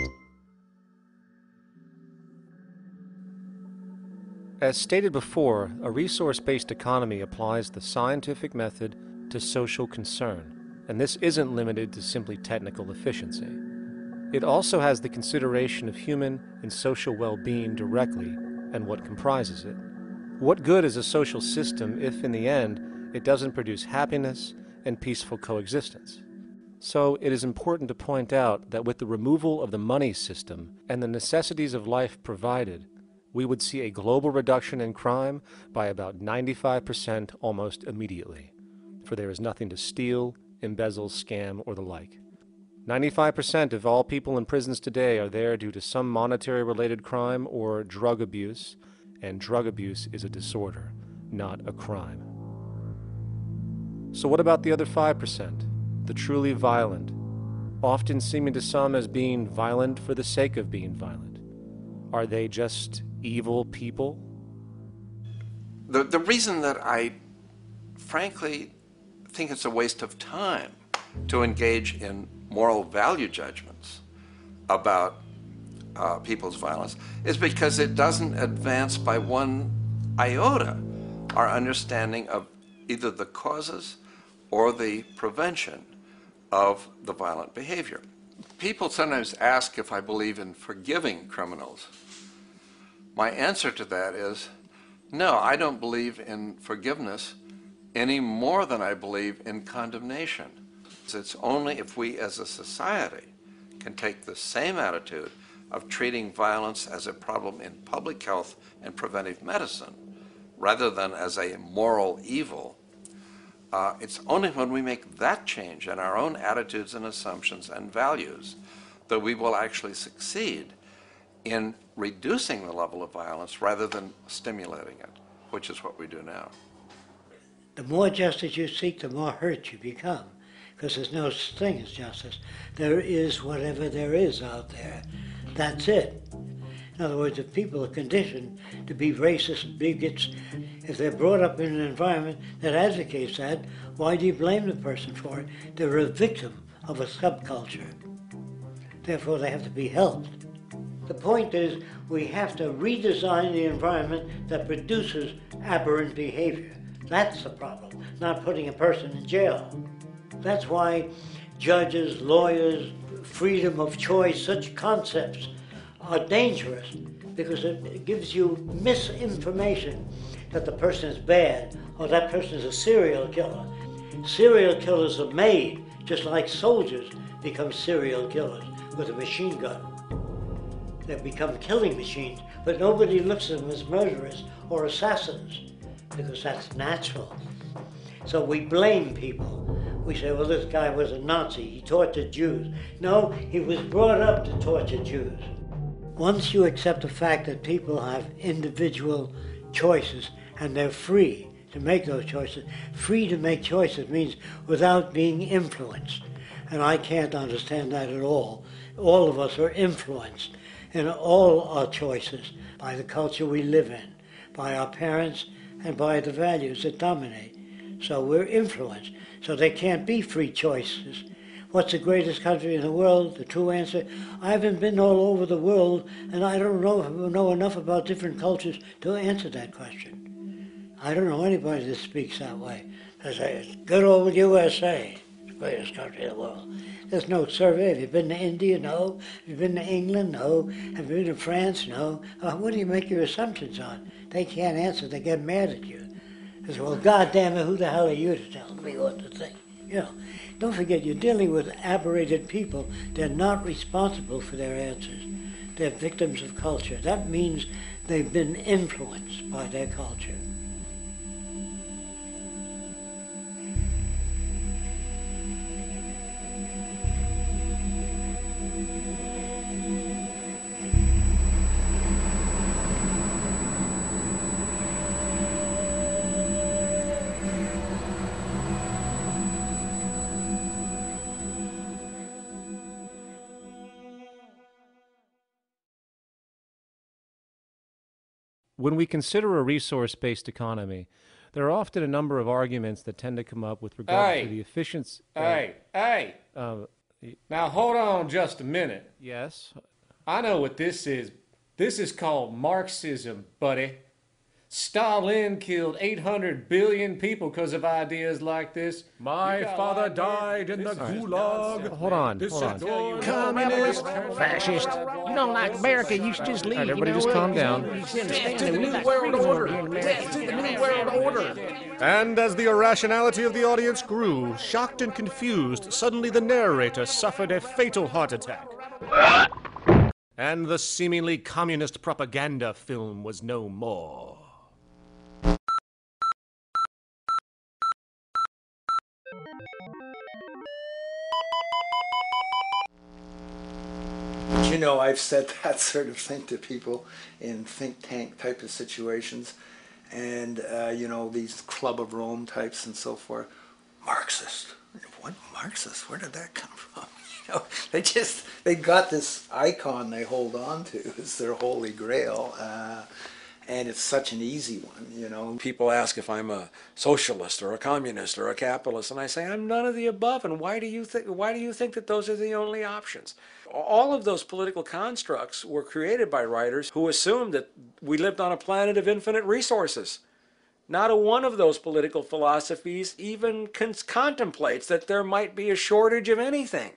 As stated before, a resource-based economy applies the scientific method to social concern, and this isn't limited to simply technical efficiency. It also has the consideration of human and social well-being directly and what comprises it. What good is a social system if, in the end, it doesn't produce happiness and peaceful coexistence? So it is important to point out that with the removal of the money system and the necessities of life provided, we would see a global reduction in crime by about 95% almost immediately, for there is nothing to steal, embezzle, scam, or the like. 95% of all people in prisons today are there due to some monetary-related crime or drug abuse, and drug abuse is a disorder, not a crime. So what about the other 5%, the truly violent, often seeming to some as being violent for the sake of being violent? Are they just evil people? The reason that I frankly think it's a waste of time to engage in moral value judgments about people's violence is because it doesn't advance by one iota our understanding of either the causes or the prevention of the violent behavior. People sometimes ask if I believe in forgiving criminals. My answer to that is, no, I don't believe in forgiveness any more than I believe in condemnation. It's only if we as a society can take the same attitude of treating violence as a problem in public health and preventive medicine rather than as a moral evil. It's only when we make that change in our own attitudes and assumptions and values that we will actually succeed in reducing the level of violence rather than stimulating it, which is what we do now. The more justice you seek, the more hurt you become, because there's no such thing as justice. There is whatever there is out there. That's it. In other words, if people are conditioned to be racist, bigots, if they're brought up in an environment that advocates that, why do you blame the person for it? They're a victim of a subculture. Therefore, they have to be helped. The point is, we have to redesign the environment that produces aberrant behavior. That's the problem, not putting a person in jail. That's why judges, lawyers, freedom of choice, such concepts are dangerous, because it gives you misinformation that the person is bad or that person is a serial killer. Serial killers are made, just like soldiers become serial killers with a machine gun. They become killing machines, but nobody looks at them as murderers or assassins, because that's natural. So we blame people. We say, well, this guy was a Nazi, he tortured Jews. No, he was brought up to torture Jews. Once you accept the fact that people have individual choices and they're free to make those choices, free to make choices means without being influenced. And I can't understand that at all. All of us are influenced in all our choices by the culture we live in, by our parents, and by the values that dominate. So we're influenced. So there can't be free choices. What's the greatest country in the world? The true answer, I haven't been all over the world, and I don't know enough about different cultures to answer that question. I don't know anybody that speaks that way. They say, it's good old USA, the greatest country in the world. There's no survey. Have you been to India? No. Have you been to England? No. Have you been to France? No. What do you make your assumptions on? They can't answer. They get mad at you. They say, well, goddamn it, who the hell are you to tell me what to think? You know, don't forget, you're dealing with aberrated people. They're not responsible for their answers. They're victims of culture. That means they've been influenced by their culture. When we consider a resource-based economy, there are often a number of arguments that tend to come up with regard to the efficiency. Hey! Now hold on just a minute. Yes? I know what this is. This is called Marxism, buddy. Stalin killed 800 billion people because of ideas like this. My father died in the gulag. Hold on. Communist, fascist. You don't like America, you should just leave. All right, everybody just calm down. Death to the New World Order. Death to the New World Order. And as the irrationality of the audience grew, shocked and confused, suddenly the narrator suffered a fatal heart attack. And the seemingly communist propaganda film was no more. You know, I've said that sort of thing to people in think tank type of situations, and you know, these Club of Rome types and so forth. Marxist? What Marxist? Where did that come from? You know, they got this icon they hold on to as their holy grail, and it's such an easy one, you know. People ask if I'm a socialist or a communist or a capitalist, and I say I'm none of the above. And why do you think that those are the only options? All of those political constructs were created by writers who assumed that we lived on a planet of infinite resources. Not a one of those political philosophies even contemplates that there might be a shortage of anything.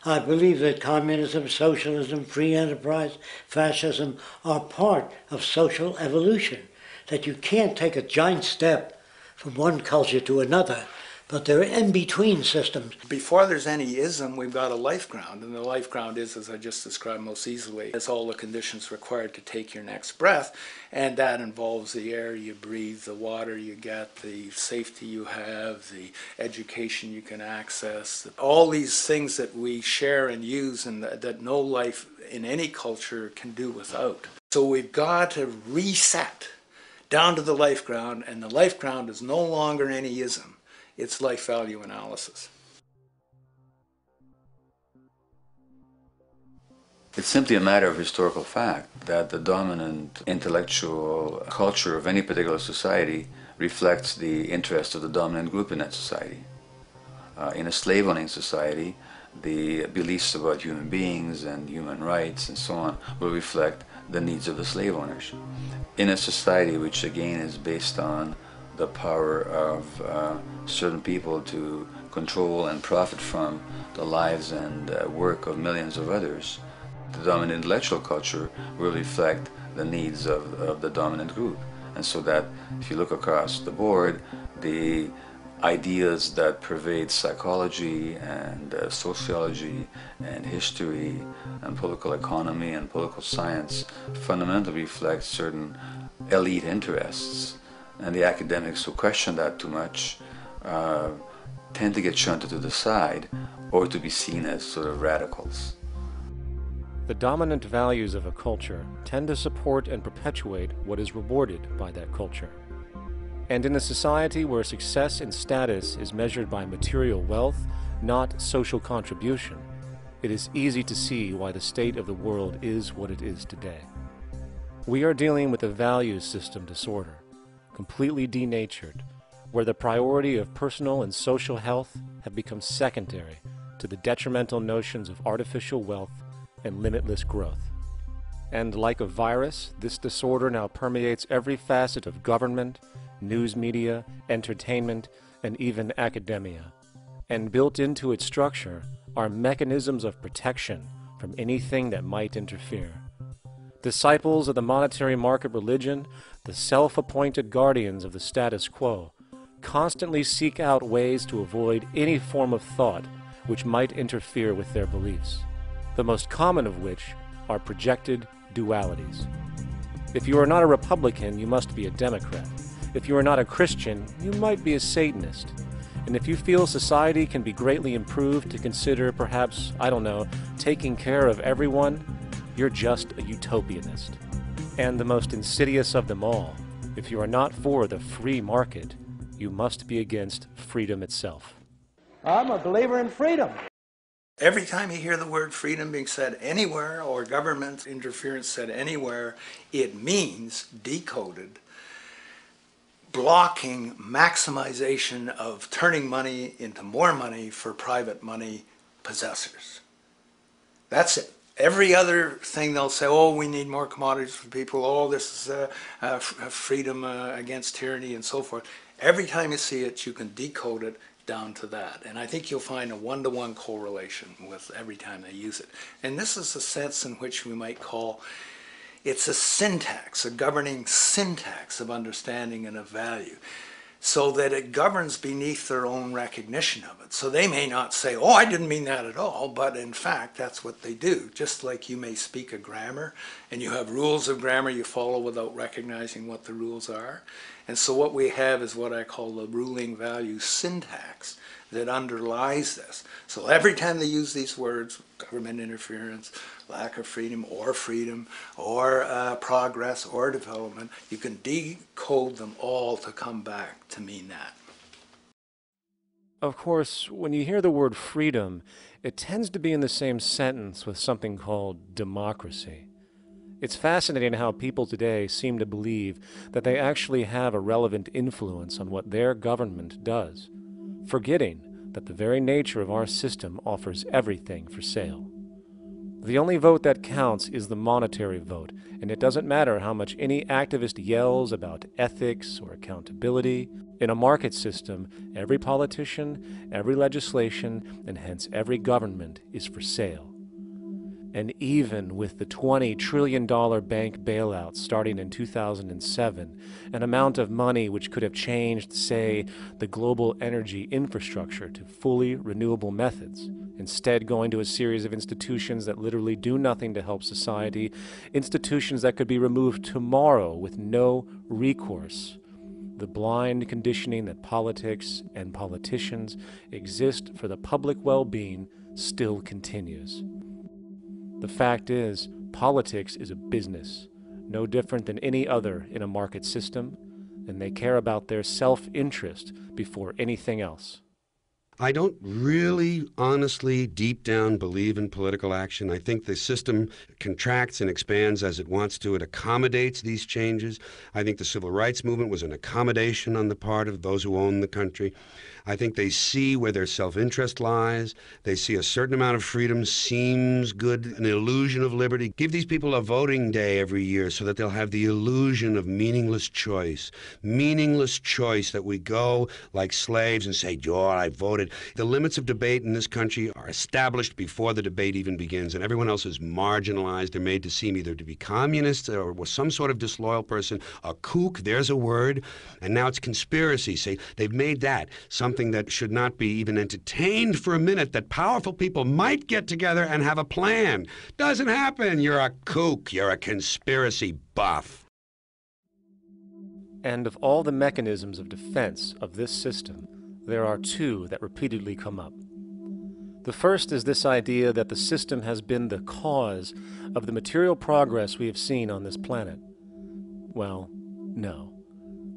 I believe that communism, socialism, free enterprise, fascism are part of social evolution, that you can't take a giant step from one culture to another, but they're in-between systems. Before there's any ism, we've got a life ground, and the life ground is, as I just described most easily, it's all the conditions required to take your next breath, and that involves the air you breathe, the water you get, the safety you have, the education you can access, all these things that we share and use and that no life in any culture can do without. So we've got to reset down to the life ground, and the life ground is no longer any ism. It's life value analysis. It's simply a matter of historical fact that the dominant intellectual culture of any particular society reflects the interest of the dominant group in that society. In a slave-owning society, the beliefs about human beings and human rights and so on will reflect the needs of the slave owners. In a society which again is based on the power of certain people to control and profit from the lives and work of millions of others, the dominant intellectual culture will reflect the needs of the dominant group. And so that if you look across the board, the ideas that pervade psychology and sociology and history and political economy and political science fundamentally reflect certain elite interests. And the academics who question that too much tend to get shunted to the side or to be seen as sort of radicals. The dominant values of a culture tend to support and perpetuate what is rewarded by that culture. And in a society where success and status is measured by material wealth, not social contribution, it is easy to see why the state of the world is what it is today. We are dealing with a values system disorder, completely denatured, where the priority of personal and social health have become secondary to the detrimental notions of artificial wealth and limitless growth. And like a virus, this disorder now permeates every facet of government, news media, entertainment, and even academia. And built into its structure are mechanisms of protection from anything that might interfere. Disciples of the monetary market religion, the self-appointed guardians of the status quo, constantly seek out ways to avoid any form of thought which might interfere with their beliefs, the most common of which are projected dualities. If you are not a Republican, you must be a Democrat. If you are not a Christian, you might be a Satanist. And if you feel society can be greatly improved to consider perhaps, I don't know, taking care of everyone, you're just a utopianist. And the most insidious of them all, if you are not for the free market, you must be against freedom itself. I'm a believer in freedom. Every time you hear the word freedom being said anywhere or government interference said anywhere, it means, decoded, blocking maximization of turning money into more money for private money possessors. That's it. Every other thing they'll say, oh, we need more commodities for people, oh, this is freedom against tyranny and so forth. Every time you see it, you can decode it down to that. And I think you'll find a one-to-one correlation with every time they use it. And this is a sense in which we might call it's a syntax, a governing syntax of understanding and of value, so that it governs beneath their own recognition of it. So they may not say, oh, I didn't mean that at all, but in fact, that's what they do. Just like you may speak a grammar, and you have rules of grammar you follow without recognizing what the rules are. And so what we have is what I call the ruling value syntax that underlies this. So every time they use these words, government interference, lack of freedom, or progress, or development, you can decode them all to come back to mean that. Of course, when you hear the word freedom, it tends to be in the same sentence with something called democracy. It's fascinating how people today seem to believe that they actually have a relevant influence on what their government does, forgetting that the very nature of our system offers everything for sale. The only vote that counts is the monetary vote, and it doesn't matter how much any activist yells about ethics or accountability. In a market system, every politician, every legislation, and hence every government is for sale. And even with the $20 trillion bank bailout starting in 2007, an amount of money which could have changed, say, the global energy infrastructure to fully renewable methods, instead going to a series of institutions that literally do nothing to help society, institutions that could be removed tomorrow with no recourse. The blind conditioning that politics and politicians exist for the public well-being still continues. The fact is, politics is a business, no different than any other in a market system, and they care about their self-interest before anything else. I don't really, honestly, deep down believe in political action. I think the system contracts and expands as it wants to. It accommodates these changes. I think the civil rights movement was an accommodation on the part of those who own the country. I think they see where their self-interest lies. They see a certain amount of freedom seems good, an illusion of liberty. Give these people a voting day every year so that they'll have the illusion of meaningless choice. Meaningless choice, that we go like slaves and say, "Oh, I voted." The limits of debate in this country are established before the debate even begins, and everyone else is marginalized. They're made to seem either to be communists or some sort of disloyal person. A kook, there's a word. And now it's conspiracy. See, they've made that something that should not be even entertained for a minute, that powerful people might get together and have a plan. Doesn't happen. You're a kook. You're a conspiracy buff. And of all the mechanisms of defense of this system, there are two that repeatedly come up. The first is this idea that the system has been the cause of the material progress we have seen on this planet. Well, no.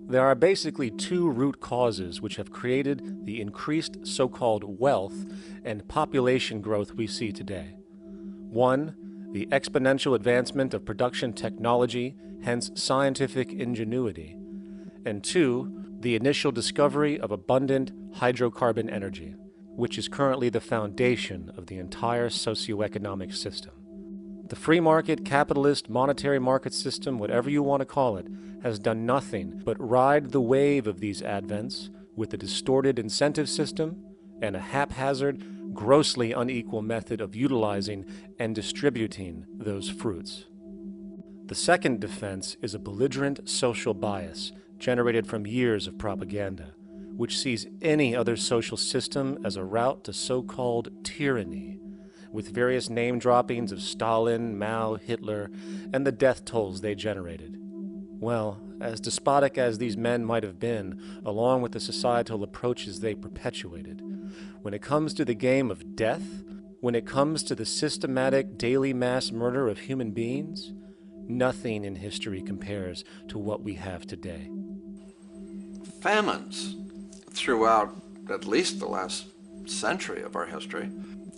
There are basically two root causes which have created the increased so-called wealth and population growth we see today. One, the exponential advancement of production technology, hence scientific ingenuity. And two, the initial discovery of abundant hydrocarbon energy, which is currently the foundation of the entire socioeconomic system. The free market, capitalist, monetary market system, whatever you want to call it, has done nothing but ride the wave of these advents with a distorted incentive system and a haphazard, grossly unequal method of utilizing and distributing those fruits. The second defense is a belligerent social bias generated from years of propaganda, which sees any other social system as a route to so-called tyranny, with various name droppings of Stalin, Mao, Hitler, and the death tolls they generated. Well, as despotic as these men might have been, along with the societal approaches they perpetuated, when it comes to the game of death, when it comes to the systematic daily mass murder of human beings, nothing in history compares to what we have today. Famines throughout at least the last century of our history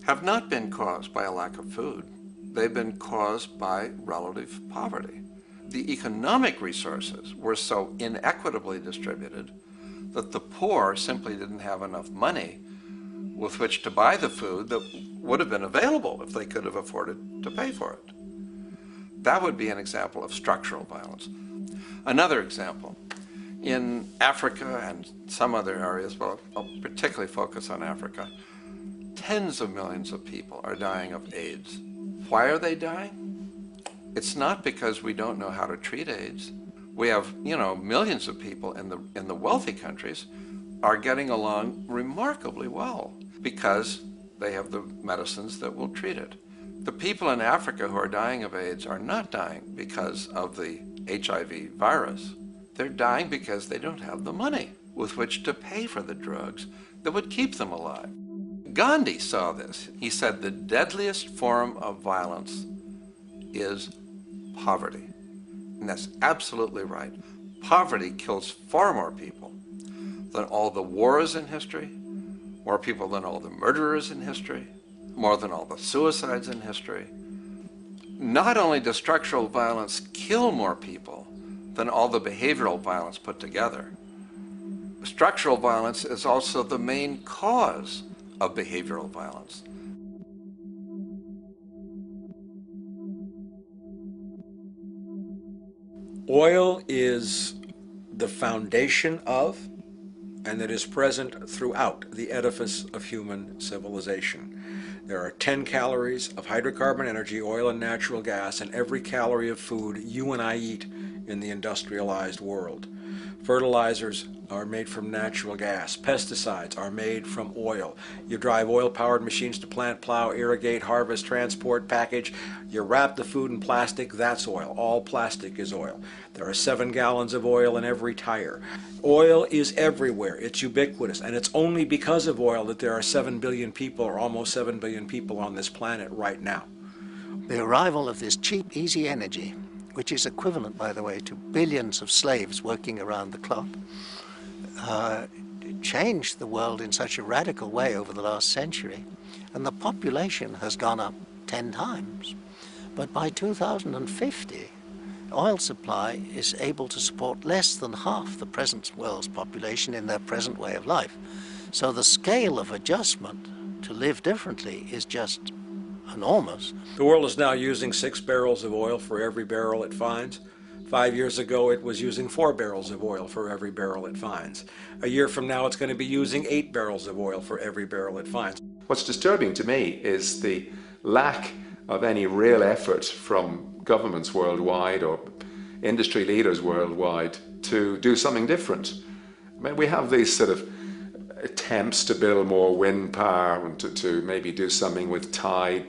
have not been caused by a lack of food. They've been caused by relative poverty. The economic resources were so inequitably distributed that the poor simply didn't have enough money with which to buy the food that would have been available if they could have afforded to pay for it. That would be an example of structural violence. Another example, in Africa and some other areas, but I'll particularly focus on Africa, tens of millions of people are dying of AIDS. Why are they dying? It's not because we don't know how to treat AIDS. We have, millions of people in the wealthy countries are getting along remarkably well because they have the medicines that will treat it. The people in Africa who are dying of AIDS are not dying because of the HIV virus. They're dying because they don't have the money with which to pay for the drugs that would keep them alive. Gandhi saw this. He said the deadliest form of violence is poverty. And that's absolutely right. Poverty kills far more people than all the wars in history, more people than all the murderers in history, more than all the suicides in history. Not only does structural violence kill more people than all the behavioral violence put together, structural violence is also the main cause of behavioral violence. Oil is the foundation of, and it is present throughout the edifice of human civilization. There are 10 calories of hydrocarbon energy, oil and natural gas, in every calorie of food you and I eat in the industrialized world. Fertilizers are made from natural gas. Pesticides are made from oil. You drive oil-powered machines to plant, plow, irrigate, harvest, transport, package. You wrap the food in plastic, that's oil. All plastic is oil. There are 7 gallons of oil in every tire. Oil is everywhere. It's ubiquitous. And it's only because of oil that there are 7 billion people, or almost 7 billion people on this planet right now. The arrival of this cheap, easy energy, which is equivalent, by the way, to billions of slaves working around the clock, changed the world in such a radical way over the last century, and the population has gone up 10 times. But by 2050, oil supply is able to support less than half the present world's population in their present way of life. So the scale of adjustment to live differently is just enormous. The world is now using 6 barrels of oil for every barrel it finds. 5 years ago, it was using 4 barrels of oil for every barrel it finds. A year from now, it's going to be using 8 barrels of oil for every barrel it finds. What's disturbing to me is the lack of any real effort from governments worldwide or industry leaders worldwide to do something different. I mean, we have these sort of attempts to build more wind power and to maybe do something with tide.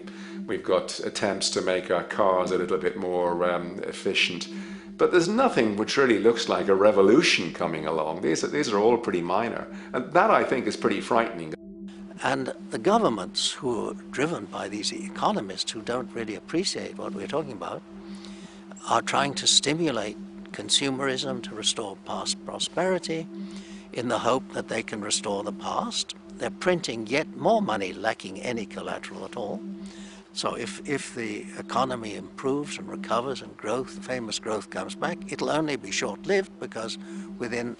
We've got attempts to make our cars a little bit more efficient. But there's nothing which really looks like a revolution coming along. These are all pretty minor. And that, I think, is pretty frightening. And the governments who are driven by these economists who don't really appreciate what we're talking about are trying to stimulate consumerism to restore past prosperity in the hope that they can restore the past. They're printing yet more money lacking any collateral at all. So if the economy improves and recovers and growth, famous growth comes back, it'll only be short-lived because within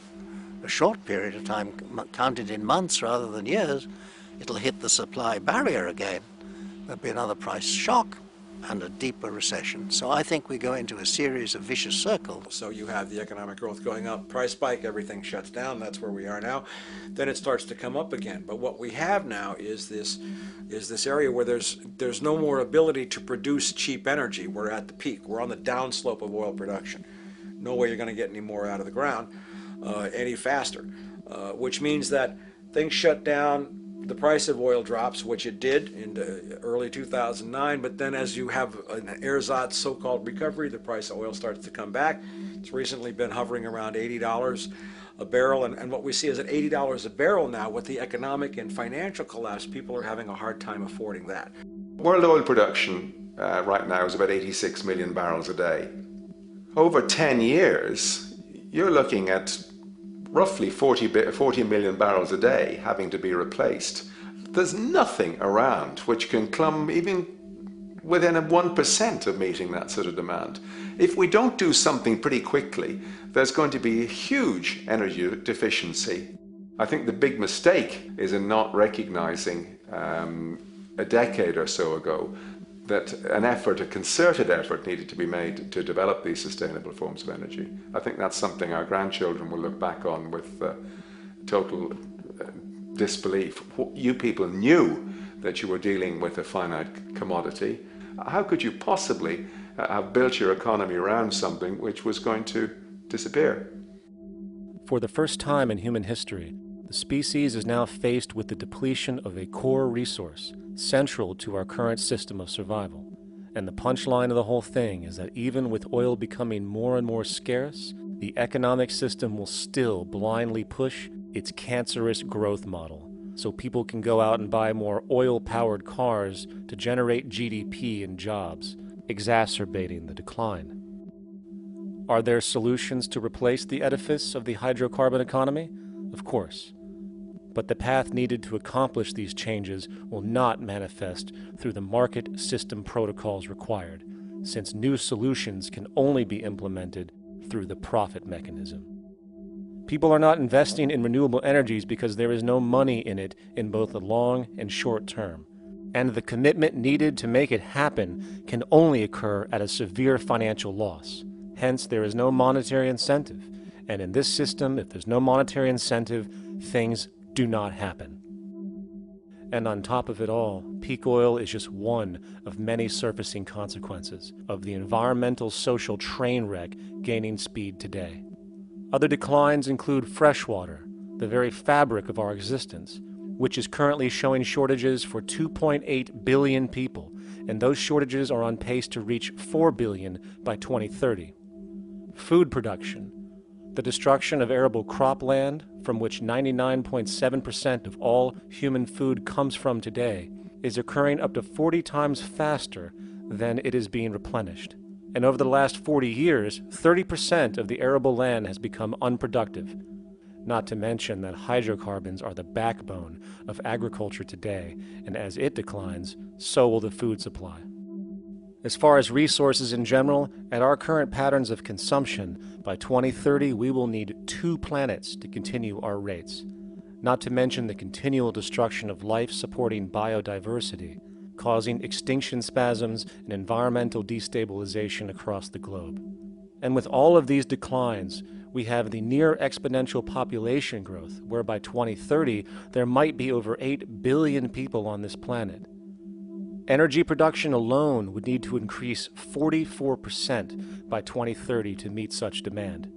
a short period of time, counted in months rather than years, it'll hit the supply barrier again. There'll be another price shock and a deeper recession. So I think we go into a series of vicious circles. So you have the economic growth going up, price spike, everything shuts down, that's where we are now. Then it starts to come up again. But what we have now is this area where there's no more ability to produce cheap energy. We're at the peak. We're on the downslope of oil production. No way you're going to get any more out of the ground any faster, which means that things shut down. The price of oil drops, which it did in early 2009, but then as you have an ersatz so-called recovery, the price of oil starts to come back. It's recently been hovering around $80 a barrel, and what we see is at $80 a barrel now, with the economic and financial collapse, people are having a hard time affording that. World oil production right now is about 86 million barrels a day. Over 10 years, you're looking at roughly 40 million barrels a day having to be replaced. There's nothing around which can come even within 1% of meeting that sort of demand. If we don't do something pretty quickly, there's going to be a huge energy deficiency. I think the big mistake is in not recognizing a decade or so ago that a concerted effort needed to be made to develop these sustainable forms of energy. I think that's something our grandchildren will look back on with total disbelief. You people knew that you were dealing with a finite commodity. How could you possibly have built your economy around something which was going to disappear? For the first time in human history, the species is now faced with the depletion of a core resource central to our current system of survival. And the punchline of the whole thing is that even with oil becoming more and more scarce, the economic system will still blindly push its cancerous growth model, so people can go out and buy more oil-powered cars to generate GDP and jobs, exacerbating the decline. Are there solutions to replace the edifice of the hydrocarbon economy? Of course. But the path needed to accomplish these changes will not manifest through the market system protocols required, since new solutions can only be implemented through the profit mechanism. People are not investing in renewable energies because there is no money in it in both the long and short term, and the commitment needed to make it happen can only occur at a severe financial loss. Hence, there is no monetary incentive, and in this system, if there's no monetary incentive, things do not happen. And on top of it all, peak oil is just one of many surfacing consequences of the environmental social train wreck gaining speed today. Other declines include freshwater, the very fabric of our existence, which is currently showing shortages for 2.8 billion people, and those shortages are on pace to reach 4 billion by 2030. Food production, the destruction of arable cropland, from which 99.7% of all human food comes from today, is occurring up to 40 times faster than it is being replenished. And over the last 40 years, 30% of the arable land has become unproductive. Not to mention that hydrocarbons are the backbone of agriculture today, and as it declines, so will the food supply. As far as resources in general, at our current patterns of consumption, by 2030 we will need 2 planets to continue our rates. not to mention the continual destruction of life-supporting biodiversity, causing extinction spasms and environmental destabilization across the globe. And with all of these declines, we have the near exponential population growth, where by 2030 there might be over 8 billion people on this planet. Energy production alone would need to increase 44% by 2030 to meet such demand.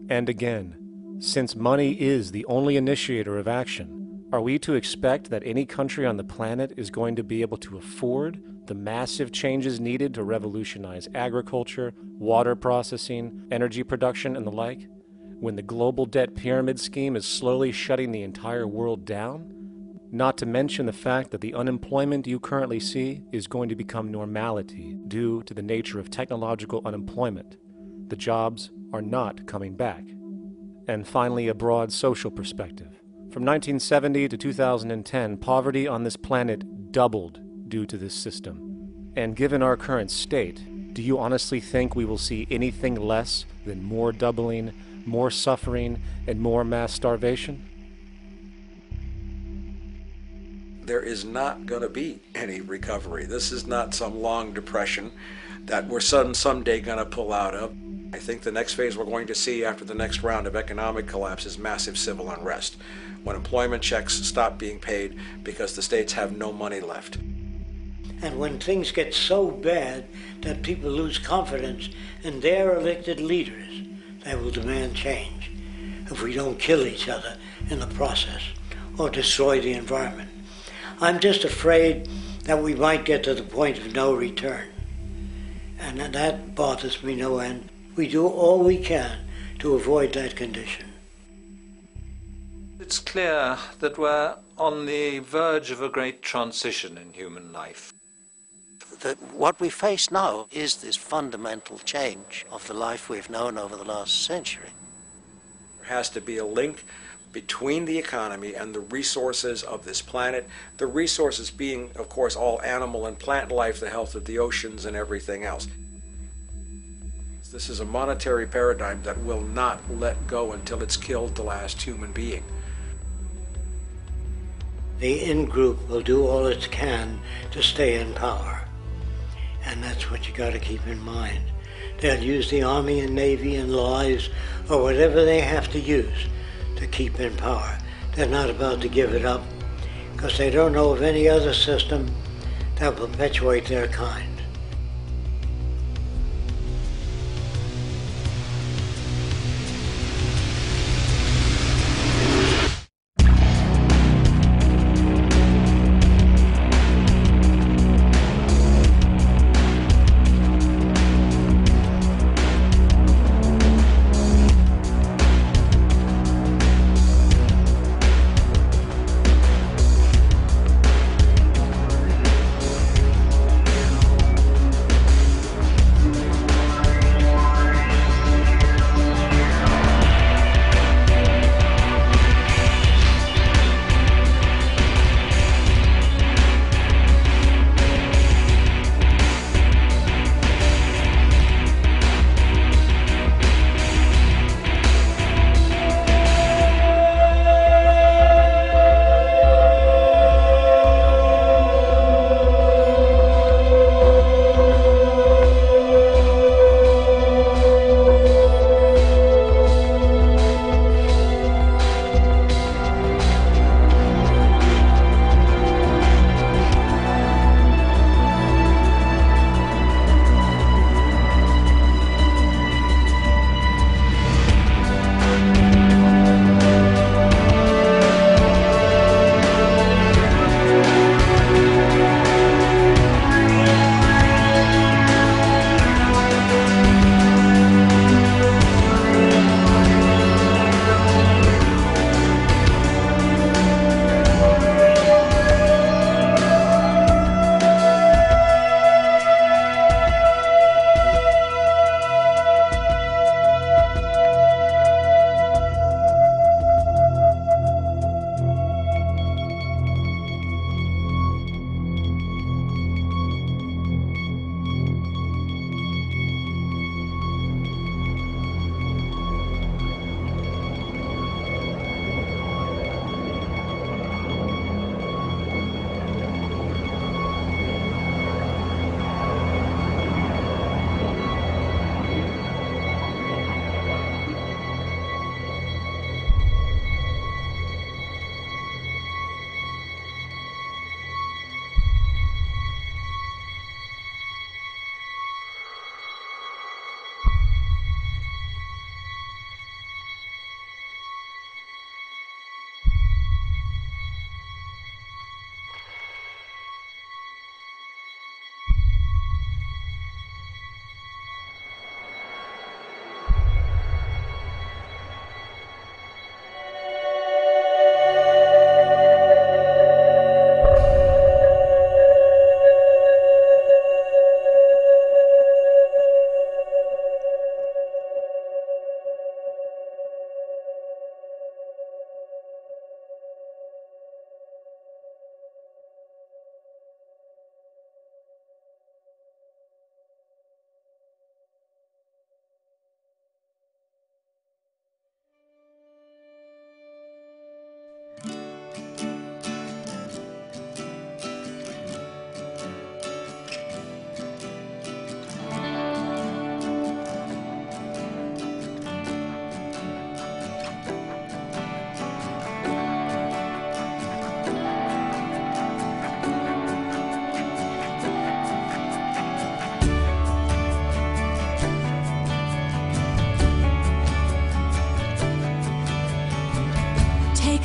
And again, since money is the only initiator of action, are we to expect that any country on the planet is going to be able to afford the massive changes needed to revolutionize agriculture, water processing, energy production, and the like, when the global debt pyramid scheme is slowly shutting the entire world down? Not to mention the fact that the unemployment you currently see is going to become normality due to the nature of technological unemployment. The jobs are not coming back. And finally, a broad social perspective. From 1970 to 2010, poverty on this planet doubled due to this system. And given our current state, do you honestly think we will see anything less than more doubling, more suffering, and more mass starvation? There is not going to be any recovery. This is not some long depression that we're someday going to pull out of. I think the next phase we're going to see after the next round of economic collapse is massive civil unrest, when employment checks stop being paid because the states have no money left. And when things get so bad that people lose confidence in their elected leaders, they will demand change if we don't kill each other in the process or destroy the environment. I'm just afraid that we might get to the point of no return. And that bothers me no end. We do all we can to avoid that condition. It's clear that we're on the verge of a great transition in human life. What we face now is this fundamental change of the life we've known over the last century. There has to be a link between the economy and the resources of this planet, the resources being, of course, all animal and plant life, the health of the oceans and everything else. This is a monetary paradigm that will not let go until it's killed the last human being. The in-group will do all it can to stay in power. And that's what you got to keep in mind. They'll use the Army and Navy and lies or whatever they have to use to keep in power. They're not about to give it up because they don't know of any other system that will perpetuate their kind.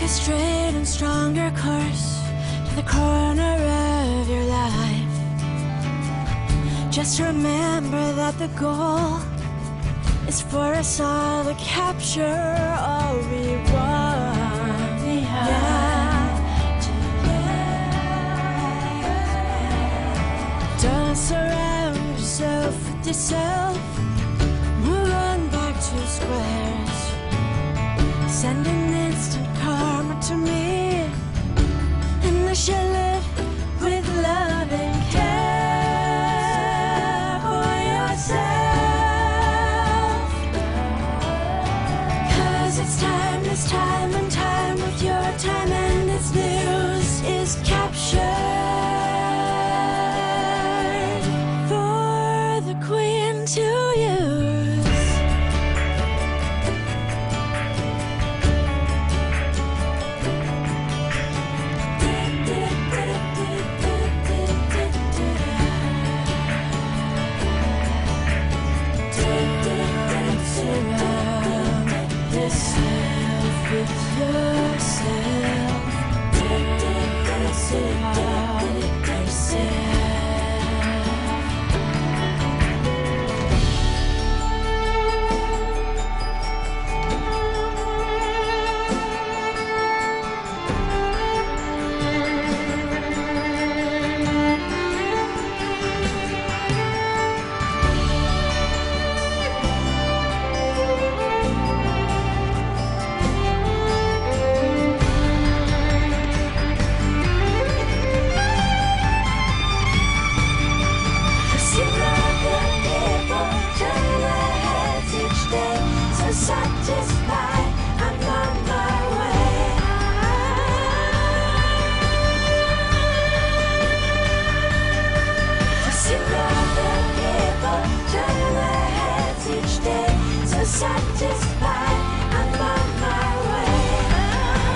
straight and stronger course to the corner of your life. Just remember that the goal is for us all to capture all we want. Don't surround yourself with yourself. Move on back to squares. Send an instant karma to me, and I shall live with love and care for yourself. 'Cause it's time and time with your time, and its news is captured for the Queen to use. Satisfied, I'm on my way. To see other people turn their heads each day. So satisfied, I'm on my way. To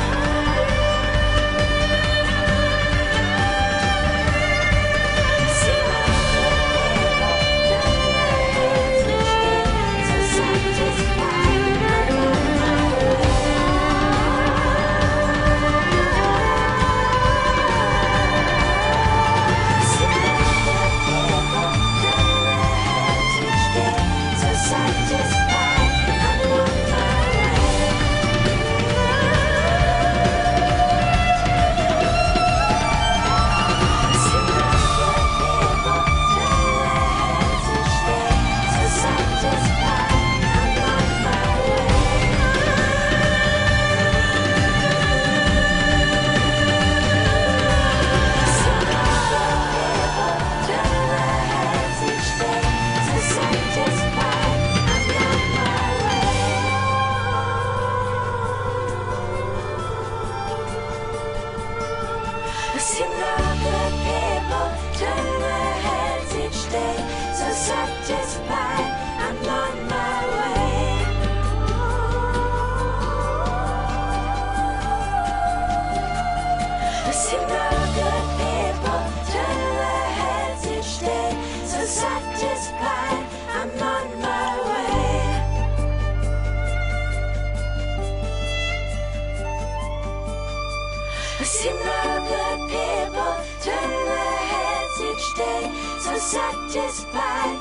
see other people turn their heads each day. So satisfied. Satisfied, I'm on my way. I see no good people turn their heads each day. So satisfied, I'm on my way. I see no good people turn their heads each day. So satisfied,